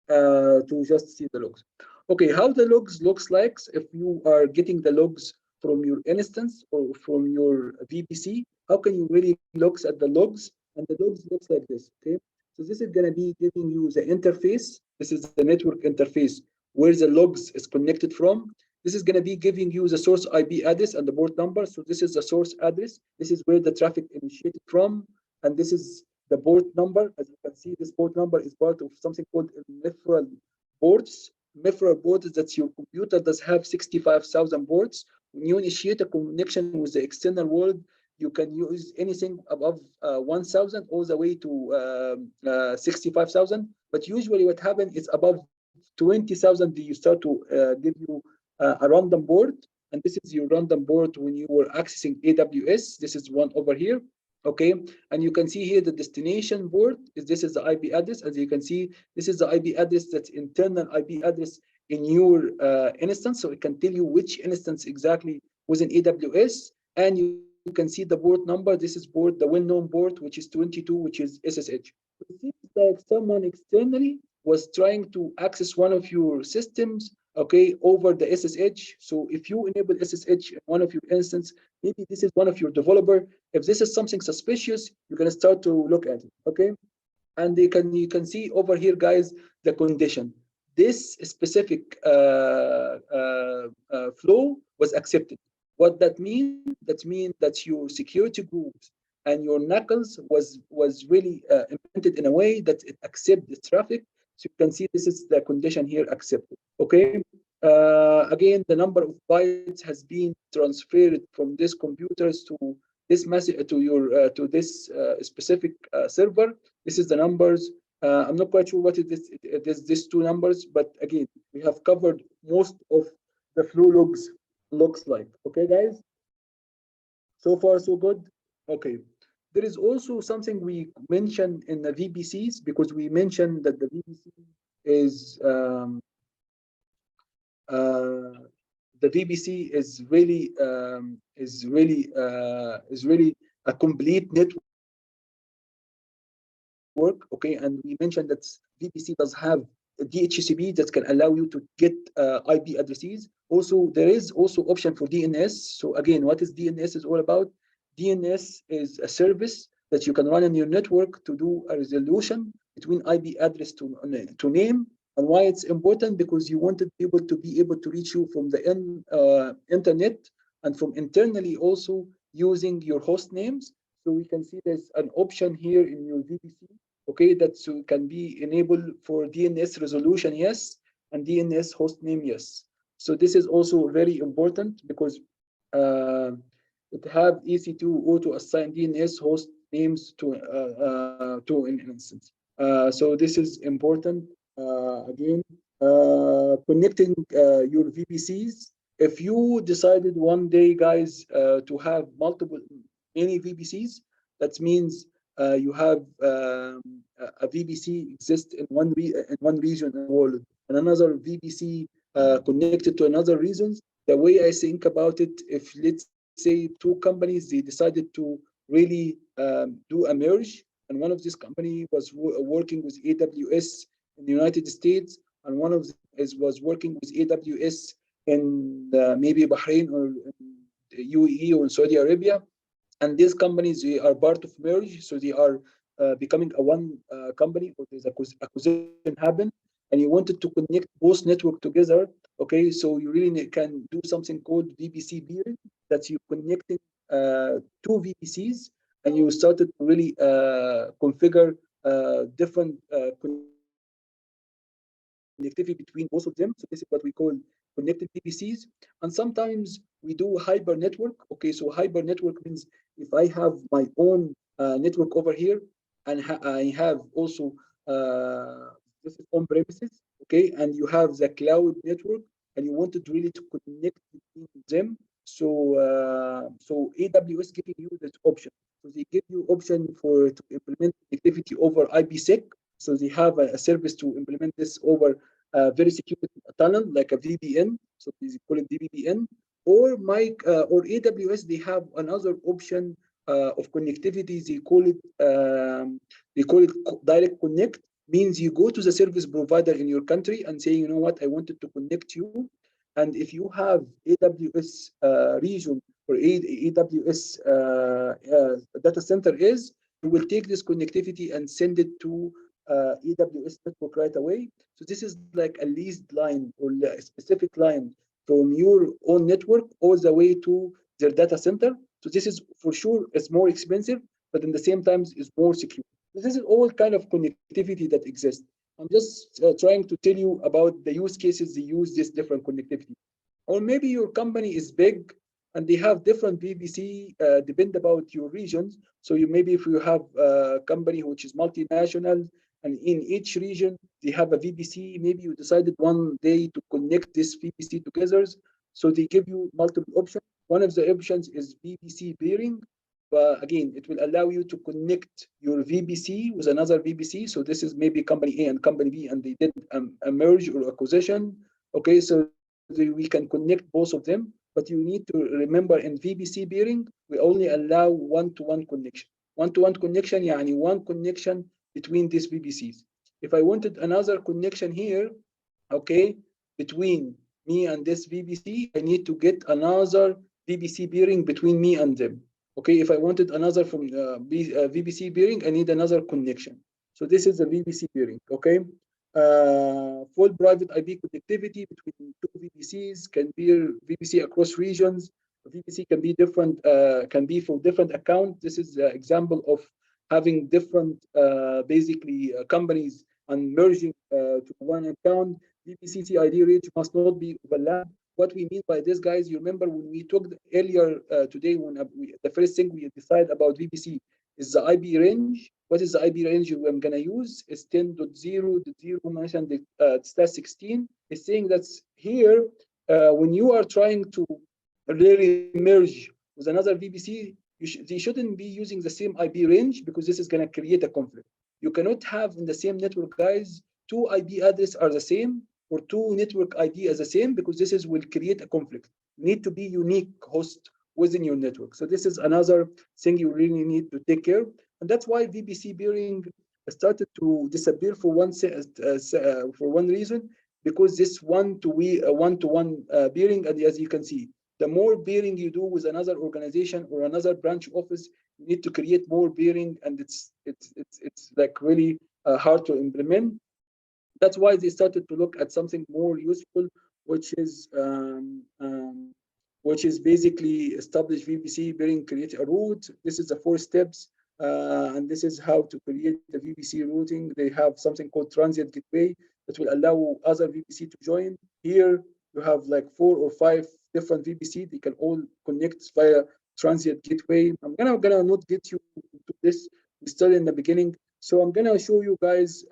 to just see the logs. Okay, how the logs looks like if you are getting the logs from your instance or from your VPC, how can you really look at the logs? And the logs looks like this, okay? So this is gonna be giving you the interface. This is the network interface where the logs is connected from. This is gonna be giving you the source IP address and the port number. So this is the source address. This is where the traffic initiated from. And this is the port number. As you can see, this port number is part of something called referral ports. Referral ports, that's your computer does have 65,000 ports. When you initiate a connection with the external world, you can use anything above 1,000 all the way to 65,000. But usually what happens is above 20,000, you start to give you a random port. And this is your random port when you were accessing AWS. This is one over here. Okay, and you can see here the destination port this is the IP address. As you can see, this is the IP address that's internal IP address in your instance. So it can tell you which instance exactly was in AWS, and you can see the port number. This is port, the well-known port, which is 22, which is SSH. It seems like someone externally was trying to access one of your systems, okay, over the SSH. So if you enable SSH in one of your instances, maybe this is one of your developer. If this is something suspicious, you're gonna start to look at it, okay? And you can see over here, guys, the condition. This specific flow was accepted. What that means? That means that your security groups and your knuckles was really implemented in a way that it accepts the traffic. So you can see this is the condition here accepted. Okay. Again, the number of bytes has been transferred from these computers to this message to your to this specific server. This is the numbers. I'm not quite sure what it is these two numbers, but again, we have covered most of the flow logs looks like. Okay, guys. So far, so good. Okay. There is also something we mentioned in the VPCs, because we mentioned that the VPC is the VPC is really a complete network. Okay, and we mentioned that VPC does have a DHCP that can allow you to get IP addresses. Also, there is also option for DNS. So again, what is DNS is all about? DNS is a service that you can run in your network to do a resolution between IP address to name. And why it's important? Because you wanted people to be able to reach you from the internet and from internally also using your host names. So we can see there's an option here in your VPC, okay, that so can be enabled for DNS resolution, yes, and DNS host name, yes. So this is also very important because it have EC2 auto assign DNS host names to an instance. So this is important again connecting your VPCs. If you decided one day, guys, to have many VPCs, that means you have a VPC exist in one region in the world, and another VPC connected to another regions. The way I think about it, if let's say two companies they decided to really do a merge, and one of these company was working with AWS in the United States, and one of them was working with AWS in maybe Bahrain or UAE or in Saudi Arabia. And these companies, they are part of merge, so they are becoming a one company, or there's acquisition happen, and you wanted to connect both network together. Okay, so you really can do something called VPC peering, that you connecting two VPCs, and you started to really configure different connectivity between both of them. So this is what we call connected VPCs. And sometimes we do hyper network. Okay, so hyper network means if I have my own network over here, and I have also this is on premises, okay, and you have the cloud network, and you wanted really to connect between them. So AWS giving you this option. So they give you option to implement connectivity over IPsec. So they have a service to implement this over a very secure tunnel like a VPN. So they call it VPN. Or AWS, they have another option of connectivity. They call it direct connect. Means you go to the service provider in your country and say, you know what, I wanted to connect you. And if you have AWS region or AWS data center you will take this connectivity and send it to AWS network right away. So this is like a leased line or a specific line from your own network all the way to their data center. So this is for sure, it's more expensive, but in the same time is more secure. So this is all kind of connectivity that exists. I'm just trying to tell you about the use cases they use this different connectivity. Or maybe your company is big and they have different VPC depend about your regions. So you maybe if you have a company which is multinational and in each region they have a VPC, maybe you decided one day to connect this VPC together. So they give you multiple options. One of the options is VPC peering. But again, it will allow you to connect your VPC with another VPC. So this is maybe company A and company B, and they did a merge or acquisition. Okay, so we can connect both of them. But you need to remember in VPC peering, we only allow one-to-one connection. One-to-one connection, yani one connection between these VPCs. If I wanted another connection here, okay, between me and this VPC, I need to get another VPC peering between me and them. Okay, if I wanted another from VPC peering, I need another connection. So this is the VPC peering, okay? Full private IP connectivity between two VPCs can be VPC across regions. VPC can be different, can be for different accounts. This is the example of having different, basically companies and merging to one account. VPC ID range must not be overlapped. What we mean by this, guys, you remember when we talked earlier today, when the first thing we decide about VPC is the IP range. What is the IP range I'm going to use? Is 10.0.0 mentioned /16. It's saying that here, when you are trying to really merge with another VPC, they shouldn't be using the same IP range because this is going to create a conflict. You cannot have in the same network, guys, two IP addresses are the same or two network ID as the same, because this will create a conflict. You need to be unique host within your network. So this is another thing you really need to take care. And that's why VPC peering started to disappear for one reason, because this one-to-one peering, and as you can see, the more peering you do with another organization or another branch office, you need to create more peering, and it's like really hard to implement. That's why they started to look at something more useful, which is basically establish VPC peering, create a route. This is the 4 steps, and this is how to create the VPC routing. They have something called transient gateway that will allow other VPC to join. Here you have like 4 or 5 different VPC. They can all connect via transient gateway. I'm gonna not get you into this. We started in the beginning, so I'm gonna show you guys.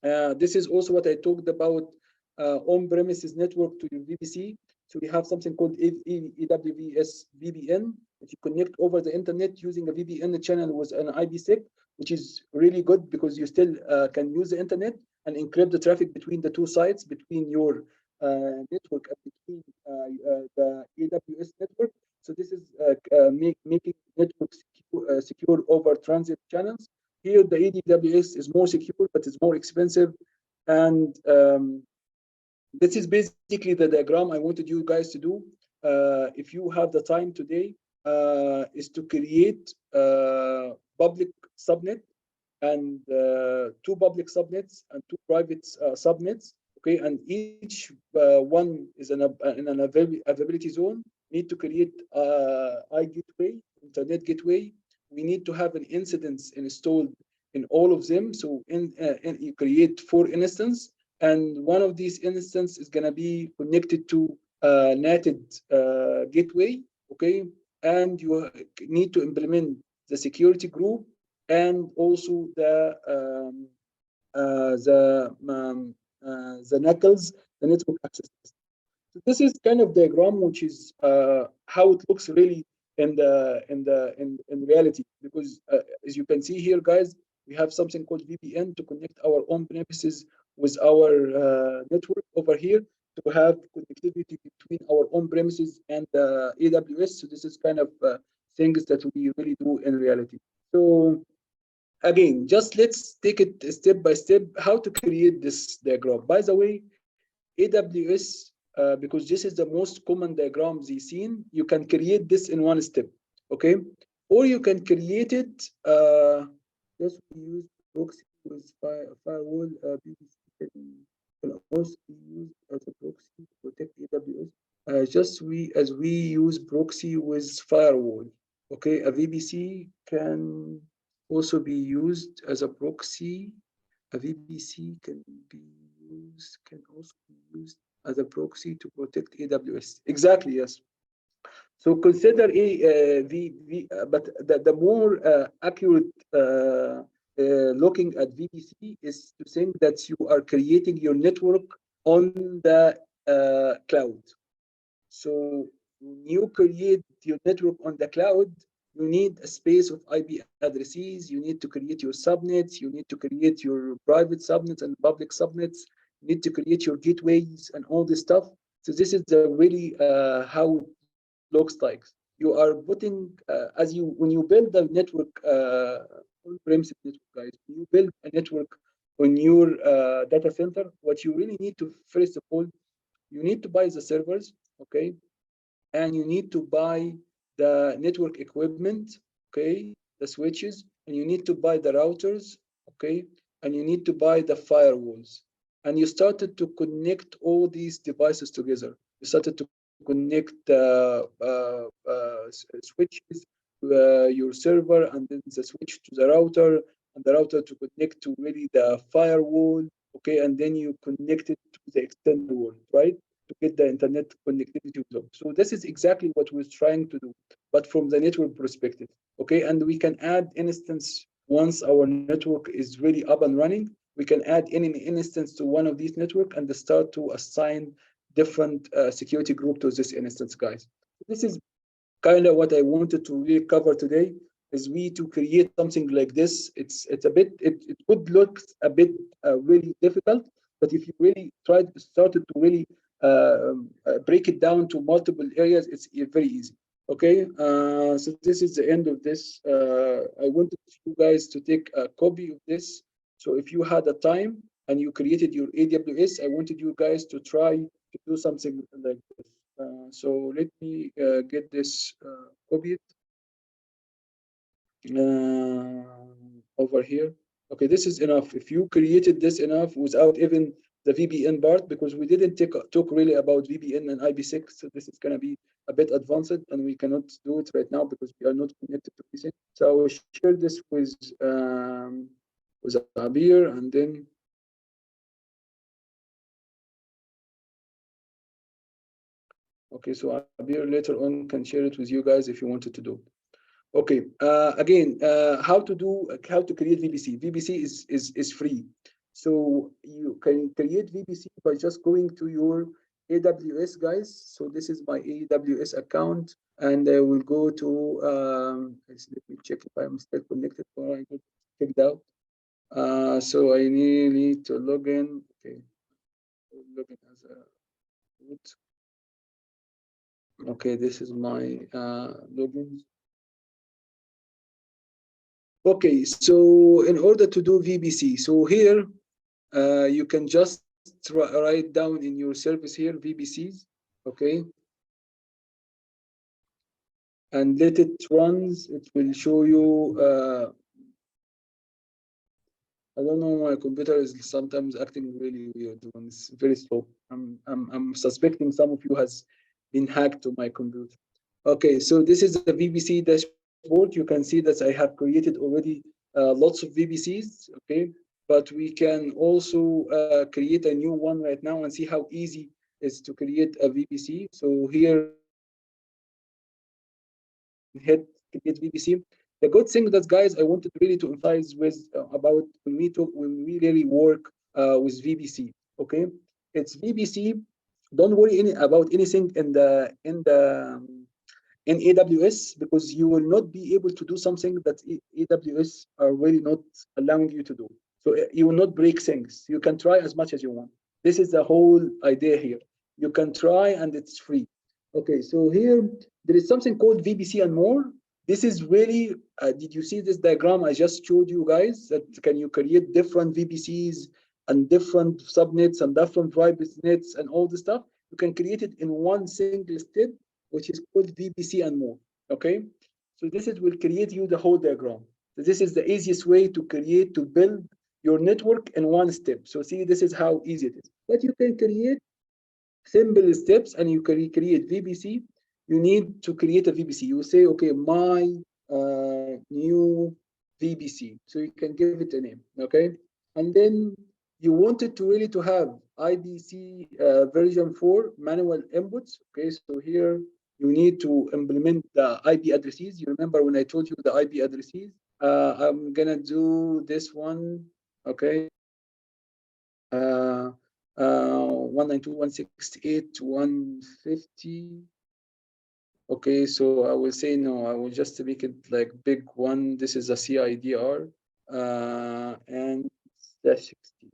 This is also what I talked about on-premises network to your VPC. So we have something called EWS VPN that you connect over the internet using a VPN channel with an IPsec, which is really good because you still can use the internet and encrypt the traffic between the two sites, between your network and between the AWS network. So this is making network secure over transit channels. Here, the AWS is more secure, but it's more expensive. And this is basically the diagram I wanted you guys to do. If you have the time today, is to create public subnet and two public subnets and two private subnets. Okay, and each one is in an availability zone. Need to create iGateway, internet gateway. We need to have an incidence installed in all of them. So you create 4 instances, and one of these instances is going to be connected to a NATed gateway. Okay, and you need to implement the security group and also the NACLs, the network access. So this is kind of diagram, which is how it looks really in reality. Because as you can see here, guys, we have something called VPN to connect our on-premises with our network over here to have connectivity between our on-premises and AWS. So this is kind of things that we really do in reality. So again, just let's take it step by step how to create this diagram. By the way, AWS, because this is the most common diagrams you've seen, you can create this in one step, okay? Or you can create it, just use proxy with firewall, BBC can also be used as a proxy to protect AWS. As we use proxy with firewall, okay? A VPC can also be used as a proxy. A VPC can also be used as a proxy to protect AWS. Exactly, yes. So consider but the more accurate looking at VPC is to think that you are creating your network on the cloud. So when you create your network on the cloud, you need a space of IP addresses. You need to create your subnets. You need to create your private subnets and public subnets. You need to create your gateways and all this stuff. So this is the really how it looks like. You are putting when you build the network on-premises network, guys. When you build a network on your data center, what you really need to first of all, you need to buy the servers, okay, and you need to buy the network equipment, okay, the switches, and you need to buy the routers, okay, and you need to buy the firewalls. And you started to connect all these devices together. You started to connect switches to your server, and then the switch to the router, and the router to connect to really the firewall, okay, and then you connect it to the external world, right? To get the internet connectivity. So this is exactly what we're trying to do, but from the network perspective, okay? And we can add instance once our network is really up and running. We can add any instance to one of these network and start to assign different security group to this instance, guys. This is kind of what I wanted to really cover today. Is we to create something like this. It's a bit. It could look a bit really difficult, but if you really started to really break it down to multiple areas, it's very easy. Okay, so this is the end of this. I wanted you guys to take a copy of this. So if you had a time and you created your AWS, I wanted you guys to try to do something like this. So let me get this copied over here. Okay, this is enough. If you created this enough without even the VPN part, because we didn't talk really about VPN and IPsec, so this is going to be a bit advanced, and we cannot do it right now because we are not connected to IPsec. So I will share this with Abir, and then okay, so Abir later on can share it with you guys if you wanted to do. Okay, again, how to create VPC? VPC is free. So you can create VPC by just going to your AWS, guys. So this is my AWS account, and I will go to, let me check if I'm still connected or I got kicked out. So I need to log in. Okay, log in as a root. Okay, this is my login. Okay, so in order to do VPC, so here you can just write down in your service here VPCs, okay, and let it runs. It will show you. I don't know, my computer is sometimes acting really weird when it's very slow. I'm suspecting some of you has been hacked to my computer. Okay, so this is the VPC dashboard. You can see that I have created already lots of VPCs, okay? But we can also create a new one right now and see how easy it is to create a VPC. So here, hit create VPC. The good thing that, guys, I wanted really to emphasize with about when we really work with VPC, okay? It's VPC. Don't worry about anything in AWS, because you will not be able to do something that AWS are really not allowing you to do. So you will not break things. You can try as much as you want. This is the whole idea here. You can try and it's free. Okay, so here there is something called VPC and more. This is really, did you see this diagram I just showed you guys? That can you create different VPCs and different subnets and different private nets and all this stuff? You can create it in one single step, which is called VPC and more, okay? So this is will create you the whole diagram. So this is the easiest way to build your network in one step. So see, this is how easy it is. But you can create simple steps and you can create VPC. You need to create a VPC. You say, okay, my new VPC. So you can give it a name, okay? And then you want it to really to have IBC version 4 manual inputs, okay? So here you need to implement the IP addresses. You remember when I told you the IP addresses? I'm gonna do this one, okay? 192.168.150. Okay, so I will say no, I will just make it like big one. This is a CIDR and dash 16.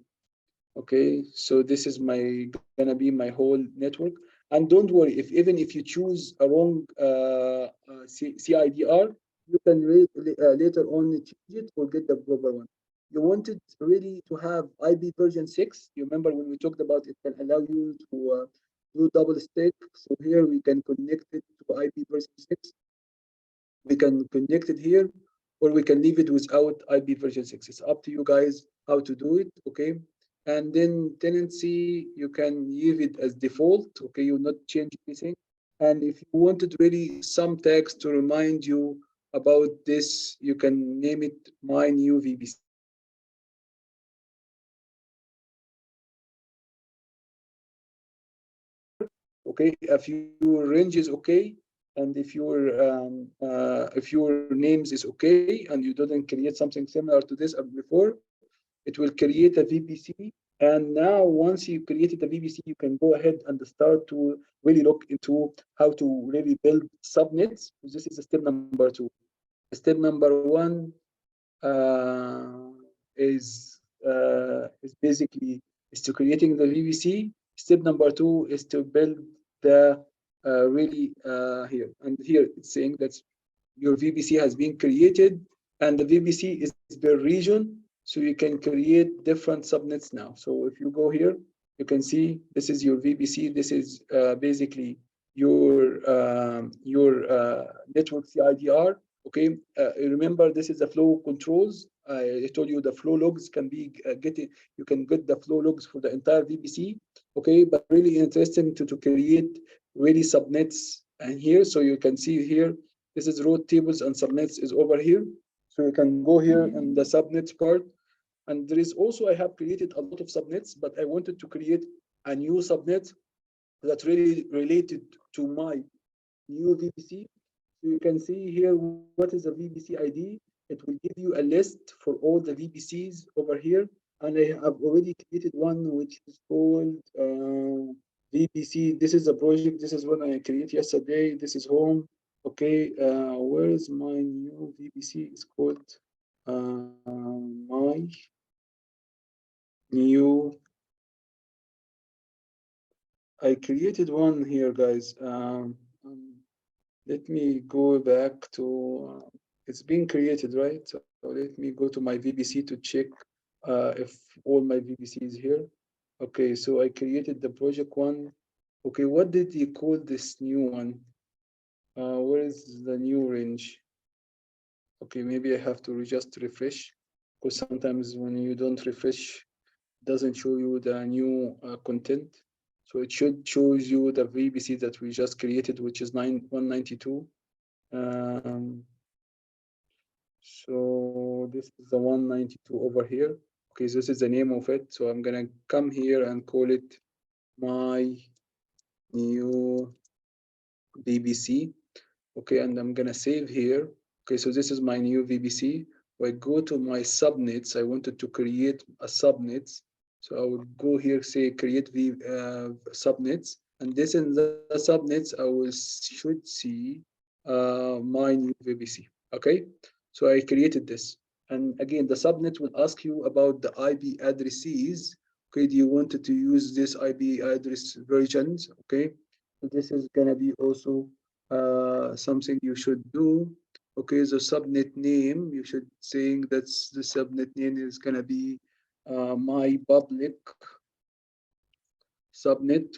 Okay, so this is gonna be my whole network. And don't worry, even if you choose a wrong CIDR, you can later on change it or get the proper one. You wanted really to have IP version 6. You remember when we talked about it can allow you to do double stack. So here we can connect it to IP version 6. We can connect it here, or we can leave it without IP version 6. It's up to you guys how to do it, okay? And then tenancy, you can leave it as default, okay? You'll not change anything. And if you wanted really some text to remind you about this, you can name it my new VPC. Okay, if your range is okay, and if your names is okay, and you didn't create something similar to this before, it will create a VPC. And now, once you created a VPC, you can go ahead and start to really look into how to really build subnets. This is step number 2. Step number 1 is basically is to creating the VPC. Step number 2 is to build the really here. And here it's saying that your VPC has been created, and the VPC is per region. So you can create different subnets now. So if you go here, you can see this is your VPC. This is basically your network CIDR. Okay, remember this is the flow controls. I told you the flow logs can be you can get the flow logs for the entire VPC. Okay, but really interesting to create really subnets and here. So you can see here, this is route tables and subnets is over here. So you can go here in the subnets part. And there is also, I have created a lot of subnets, but I wanted to create a new subnet that really related to my new VPC. So you can see here, what is a VPC ID? It will give you a list for all the VPCs over here. and I have already created one which is called VPC. This is a project. This is one I created yesterday. This is home. Okay, where is my new VPC? It's called my new. I created one here, guys. Let me go back to. It's been created, right? So let me go to my VPC to check if all my VPC is here. Okay, so I created the project one. Okay, what did you call this new one? Where is the new range? Okay, maybe I have to just refresh, because sometimes when you don't refresh, it doesn't show you the new content. So it should show you the VPC that we just created, which is 192. So this is the 192 over here. Okay, so this is the name of it. So I'm gonna come here and call it my new VPC. Okay, and I'm gonna save here. Okay, so this is my new VPC. If I go to my subnets, I wanted to create a subnets. So I would go here, say create subnets, and this in the subnets, I will should see my new VPC. Okay, so I created this. And again, the subnet will ask you about the IP addresses. Okay, do you want to use this IP address versions? Okay, so this is gonna be also something you should do. Okay, the subnet name, you should saying that's the subnet name is gonna be my public subnet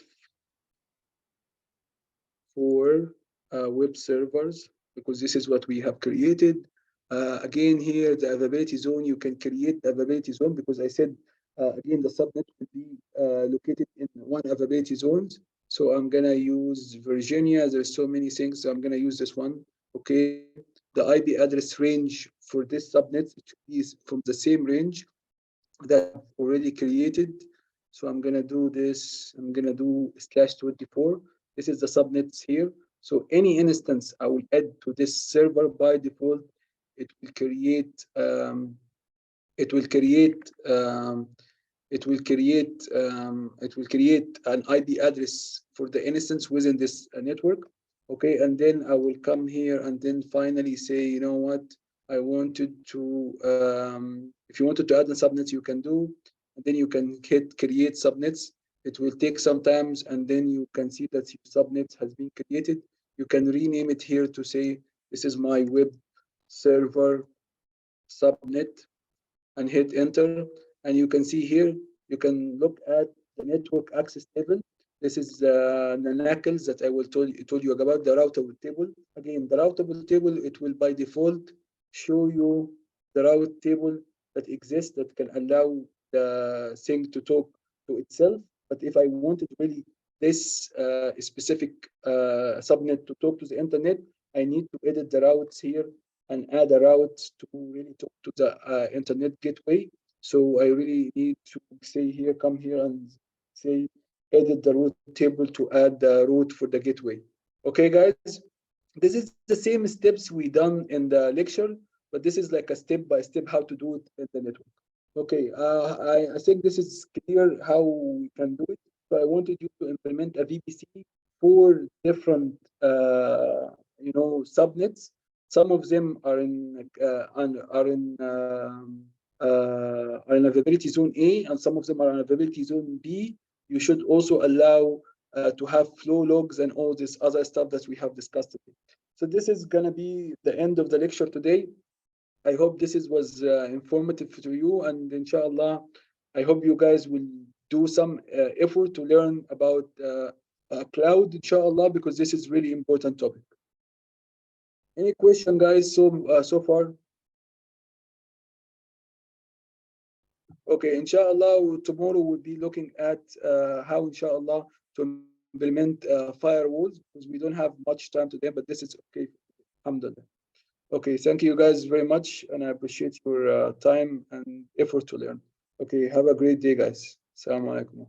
for web servers, because this is what we have created. Again, here the availability zone, you can create the availability zone, because I said again the subnet will be located in one availability zones. So I'm gonna use Virginia. There's so many things, so I'm gonna use this one. Okay, the IP address range for this subnet is from the same range that I've already created. So I'm gonna do this. I'm gonna do /24. This is the subnets here. So any instance I will add to this server by default, it will create it will create an IP address for the instance within this network. Okay, and then I will come here and then finally say, you know what, I wanted to if you wanted to add the subnets, you can do, and then you can hit create subnets. It will take some time, and then you can see that your subnet has been created. You can rename it here to say this is my web server subnet, and hit enter. And you can see here, you can look at the network access table. This is the NACLs that I will told you about, the routable table. Again, the routable table, it will by default show you the route table that exists that can allow the thing to talk to itself. But if I wanted really this specific subnet to talk to the internet, I need to edit the routes here and add a route to really talk to the internet gateway. So I really need to say here, come here and say, edit the route table to add the route for the gateway. Okay, guys, this is the same steps we done in the lecture, but this is like a step-by-step how to do it in the network. Okay, I think this is clear how we can do it. So I wanted you to implement a VPC for different, subnets. Some of them are in availability zone A, and some of them are in availability zone B. You should also allow to have flow logs and all this other stuff that we have discussed today. So this is gonna be the end of the lecture today. I hope this was informative to you, and inshallah, I hope you guys will do some effort to learn about cloud, inshallah, because this is really important topic. Any question, guys, so far? Okay, inshallah, tomorrow we'll be looking at how, inshallah, to implement firewalls, because we don't have much time today, but this is okay. Alhamdulillah. Okay, thank you guys very much, and I appreciate your time and effort to learn. Okay, have a great day, guys. Assalamu alaikum.